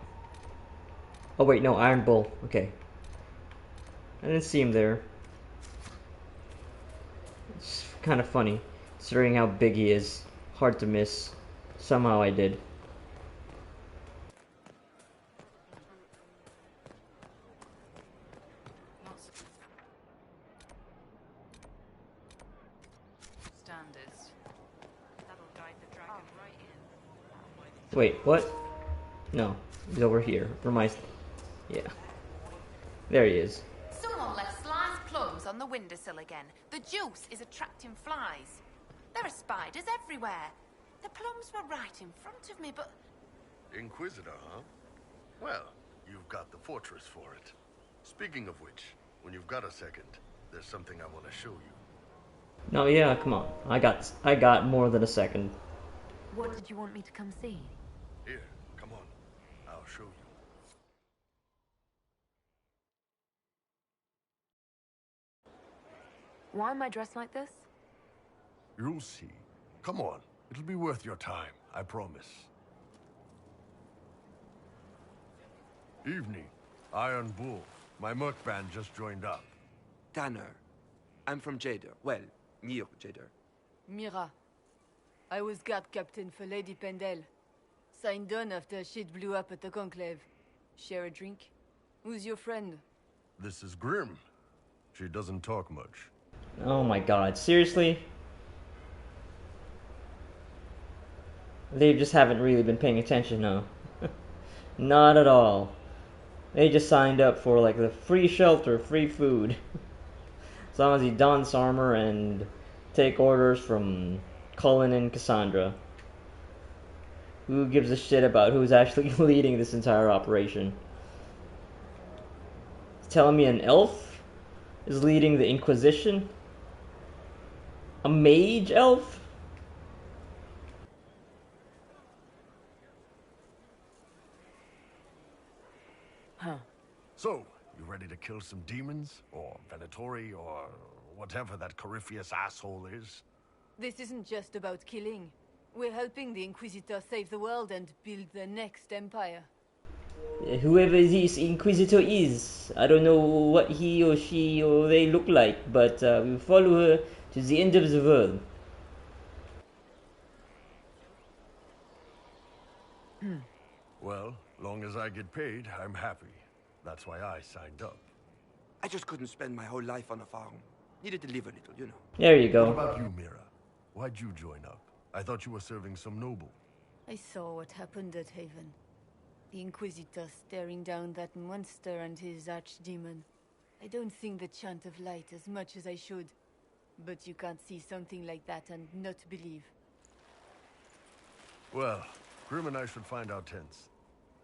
Oh wait, no, Iron Bull. Okay, I didn't see him there. It's kind of funny, considering how big he is. Hard to miss. Somehow I did. Standards. That'll guide the dragon right in. Wait, what? No, he's over here. Yeah. There he is. Someone left sliced plums on the windowsill again. The juice is attracting flies. There are spiders everywhere. The plums were right in front of me, but... Inquisitor, huh? Well, you've got the fortress for it. Speaking of which, when you've got a second, there's something I want to show you. No, yeah, come on. I got more than a second. What did you want me to come see? Here, come on. I'll show you. Why am I dressed like this? You'll see. Come on. It'll be worth your time, I promise. Evening. Iron Bull. My merc band just joined up. Tanner. I'm from Jader. Well, near Jader. Mira. I was guard captain for Lady Pendel. Signed on after shit blew up at the Conclave. Share a drink? Who's your friend? This is Grim. She doesn't talk much. Oh my god, seriously? They just haven't really been paying attention now. Not at all. They just signed up for like the free shelter, free food. As long as he dons armor and take orders from Cullen and Cassandra. Who gives a shit about who's actually leading this entire operation? Telling me an elf is leading the Inquisition? A mage elf? Huh. So, you ready to kill some demons? Or Venatori? Or whatever that Corypheus asshole is? This isn't just about killing. We're helping the Inquisitor save the world and build the next empire. Whoever this Inquisitor is, I don't know what he or she or they look like, but we will follow her to the end of the world. Well, long as I get paid, I'm happy. That's why I signed up. I just couldn't spend my whole life on a farm. Needed to live a little, you know. There you go. What about you, Mira? Why'd you join up? I thought you were serving some noble. I saw what happened at Haven. The Inquisitor staring down that monster and his archdemon. I don't think the Chant of Light as much as I should. But you can't see something like that and not believe. Well, Grim and I should find our tents.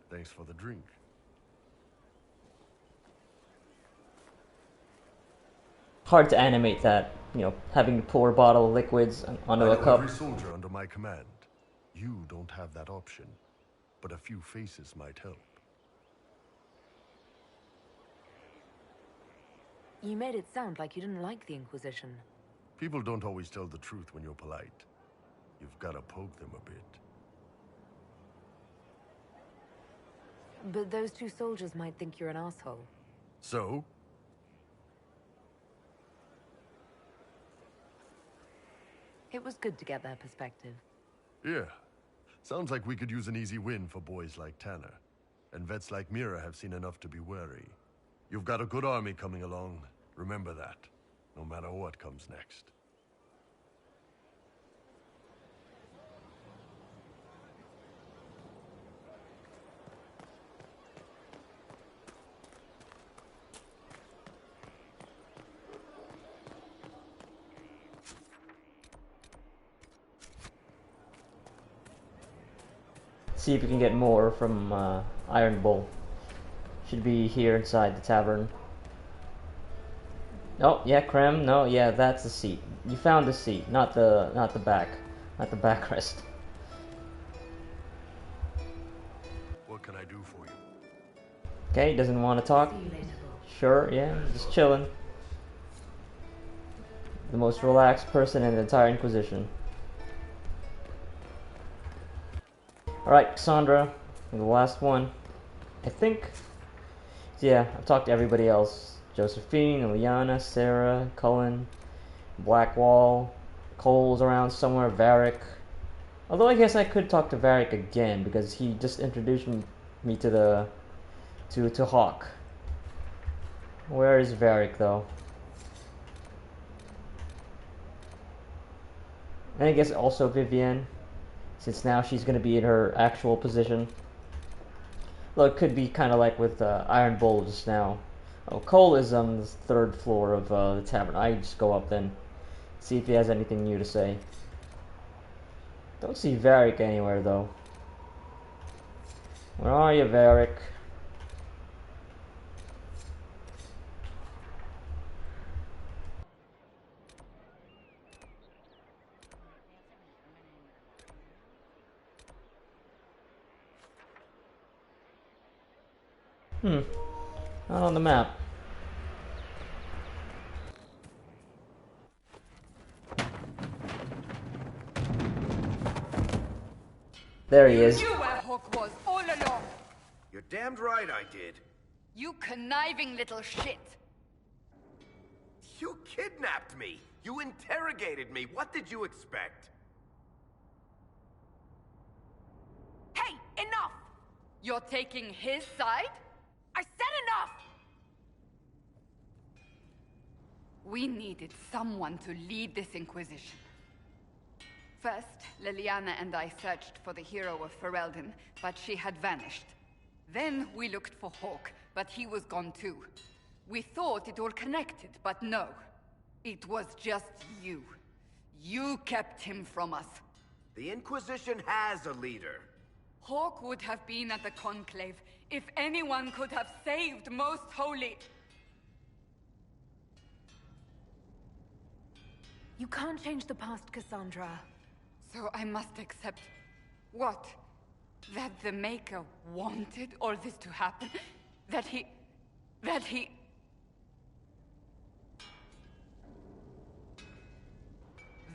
Thanks for the drink. Hard to animate that, you know, having to pour a bottle of liquids onto a cup. Every soldier under my command. You don't have that option, but a few faces might help. You made it sound like you didn't like the Inquisition. People don't always tell the truth when you're polite. You've got to poke them a bit. But those two soldiers might think you're an asshole. So? It was good to get their perspective. Yeah. Sounds like we could use an easy win for boys like Tanner. And vets like Mira have seen enough to be wary. You've got a good army coming along. Remember that. No matter what comes next. See if we can get more from Iron Bull. Should be here inside the tavern. Oh yeah, Krem. No, yeah, that's the seat. You found the seat, not the back, not the backrest. What can I do for you? Okay, doesn't want to talk. Sure, yeah, just chilling. The most relaxed person in the entire Inquisition. Alright, Cassandra, the last one. I think. Yeah, I've talked to everybody else. Josephine, Ileana, Sarah, Cullen, Blackwall, Cole's around somewhere, Varric. Although I guess I could talk to Varric again because he just introduced me to Hawk. Where is Varric though? And I guess also Vivienne, since now she's going to be in her actual position. Well, it could be kind of like with Iron Bull just now. Oh, Cole is on the third floor of the tavern. I just go up then, see if he has anything new to say. Don't see Varric anywhere though. Where are you, Varric? Not on the map. There he is. You knew where Hawk was all along. You're damned right I did. You conniving little shit! You kidnapped me! You interrogated me! What did you expect? Hey, enough! You're taking his side? I said enough! We needed someone to lead this Inquisition. First, Liliana and I searched for the hero of Ferelden, but she had vanished. Then we looked for Hawk, but he was gone too. We thought it all connected, but no. It was just you. You kept him from us. The Inquisition has a leader. Hawk would have been at the Conclave if anyone could have saved Most Holy. You can't change the past, Cassandra. So I must accept... what? That the Maker wanted all this to happen? That he...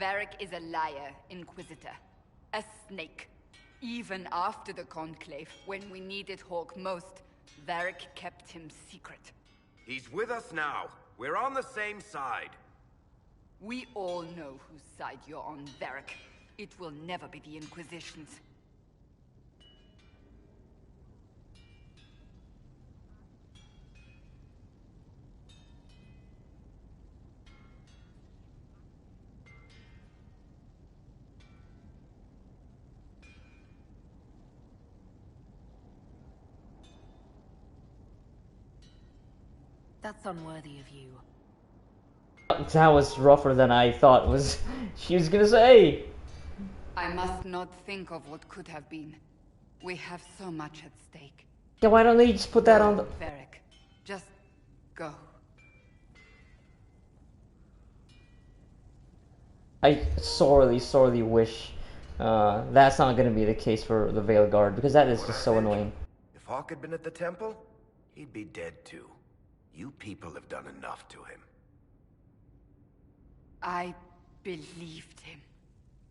Varric is a liar, Inquisitor. A snake. Even after the Conclave, when we needed Hawk most, Varric kept him secret. He's with us now. We're on the same side. We all know whose side you're on, Varric. It will never be the Inquisition's. That's unworthy of you. That was rougher than I thought was she was gonna say. I must not think of what could have been. We have so much at stake. Yeah, why don't they just put that on the... Varric, just go. I sorely wish that's not gonna be the case for the Veil Guard, because that is just so annoying. If Hawk had been at the temple, he'd be dead too. You people have done enough to him. I believed him.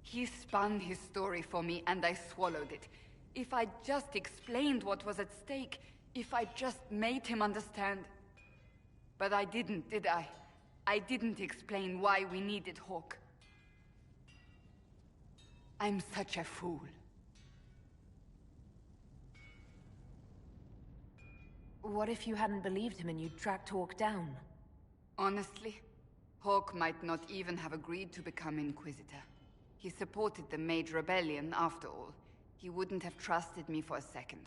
He spun his story for me and I swallowed it. If I just explained what was at stake, if I just made him understand. But I didn't, did I? I didn't explain why we needed Hawk. I'm such a fool. What if you hadn't believed him and you'd tracked Hawk down? Honestly, Hawk might not even have agreed to become Inquisitor. He supported the Mage Rebellion, after all. He wouldn't have trusted me for a second.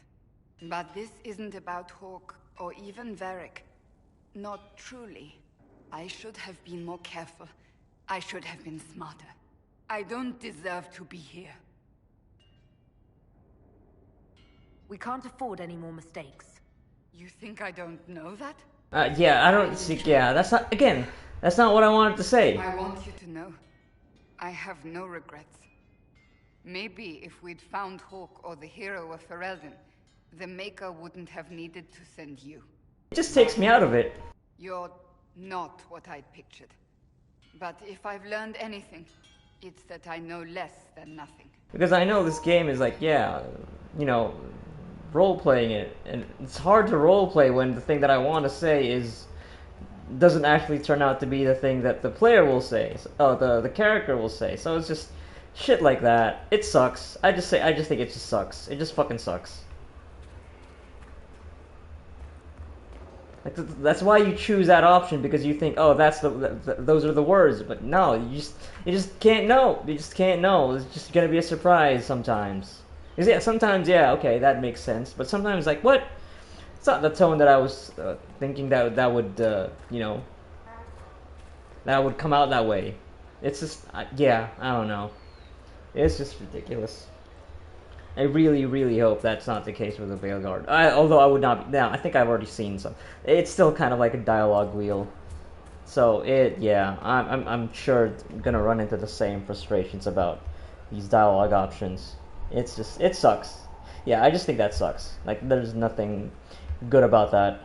But this isn't about Hawk, or even Varric. Not truly. I should have been more careful. I should have been smarter. I don't deserve to be here. We can't afford any more mistakes. You think I don't know that? Yeah, I don't see... Yeah, that's not... Again, that's not what I wanted to say. I want you to know. I have no regrets. Maybe if we'd found Hawk or the hero of Ferelden, the Maker wouldn't have needed to send you. It just takes me out of it. You're not what I'd pictured. But if I've learned anything, it's that I know less than nothing. Because I know this game is like, yeah, you know, role-playing it. And it's hard to role-play when the thing that I want to say doesn't actually turn out to be the thing that the player will say. The character will say. So it's just shit like that. It sucks. I just think it just sucks. It just fucking sucks. Like that's why you choose that option, because you think, oh, that's those are the words. But no, you just can't know. You just can't know. It's just gonna be a surprise sometimes. Because yeah, sometimes yeah, okay, that makes sense. But sometimes like what? It's not the tone that I was thinking that would you know, that would come out that way. It's just yeah, I don't know. It's just ridiculous. I really, really hope that's not the case with the Veil Guard. Although I would not be... Now, I think I've already seen some. It's still kind of like a dialogue wheel. So, yeah, I'm sure I'm gonna run into the same frustrations about these dialogue options. It's just... It sucks. Yeah, I just think that sucks. Like, there's nothing good about that.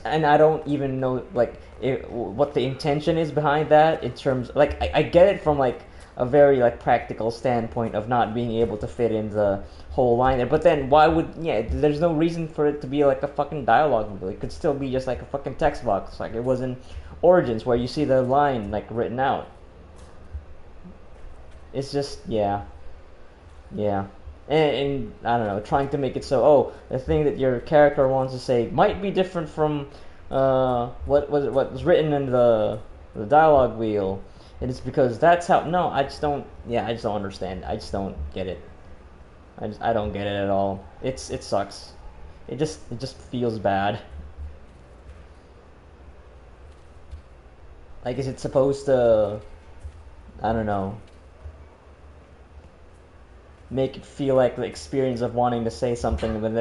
And I don't even know, like, what the intention is behind that in terms... Like, I get it from, like, a very like practical standpoint of not being able to fit in the whole line there. But then why would there's no reason for it to be like a fucking dialogue movie. It could still be just like a fucking text box, like it was in Origins where you see the line like written out. It's just yeah. And I don't know, trying to make it so the thing that your character wants to say might be different from what was written in the dialogue wheel. And it's because that's how. No, I just don't. Yeah, I just don't understand. I just don't get it. I don't get it at all. It sucks. It just feels bad. Like, is it supposed to? I don't know. Make it feel like the experience of wanting to say something but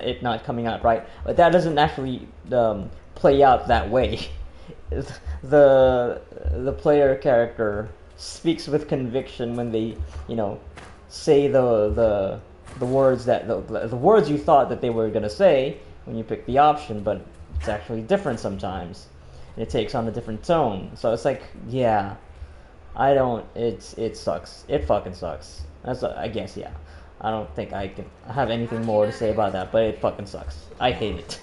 it not coming out right. But that doesn't actually play out that way. The player character speaks with conviction when they say the words that the words you thought that they were gonna say when you pick the option, but it's actually different sometimes. And it takes on a different tone. So it's like, yeah, I don't. It sucks. It fucking sucks. I guess, yeah. I don't think I can have anything more to say about that, but it fucking sucks. I hate it.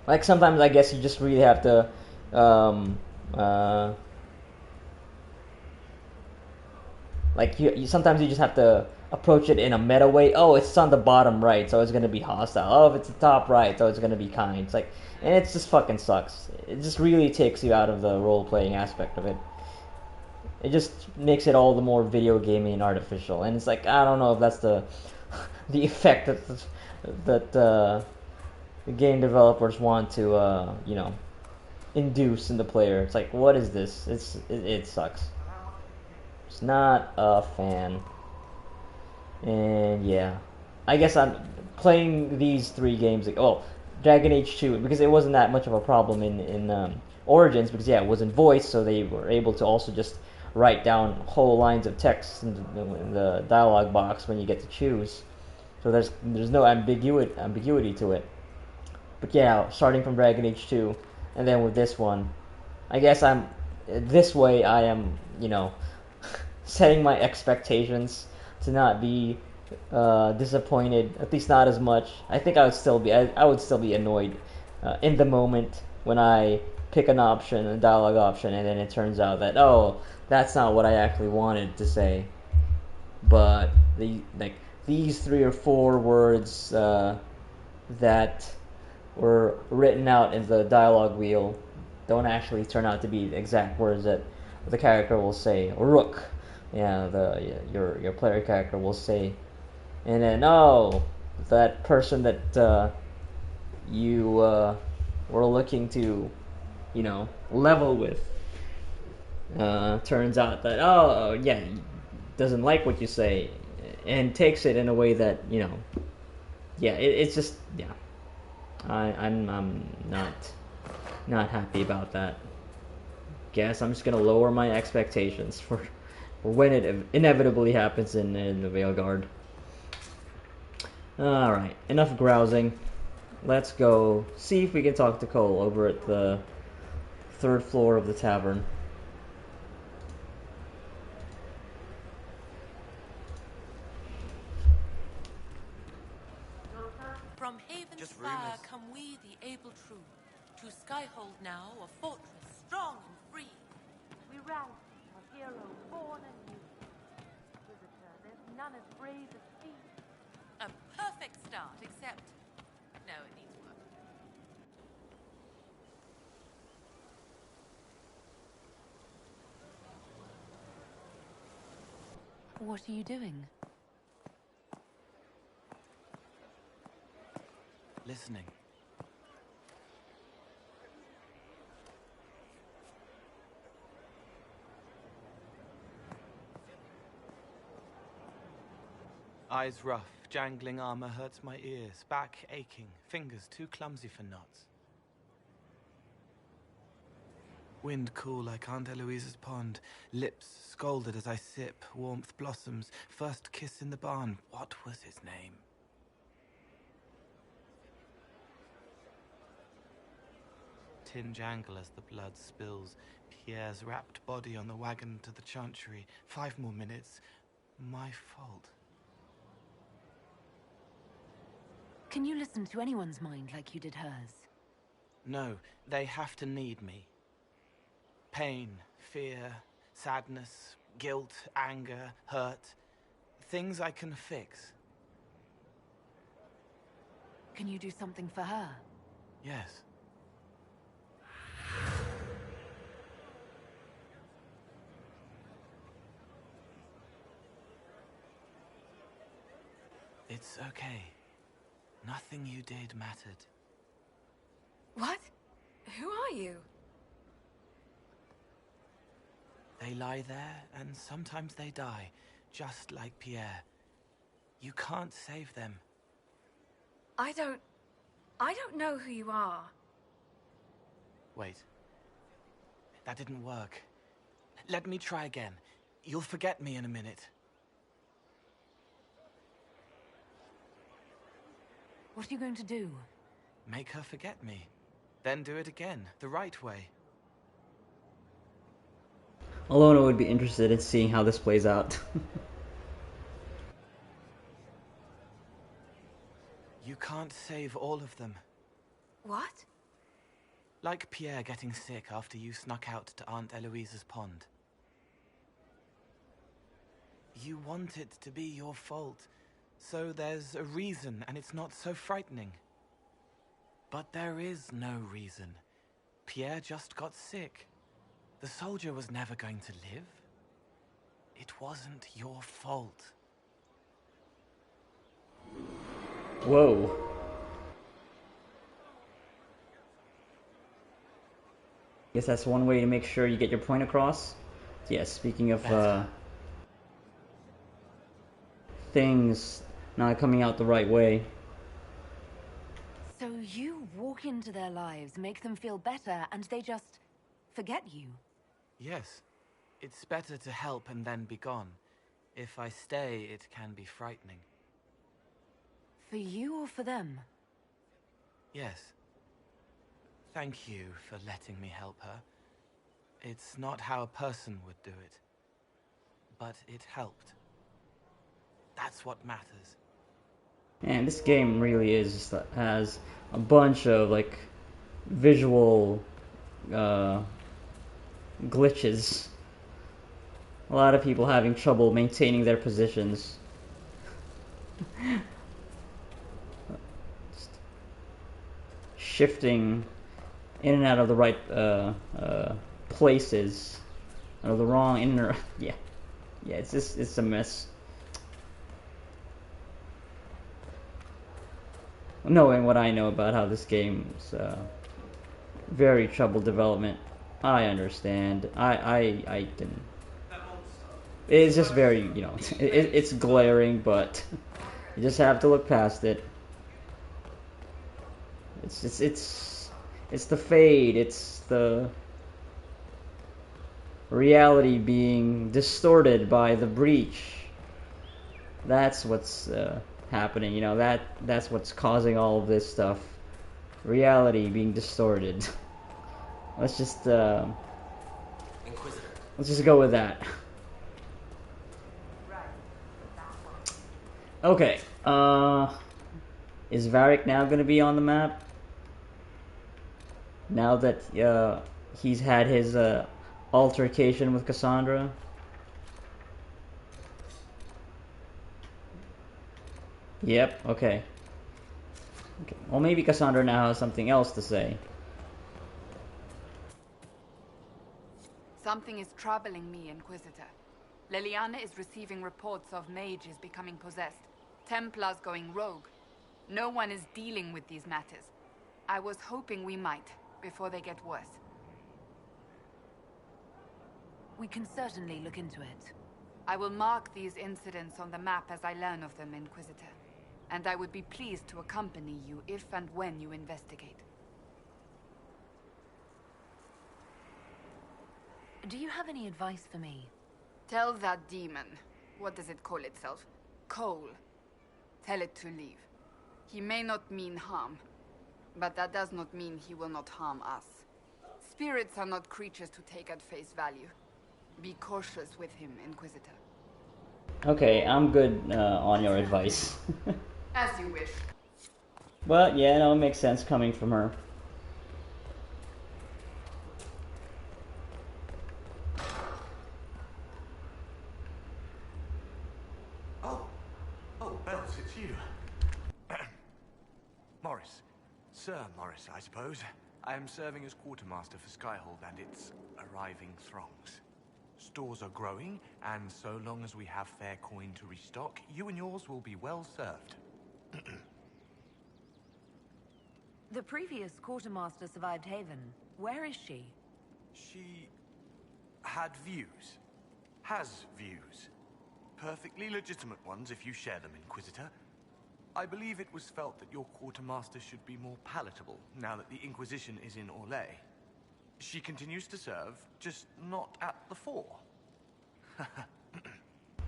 Like, sometimes I guess you just really have to, like, sometimes you just have to approach it in a meta way. Oh, it's on the bottom right, so it's gonna be hostile. Oh, if it's the top right, so it's gonna be kind. It's like, and it just fucking sucks. It just really takes you out of the role-playing aspect of it. It just makes it all the more video gamey and artificial. And it's like, I don't know if that's the effect that the game developers want to induce in the player. It's like, what is this? It sucks. It's not a fan. And yeah, I guess I'm playing these 3 games. Dragon Age 2, because it wasn't that much of a problem in Origins, because it was in voice, so they were able to also just write down whole lines of text in the dialogue box when you get to choose. So there's no ambiguity to it. But yeah, starting from Dragon Age 2, and then with this one, I guess I am, setting my expectations to not be disappointed, at least not as much. I think I would still be annoyed in the moment when I pick an option, a dialogue option, and then it turns out that that's not what I actually wanted to say. But these 3 or 4 words that were written out in the dialogue wheel don't actually turn out to be the exact words that the character will say. Rook, your player character will say, and then that person that you were looking to level with turns out that doesn't like what you say and takes it in a way that it's just I'm not happy about that. Guess I'm just gonna lower my expectations for when it inevitably happens in the Veilguard. Alright, enough grousing. Let's go see if we can talk to Cole over at the 3rd floor of the tavern. From Haven's fire come we, the able true, to Skyhold now, a fortress strong and free. We rally, a hero born anew. Visitor, there's none as brave as he. A perfect start, except... no, it needs work. What are you doing? Listening. Eyes rough, jangling armor hurts my ears, back aching, fingers too clumsy for knots. Wind cool like Aunt Eloise's pond, lips scalded as I sip, warmth blossoms, first kiss in the barn, what was his name? tin jangle as the blood spills. Pierre's wrapped body on the wagon to the chantry. 5 more minutes. My fault. Can you listen to anyone's mind like you did hers? No, they have to need me. Pain, fear, sadness, guilt, anger, hurt. Things I can fix. Can you do something for her? Yes. It's okay. Nothing you did mattered. What? Who are you? They lie there, and sometimes they die, just like Pierre. You can't save them. I don't know who you are. Wait. That didn't work. Let me try again. You'll forget me in a minute. What are you going to do? Make her forget me. Then do it again, the right way. Alona would be interested in seeing how this plays out. You can't save all of them. What? Like Pierre getting sick after you snuck out to Aunt Eloise's pond. You want it to be your fault, so there's a reason and it's not so frightening. But there is no reason. Pierre just got sick. The soldier was never going to live. It wasn't your fault. Whoa. Guess that's one way to make sure you get your point across. Yeah, speaking of things not coming out the right way. So you walk into their lives, make them feel better, and they just forget you? Yes. It's better to help and then be gone. If I stay, it can be frightening. For you or for them? Yes. Thank you for letting me help her. It's not how a person would do it. But it helped. That's what matters. Man, this game really has a bunch of like visual glitches. A lot of people having trouble maintaining their positions. Just shifting in and out of the right places, out of the wrong yeah, it's a mess. Knowing what I know about how this game is very troubled development, I understand. I can. It's just very, you know, it's glaring, but you just have to look past it. It's the fade. It's the reality being distorted by the breach. That's what's happening. You know, that's what's causing all of this stuff. Reality being distorted. Let's just go with that. Okay. Is Varric now going to be on the map? Now that he's had his altercation with Cassandra? Yep, okay. Well, maybe Cassandra now has something else to say. Something is troubling me, Inquisitor. Leliana is receiving reports of mages becoming possessed, Templars going rogue. No one is dealing with these matters. I was hoping we might, before they get worse. We can certainly look into it. I will mark these incidents on the map as I learn of them, Inquisitor. And I would be pleased to accompany you if and when you investigate. Do you have any advice for me? Tell that demon, what does it call itself? Cole. Tell it to leave. He may not mean harm, but that does not mean he will not harm us. Spirits are not creatures to take at face value. Be cautious with him, Inquisitor. Okay, I'm good on your advice. As you wish. But yeah, no, it makes sense coming from her. Oh, Bells, it's you. Morris. Sir Morris, I suppose. I am serving as quartermaster for Skyhold and its arriving throngs. Stores are growing, and so long as we have fair coin to restock, you and yours will be well served. The previous quartermaster survived Haven. Where is she? She had views. Has views. Perfectly legitimate ones if you share them, Inquisitor. I believe it was felt that your quartermaster should be more palatable now that the Inquisition is in Orlais. She continues to serve, just not at the fore.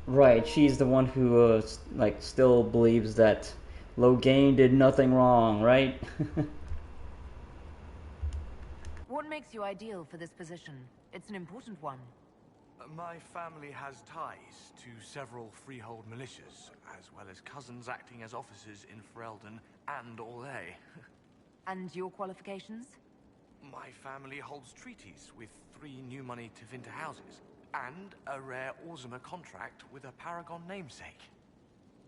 Right, she's the one who, like, still believes that Loghain did nothing wrong, right? What makes you ideal for this position? It's an important one. My family has ties to several freehold militias, as well as cousins acting as officers in Ferelden and Orlais. And your qualifications? My family holds treaties with 3 new money Tevinter houses, and a rare Orzuma contract with a Paragon namesake.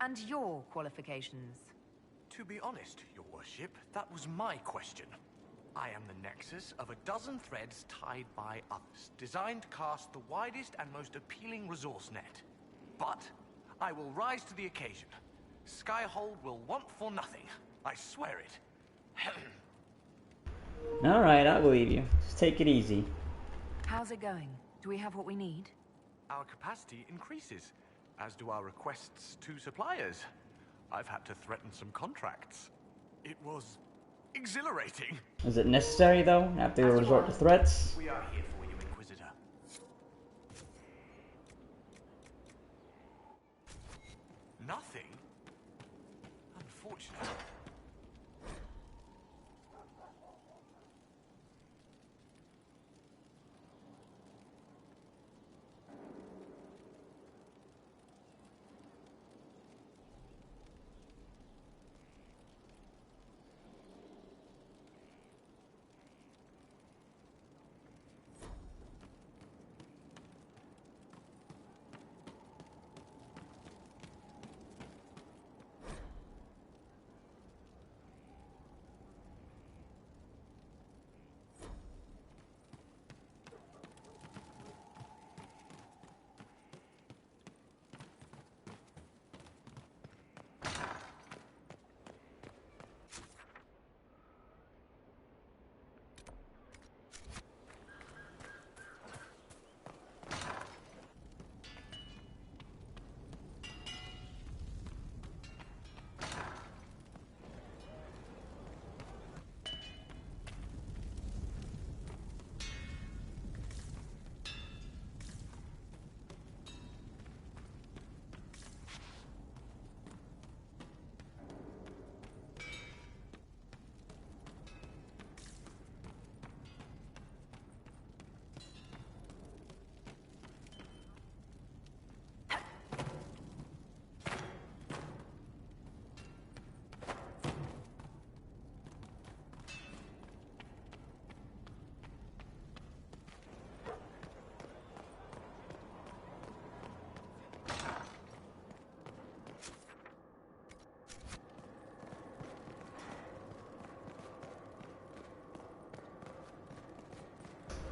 And your qualifications? To be honest, your worship, that was my question. I am the nexus of a dozen threads tied by others, designed to cast the widest and most appealing resource net. But I will rise to the occasion. Skyhold will want for nothing. I swear it. Alright, I believe you. Just take it easy. How's it going? Do we have what we need? Our capacity increases, as do our requests to suppliers. I've had to threaten some contracts. It was exhilarating. Is it necessary, though? Have to resort to threats? We are here for you, Inquisitor. Nothing? Unfortunately.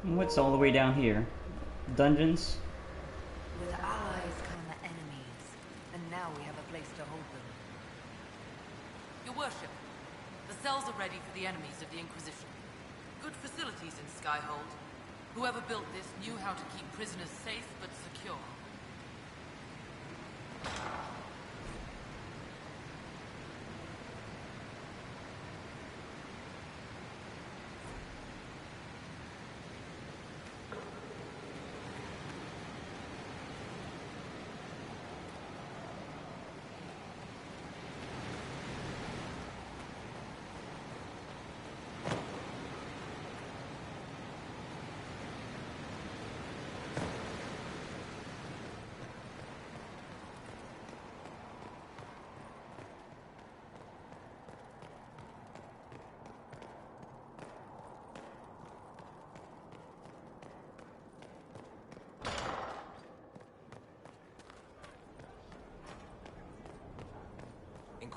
What's all the way down here? Dungeons? With allies come enemies, and now we have a place to hold them. Your worship, the cells are ready for the enemies of the Inquisition. Good facilities in Skyhold. Whoever built this knew how to keep prisoners safe but secure.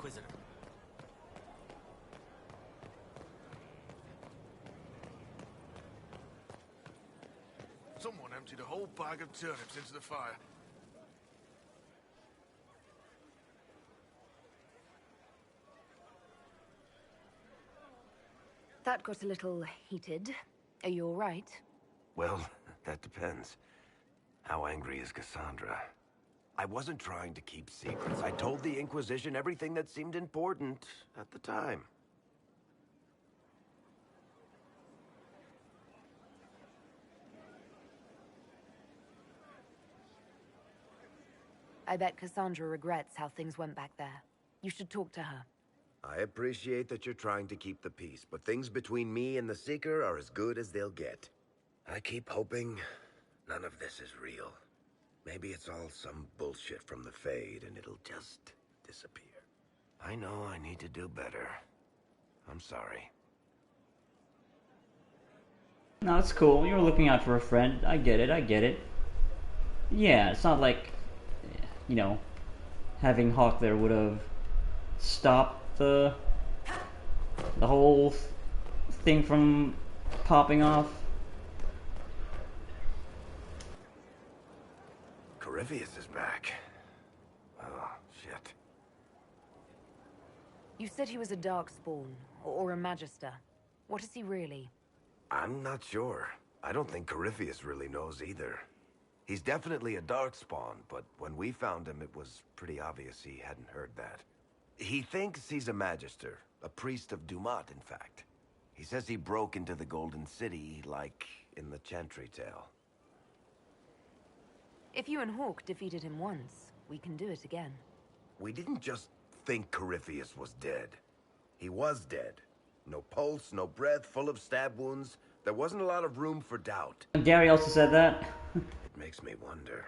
Inquisitor. Someone emptied a whole bag of turnips into the fire. That got a little heated. Are you all right? Well, that depends. How angry is Cassandra? I wasn't trying to keep secrets. I told the Inquisition everything that seemed important at the time. I bet Cassandra regrets how things went back there. You should talk to her. I appreciate that you're trying to keep the peace, but things between me and the Seeker are as good as they'll get. I keep hoping none of this is real. Maybe it's all some bullshit from the Fade and it'll just disappear. I know I need to do better. I'm sorry. No, it's cool. You were looking out for a friend. I get it, I get it. Yeah, it's not like, you know, having Hawk there would have stopped the whole thing from popping off. Corypheus is back. Oh, shit. You said he was a Darkspawn, or a Magister. What is he really? I'm not sure. I don't think Corypheus really knows either. He's definitely a Darkspawn, but when we found him, it was pretty obvious he hadn't heard that. He thinks he's a Magister, a priest of Dumat, in fact. He says he broke into the Golden City, like in the Chantry tale. If you and Hawk defeated him once, we can do it again. We didn't just think Corypheus was dead. He was dead. No pulse, no breath, full of stab wounds. There wasn't a lot of room for doubt. Gary also said that. It makes me wonder.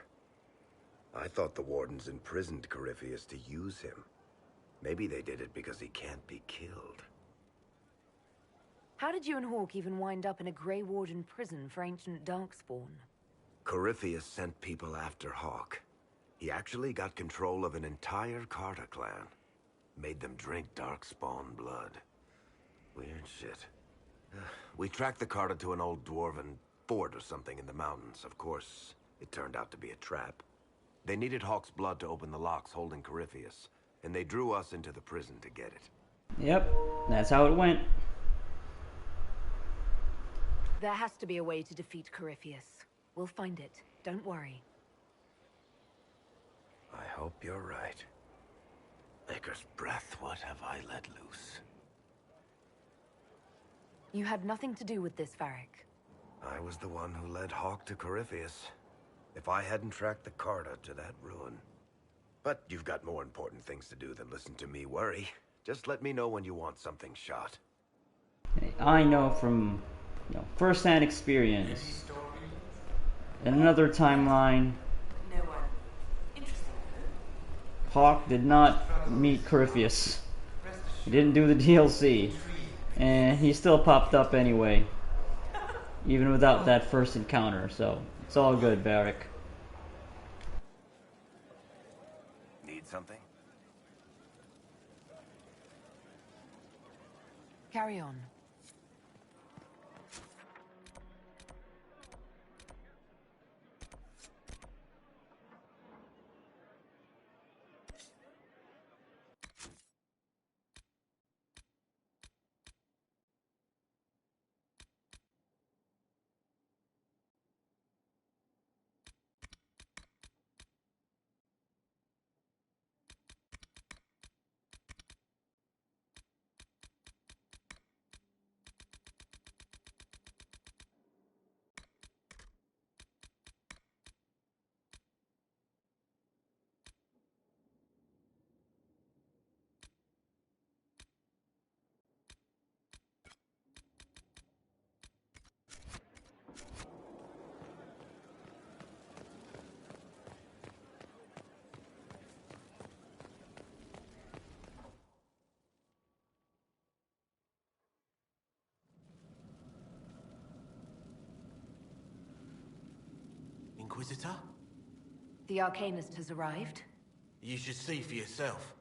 I thought the Wardens imprisoned Corypheus to use him. Maybe they did it because he can't be killed. How did you and Hawk even wind up in a Grey Warden prison for ancient Darkspawn? Corypheus sent people after Hawk. He actually got control of an entire Carter clan. Made them drink Darkspawn blood. Weird shit. We tracked the Carter to an old dwarven fort or something in the mountains. Of course, it turned out to be a trap. They needed Hawk's blood to open the locks holding Corypheus, and they drew us into the prison to get it. Yep, that's how it went. There has to be a way to defeat Corypheus. We'll find it. Don't worry. I hope you're right. Maker's breath, what have I let loose? You had nothing to do with this, Varric. I was the one who led Hawk to Corypheus. If I hadn't tracked the Carter to that ruin. But you've got more important things to do than listen to me worry. Just let me know when you want something shot. I know from first-hand experience. In another timeline, Hawk did not meet Corypheus. He didn't do the DLC. And he still popped up anyway. Even without that first encounter, so it's all good, Varric. Need something? Carry on. Inquisitor? The Arcanist has arrived. You should see for yourself.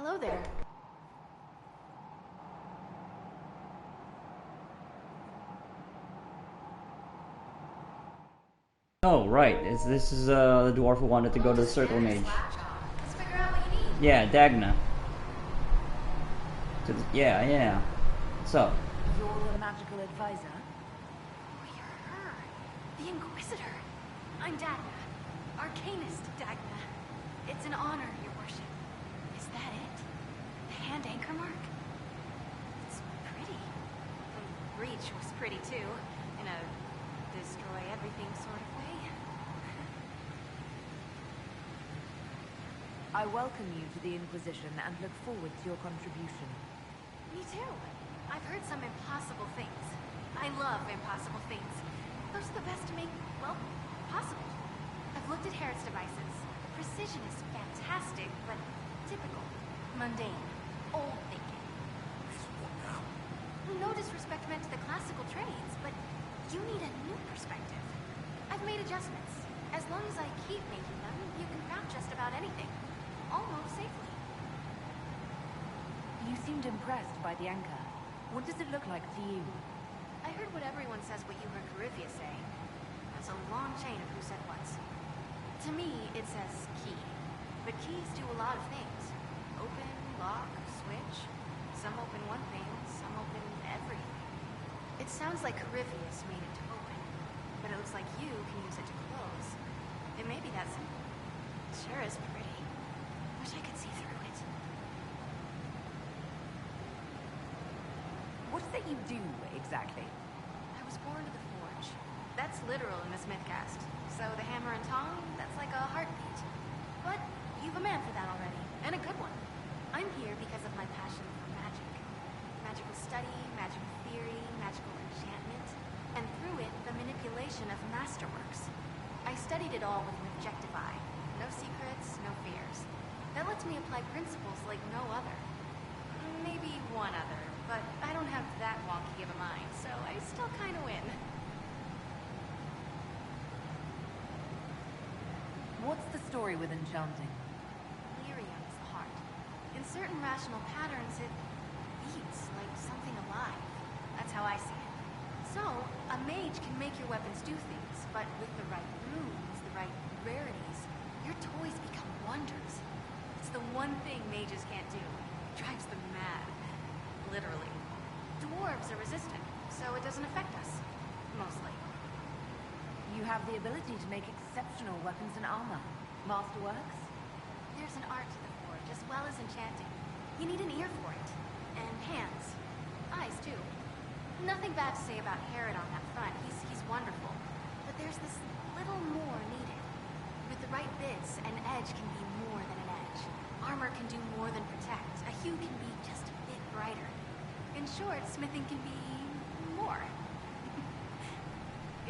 Hello there. Oh, right. This is the dwarf who wanted to go to the Circle Mage. Let's figure out what you need. Yeah, Dagna. Yeah. What's up? You're the magical advisor? Oh, you're her. The Inquisitor. I'm Dagna. Arcanist Dagna. It's an honor, your worship. Is that it? The hand anchor mark? It's pretty. The breach was pretty too. In a destroy everything sort of way. I welcome you to the Inquisition and look forward to your contribution. Me too. I've heard some impossible things. I love impossible things. Those are the best to make, well, possible. I've looked at Herod's devices. The precision is fantastic, but typical. Mundane. Old thinking. What now? No disrespect meant to the classical trades, but you need a new perspective. I've made adjustments. As long as I keep making them, you can craft just about anything. Almost safely. You seemed impressed by the anchor. What does it look like to you? I heard what everyone says what you heard Garifia say. That's a long chain of who said what's. To me, it says key. But keys do a lot of things. Open, lock, switch. Some open one thing, some open everything. It sounds like Carivius made it to open, but it looks like you can use it to close. It may be that simple. It sure is pretty. Wish I could see through it. What is it you do, exactly? I was born to the forge. That's literal in the Smithcast. So the hammer and tong, that's like a heartbeat. But you've a man for that already, and a good one. I'm here because of my passion for magic. Magical study, magical theory, magical enchantment, and through it, the manipulation of masterworks. I studied it all with an objective eye. No secrets, no fears. That lets me apply principles like no other. Maybe one other, but I don't have that wonky of a mind, so I still kind of win. What's the story with enchanting? Lyrium's the heart. In certain rational patterns, it beats like something alive. That's how I see it. So, a mage can make your weapons do things, but with the right runes, the right rarities, your toys become wonders. It's the one thing mages can't do. It drives them mad. Literally. Dwarves are resistant, so it doesn't affect us. Mostly. You have the ability to make exceptional weapons and armor. Masterworks? There's an art to the forge, as well as enchanting. You need an ear for it. And hands. Eyes, too. Nothing bad to say about Herod on that front. He's wonderful. But there's this little more needed. With the right bits, an edge can be more than an edge. Armor can do more than protect. A hue can be just a bit brighter. In short, smithing can be more.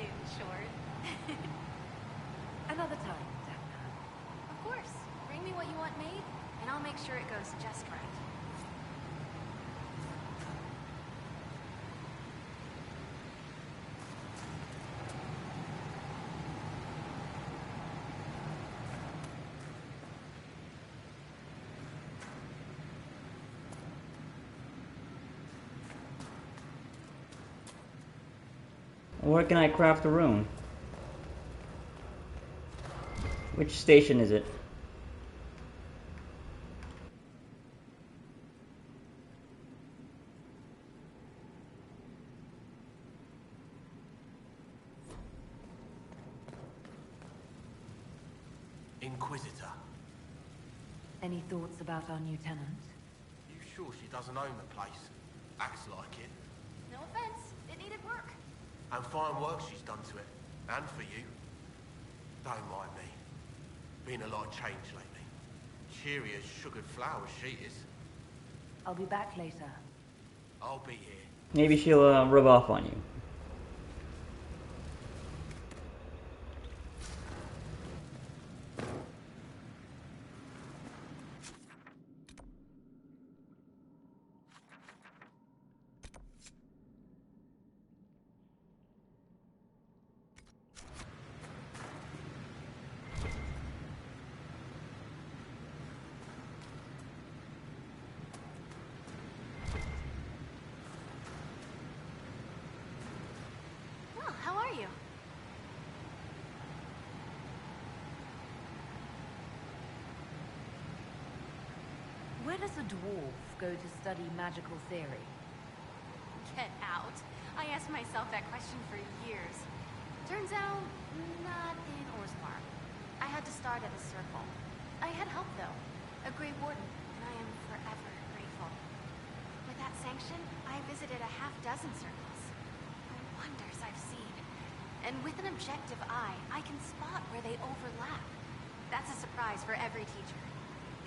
In short. Another time, Dagna. Of course. Bring me what you want made, and I'll make sure it goes just right. Where can I craft a rune? Which station is it? Inquisitor. Any thoughts about our new tenant? You sure she doesn't own the place? Acts like it. No offense. It needed work. And fine work she's done to it. And for you. Don't mind me. Been a lot of change lately. Cheery as sugared flowers she is. I'll be back later. I'll be here. Maybe she'll rub off on you. Where does a dwarf go to study magical theory? Get out. I asked myself that question for years. Turns out, not in Orzammar. I had to start at a circle. I had help, though. A Grey Warden, and I am forever grateful. With that sanction, I visited a half-dozen circles. The wonders I've seen. And with an objective eye, I can spot where they overlap. That's a surprise for every teacher.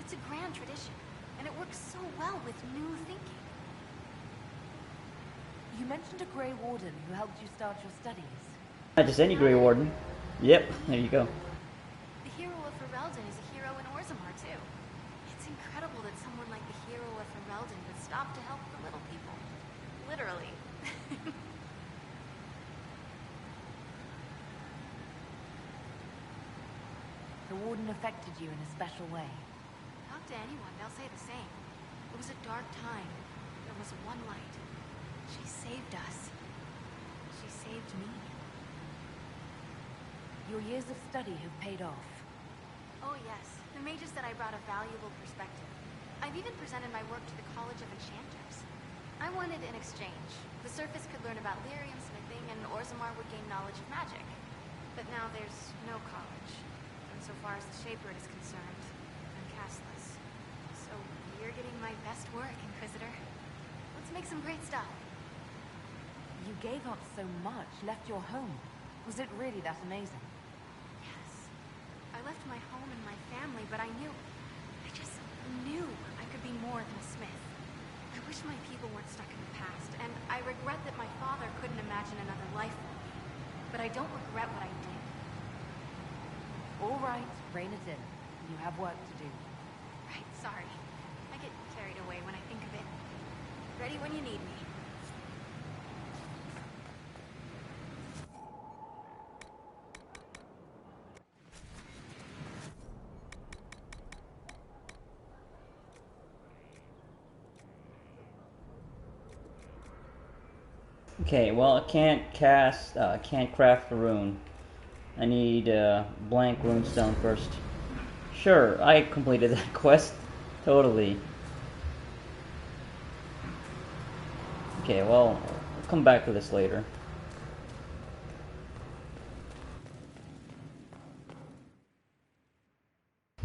It's a grand tradition, and it works so well with new thinking. You mentioned a Grey Warden who helped you start your studies. Not just any Grey Warden. Yep, there you go. The hero of Ferelden is a hero in Orzammar, too. It's incredible that someone like the hero of Ferelden would stop to help the little people. Literally. The Warden affected you in a special way. Talk to anyone, they'll say the same. It was a dark time. There was one light. She saved us. She saved me. Your years of study have paid off. Oh yes, the mages said I brought a valuable perspective. I've even presented my work to the College of Enchanters. I wanted an exchange. The Surface could learn about lyrium smithing, and Orzammar would gain knowledge of magic. But now there's no college. And so far as the Shaper is concerned, I'm castless. So you're getting my best work, Inquisitor. Let's make some great stuff. You gave up so much, left your home. Was it really that amazing? Yes. I left my home and my family, but I just knew I could be more than a smith. I wish my people weren't stuck in the past, and I regret that my father couldn't imagine another life for me. But I don't regret what I did. All right, rein it in. You have work to do. Right, sorry. I get carried away when I think of it. Ready when you need me. Okay, well, I can't craft a rune. I need blank runestone first. Sure, I completed that quest. Totally. Okay, well, I'll come back to this later.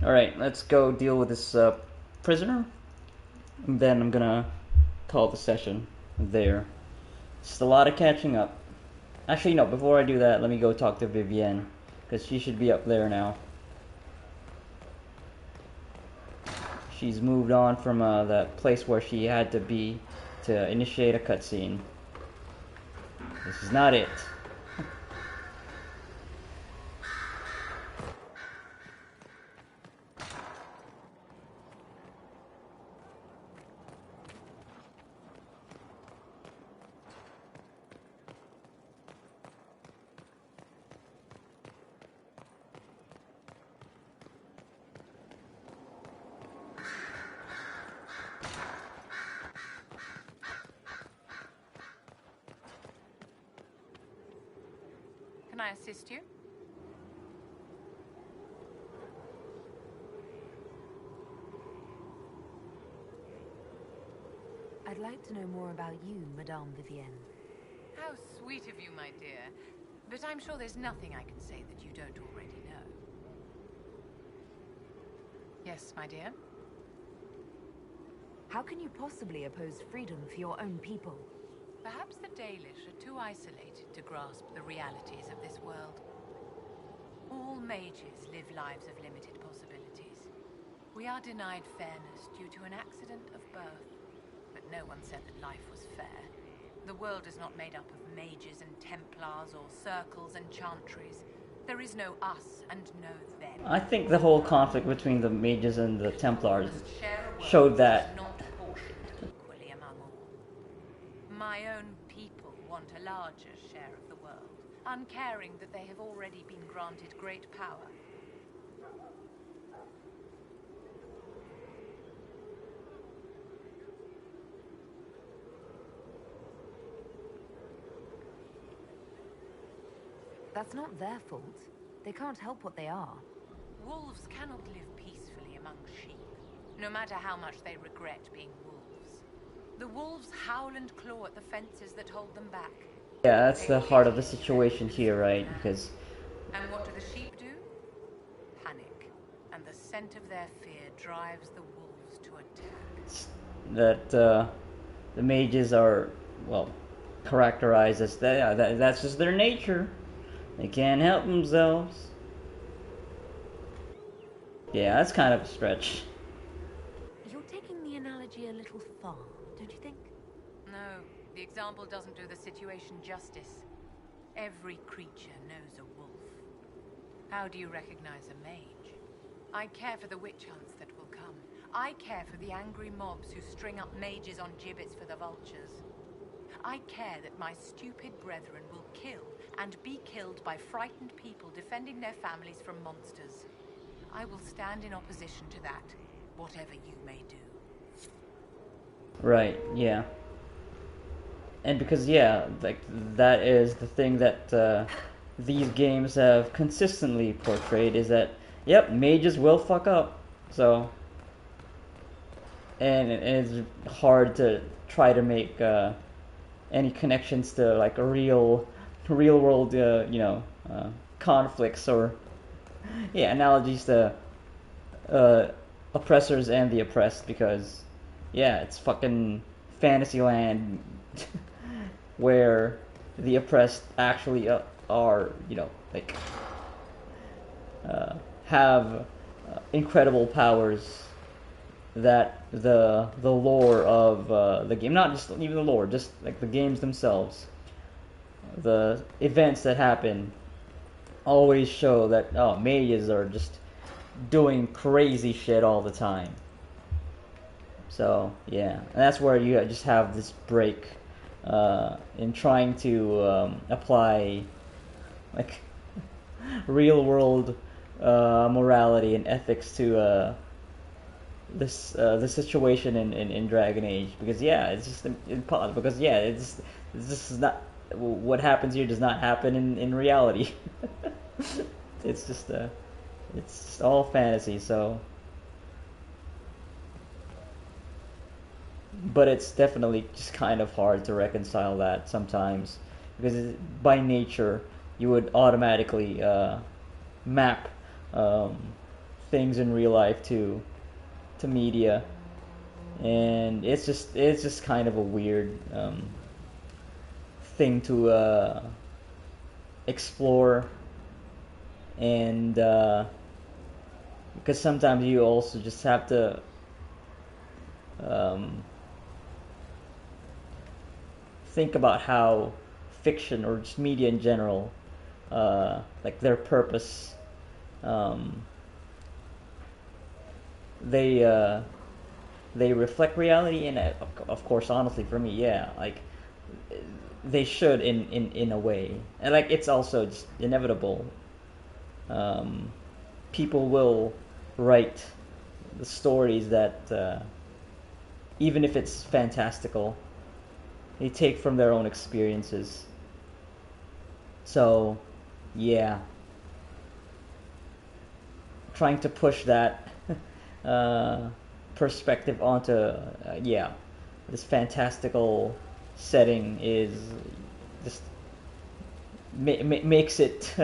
Alright, let's go deal with this prisoner. And then I'm gonna call the session there. Just a lot of catching up. Actually, no, before I do that, let me go talk to Vivienne, because she should be up there now. She's moved on from that place where she had to be to initiate a cutscene. This is not it. Can I assist you? I'd like to know more about you, Madame Vivienne. How sweet of you, my dear. But I'm sure there's nothing I can say that you don't already know. Yes, my dear? How can you possibly oppose freedom for your own people? Perhaps the Dalish are too isolated to grasp the realities of this world. All mages live lives of limited possibilities. We are denied fairness due to an accident of birth. But no one said that life was fair. The world is not made up of mages and Templars or circles and chantries. There is no us and no them. I think the whole conflict between the mages and the Templars showed that. Equally among all. My own people want a larger share of the world, uncaring that they have already been granted great power. That's not their fault. They can't help what they are. Wolves cannot live peacefully among sheep. no matter how much they regret being wolves. The wolves howl and claw at the fences that hold them back. Yeah, that's the heart of the situation here, right? Because... And what do the sheep do? Panic. And the scent of their fear drives the wolves to attack. That, the mages are, well, characterized as that's just their nature. They can't help themselves. Yeah, that's kind of a stretch. You're taking the analogy a little far, don't you think? No, the example doesn't do the situation justice. Every creature knows a wolf. How do you recognize a mage? I care for the witch hunts that will come. I care for the angry mobs who string up mages on gibbets for the vultures. I care that my stupid brethren will kill and be killed by frightened people defending their families from monsters. I will stand in opposition to that, whatever you may do. Right, yeah. And because, yeah, like, that is the thing that these games have consistently portrayed, is that, yep, mages will fuck up. So, and it's hard to try to make any connections to, like, a real world, conflicts or, yeah, analogies to oppressors and the oppressed, because, yeah, it's fucking Fantasyland where the oppressed actually are, like, have incredible powers that the lore of the game, not just even the lore, just like the games themselves, the events that happen always show that, oh, mages are just doing crazy shit all the time. So, yeah, and that's where you just have this break in trying to apply, like, real world morality and ethics to the situation in Dragon Age, because, yeah, it's just impossible, because, yeah, it's just not, what happens here does not happen in reality. It's just all fantasy. So, but it's definitely just kind of hard to reconcile that sometimes, because by nature you would automatically map things in real life to media, and it's just kind of a weird thing to explore, and because sometimes you also just have to think about how fiction or just media in general, like their purpose, they reflect reality, and of course, honestly, for me, yeah, like they should in a way, and like it's also just inevitable. People will write the stories that, even if it's fantastical, they take from their own experiences. So, yeah, trying to push that perspective onto this fantastical setting is just makes it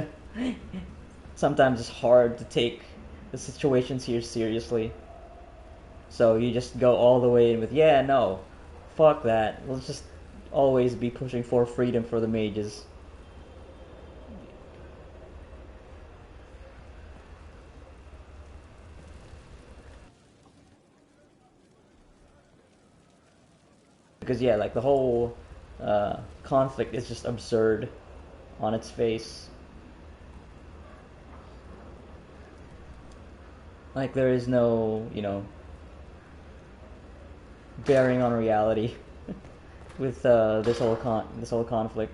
sometimes it's hard to take the situations here seriously. So you just go all the way in with, yeah, no, fuck that. Let's just always be pushing for freedom for the mages. Because, yeah, like the whole conflict is just absurd on its face. Like there is no, bearing on reality with this whole conflict.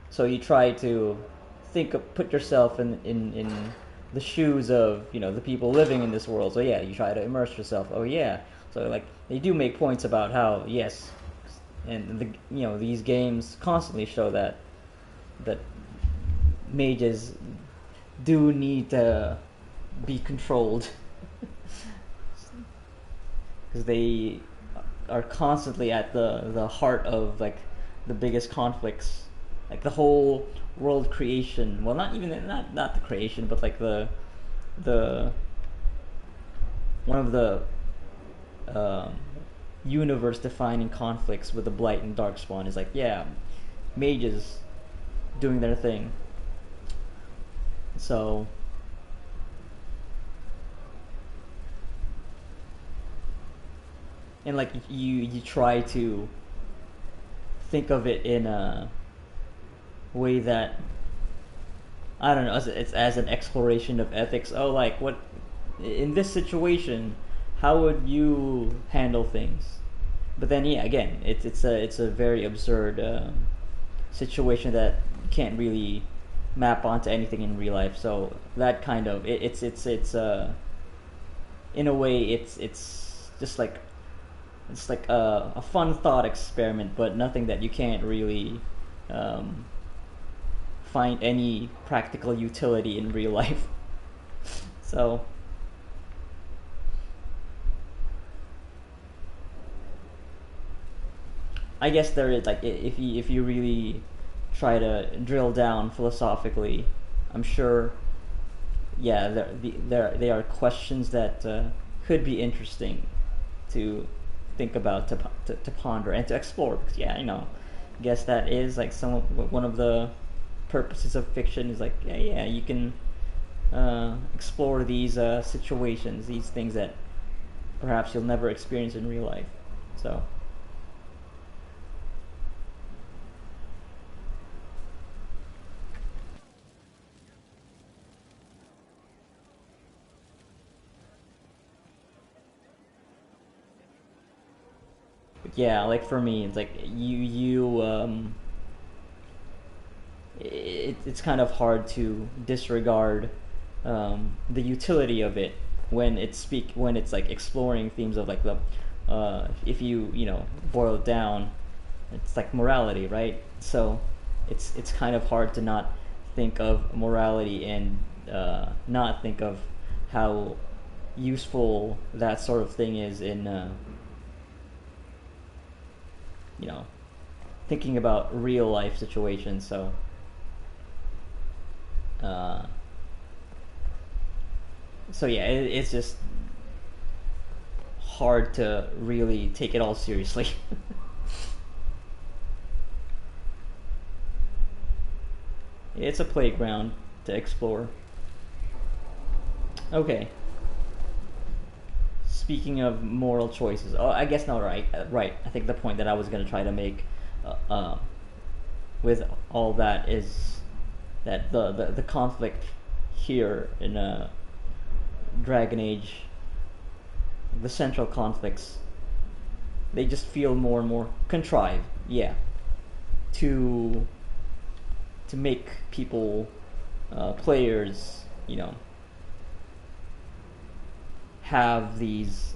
So you try to put yourself in the shoes of the people living in this world. So yeah, you try to immerse yourself. Oh yeah, so like they do make points about how, yes, and these games constantly show that mages do need to be controlled. because they are constantly at the heart of like the biggest conflicts, like the whole world creation. Well, not even not the creation, but like the one of the um, universe defining conflicts with the Blight and Darkspawn is like, yeah, mages doing their thing. So and like you try to think of it in a way that, I don't know, it's as an exploration of ethics. Oh, like what in this situation, how would you handle things? But then, yeah, again, it's a very absurd situation that you can't really map onto anything in real life. So that kind of it's in a way it's just like a fun thought experiment, but nothing that you can't really um, find any practical utility in real life. So I guess there is like, if you really try to drill down philosophically, I'm sure, yeah, there are questions that could be interesting to think about, to ponder and to explore. Because yeah, I guess that is like one of the purposes of fiction is like, yeah, you can explore these situations, these things that perhaps you'll never experience in real life. So yeah, like for me, it's like it's kind of hard to disregard the utility of it when it's like exploring themes of like the if you boil it down, it's like morality, right? So it's kind of hard to not think of morality and not think of how useful that sort of thing is in thinking about real life situations. So yeah, it's just hard to really take it all seriously. It's a playground to explore. Okay. Speaking of moral choices, oh, I guess not. Right. I think the point that I was going to try to make with all that is that the conflict here in Dragon Age, the central conflicts, they just feel more and more contrived. Yeah. To make people, players, have these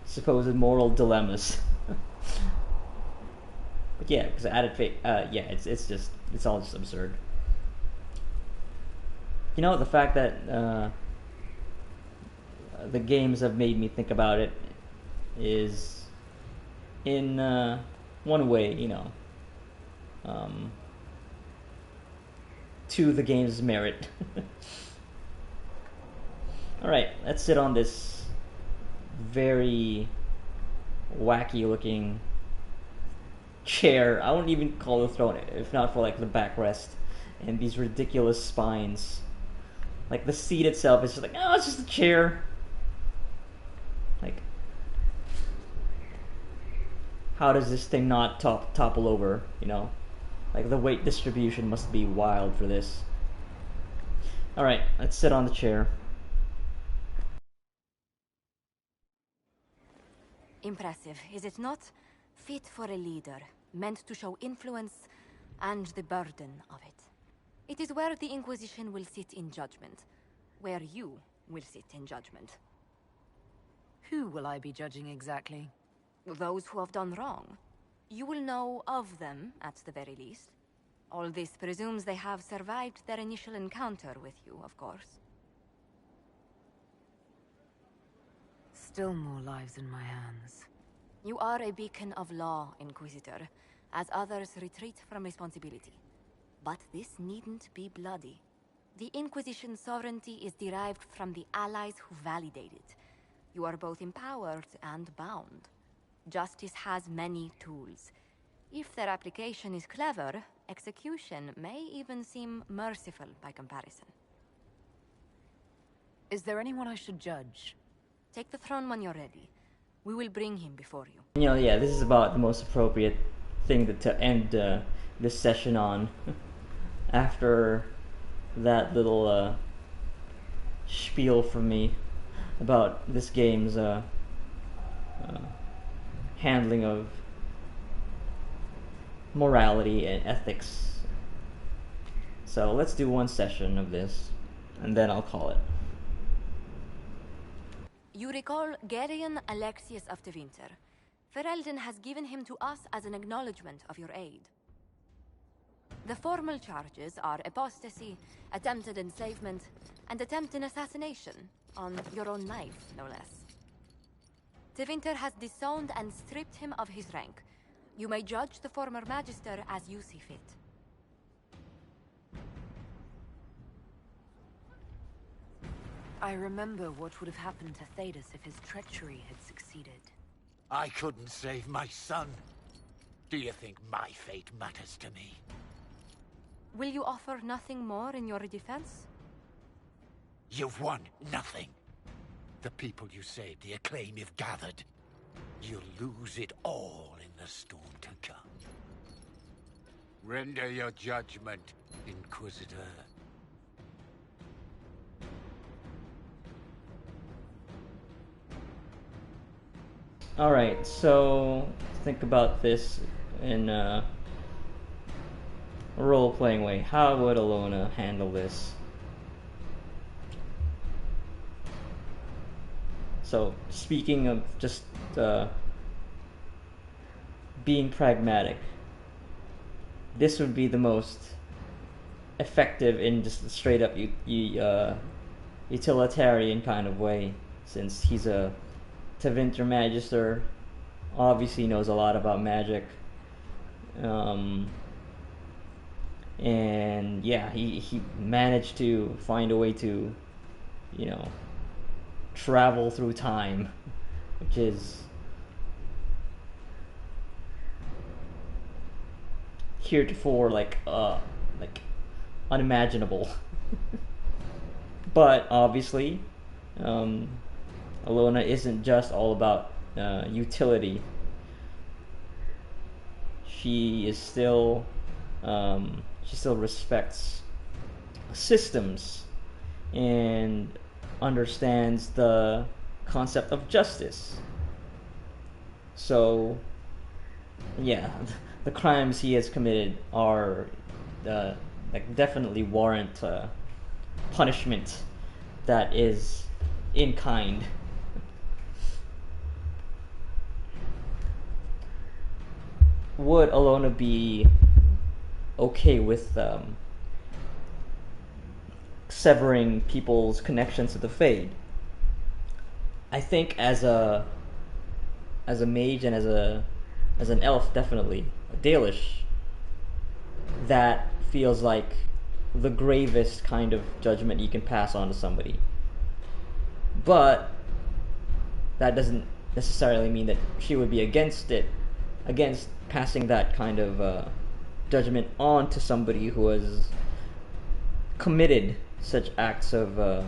supposed moral dilemmas. But yeah, because added fate, yeah, it's all just absurd. The fact that the games have made me think about it is, in one way, to the game's merit. Alright, let's sit on this very wacky looking chair. I wouldn't even call it a throne if not for like the backrest and these ridiculous spines. Like the seat itself is just like, oh, it's just a chair. Like, how does this thing not topple over, Like the weight distribution must be wild for this. Alright, let's sit on the chair. Impressive, is it not? Fit for a leader, meant to show influence and the burden of it. It is where the Inquisition will sit in judgment, where you will sit in judgment. Who will I be judging exactly? Those who have done wrong. You will know of them, at the very least. All this presumes they have survived their initial encounter with you, of course. still more lives in my hands. You are a beacon of law, Inquisitor, as others retreat from responsibility. But this needn't be bloody. The Inquisition's sovereignty is derived from the allies who validate it. You are both empowered and bound. Justice has many tools. If their application is clever, execution may even seem merciful by comparison. Is there anyone I should judge? Take the throne when you're ready. We will bring him before you. You know, yeah, this is about the most appropriate thing to end this session on. After that little spiel from me about this game's handling of morality and ethics. So let's do one session of this, and then I'll call it. You recall Gerion Alexius of Tevinter. Ferelden has given him to us as an acknowledgement of your aid. The formal charges are apostasy, attempted enslavement, and attempted assassination, on your own life, no less. Tevinter has disowned and stripped him of his rank. You may judge the former magister as you see fit. I remember what would have happened to Thedas if his treachery had succeeded. I couldn't save my son. Do you think my fate matters to me? Will you offer nothing more in your defense? You've won nothing. The people you saved, the acclaim you've gathered. You'll lose it all in the storm to come. Render your judgment, Inquisitor. Alright, so think about this in a role-playing way. How would Alona handle this? So, speaking of just being pragmatic, this would be the most effective in just a straight-up utilitarian kind of way, since he's a Tevinter Magister, obviously knows a lot about magic, and yeah, he managed to find a way to, you know, travel through time, which is heretofore like unimaginable. But obviously, Alona isn't just all about utility. She is still she still respects systems and understands the concept of justice. So yeah, the crimes he has committed are like definitely warrant punishment that is in kind. Would Alona be okay with severing people's connections to the Fade? I think as a mage and as an elf, definitely a Dalish, that feels like the gravest kind of judgment you can pass on to somebody. But that doesn't necessarily mean that she would be against passing that kind of judgment on to somebody who has committed such acts of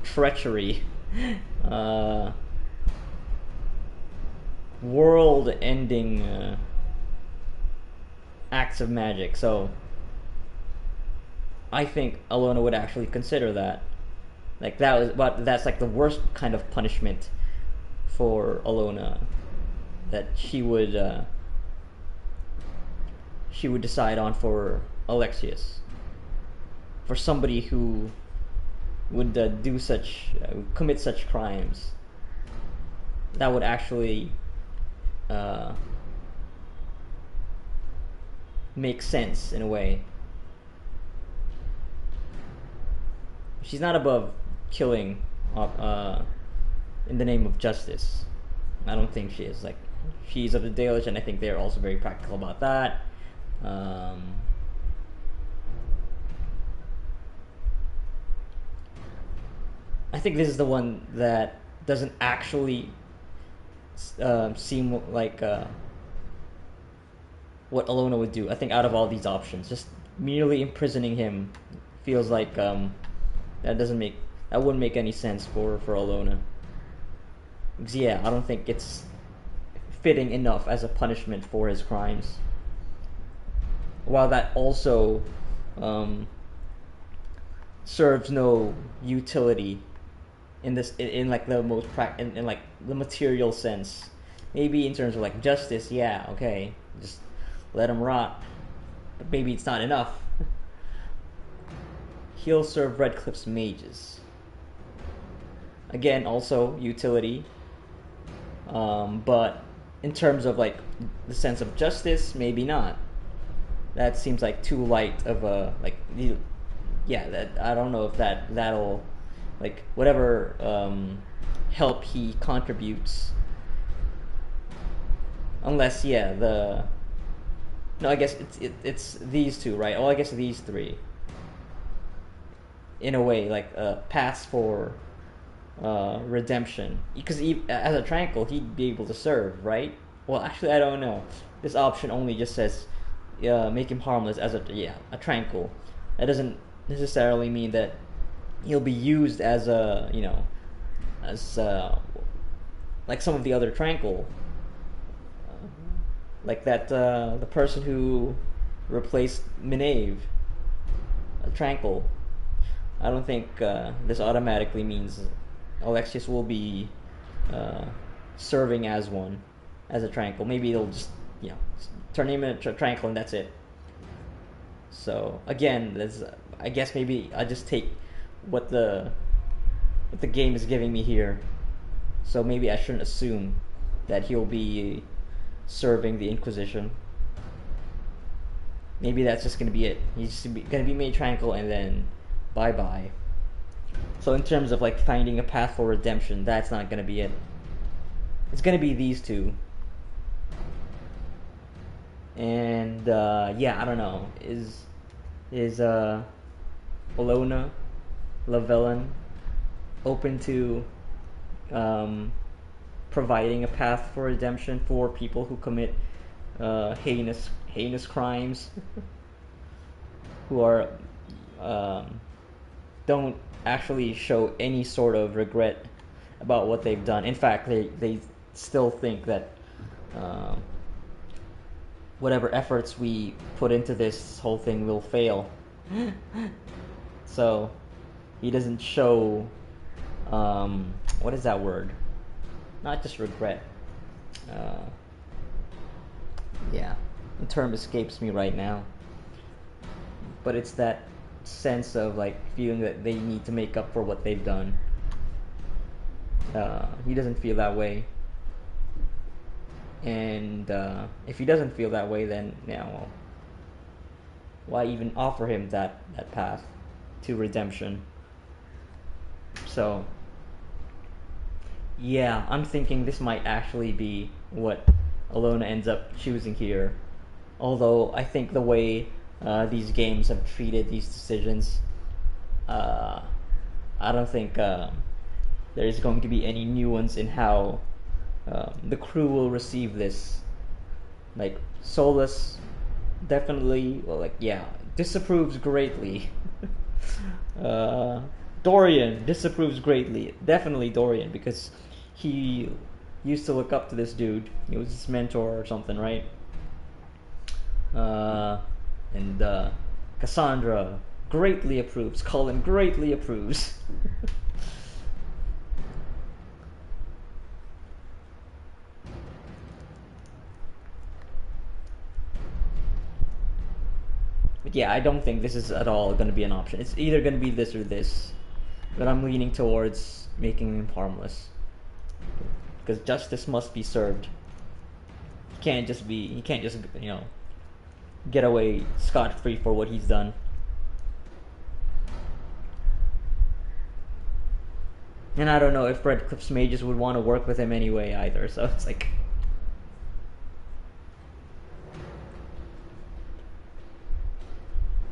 treachery, world-ending acts of magic. So I think Alona would actually consider that. Like that's like the worst kind of punishment for Alona that she would decide on for Alexius. For somebody who would commit such crimes, that would actually make sense in a way. She's not above killing in the name of justice. I don't think she is. Like, she's of the Dalish, and I think they're also very practical about that. I think this is the one that doesn't actually seem like what Alona would do. I think out of all these options, just merely imprisoning him feels like that wouldn't make any sense for Alona. Because, yeah, I don't think it's fitting enough as a punishment for his crimes. While that also serves no utility in this in like the most in like the material sense. Maybe in terms of like justice, yeah, okay, just let him rot. But maybe it's not enough. He'll serve Redcliffe's mages. Again, also utility. But in terms of like the sense of justice, maybe not. That seems like too light of a that I don't know if that'll like whatever help he contributes. Unless I guess it's these two, right? Well, I guess these three. In a way, like paths for redemption, because as a tranquil he'd be able to serve, right? Well, actually, I don't know. This option only just says make him harmless as a tranquil. That doesn't necessarily mean that he'll be used as like some of the other tranquil, like that the person who replaced Minave, a tranquil. I don't think this automatically means Alexius will be serving as one, as a tranquil. Maybe they'll just turn him into a tranquil and that's it. So again, I guess maybe I just take what the game is giving me here. So maybe I shouldn't assume that he'll be serving the Inquisition. Maybe that's just gonna be it. He's just gonna be made tranquil and then bye-bye. So in terms of like finding a path for redemption, that's not gonna be it. It's gonna be these two. And I don't know. Is Alona Lavellan open to providing a path for redemption for people who commit heinous crimes, who are don't actually show any sort of regret about what they've done. In fact, they still think that whatever efforts we put into this whole thing will fail. So he doesn't show what is that word? Not just regret. The term escapes me right now. But it's that sense of like feeling that they need to make up for what they've done. He doesn't feel that way. And if he doesn't feel that way, then well, why even offer him that path to redemption? So I'm thinking this might actually be what Alona ends up choosing here. Although I think the way these games have treated these decisions, I don't think there's going to be any nuance in how the crew will receive this. Like, Solus definitely, disapproves greatly. Dorian disapproves greatly. Definitely Dorian, because he used to look up to this dude. He was his mentor or something, right? And Cassandra greatly approves. Colin greatly approves. But I don't think this is at all going to be an option. It's either going to be this or this. But I'm leaning towards making him harmless. Because justice must be served. He can't just get away scot-free for what he's done. And I don't know if Redcliffe's mages would want to work with him anyway either, so it's like...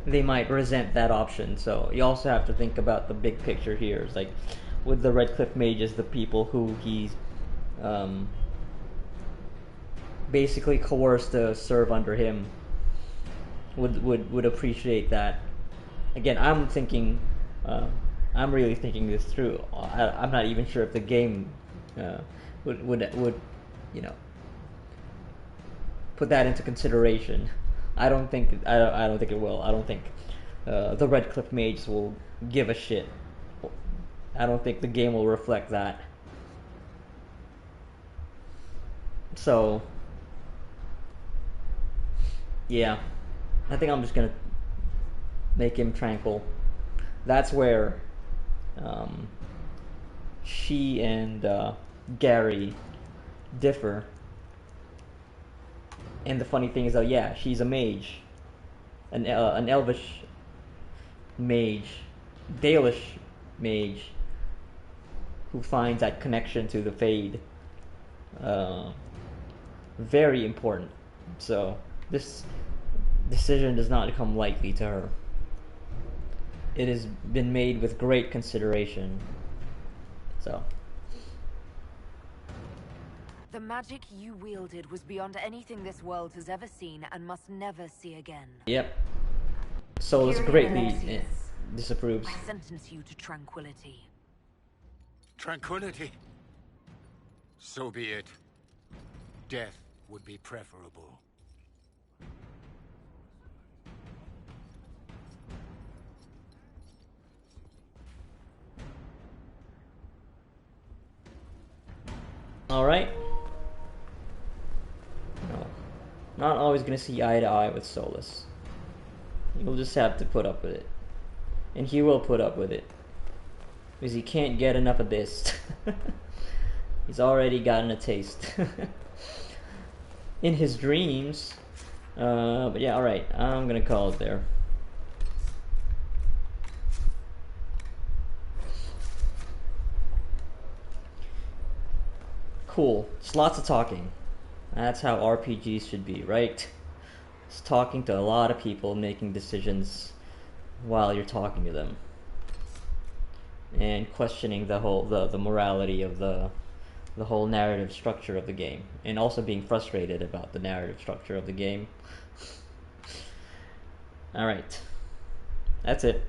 they might resent that option, so you also have to think about the big picture here. It's like, with the Redcliffe mages, the people who he's basically coerced to serve under him would appreciate that. Again, I'm thinking... I'm really thinking this through. I'm not even sure if the game would you know, put that into consideration. I don't think it will. I don't think the Redcliffe mages will give a shit. I don't think the game will reflect that. So yeah, I think I'm just gonna make him tranquil. That's where she and Gary differ. And the funny thing is, yeah, she's a mage, an elvish mage, Dalish mage, who finds that connection to the Fade very important. So this decision does not come lightly to her. It has been made with great consideration. So. The magic you wielded was beyond anything this world has ever seen and must never see again. Yep. Solus greatly disapproves. I sentence you to tranquility. Tranquility? So be it. Death would be preferable. Alright. No. Not always gonna see eye to eye with Solus. You'll just have to put up with it. And he will put up with it. Because he can't get enough of this. He's already gotten a taste. In his dreams. But yeah, alright. I'm gonna call it there. Cool. It's lots of talking. That's how RPGs should be, right? It's talking to a lot of people, making decisions while you're talking to them. And questioning the whole the morality of the whole narrative structure of the game. And also being frustrated about the narrative structure of the game. Alright. That's it.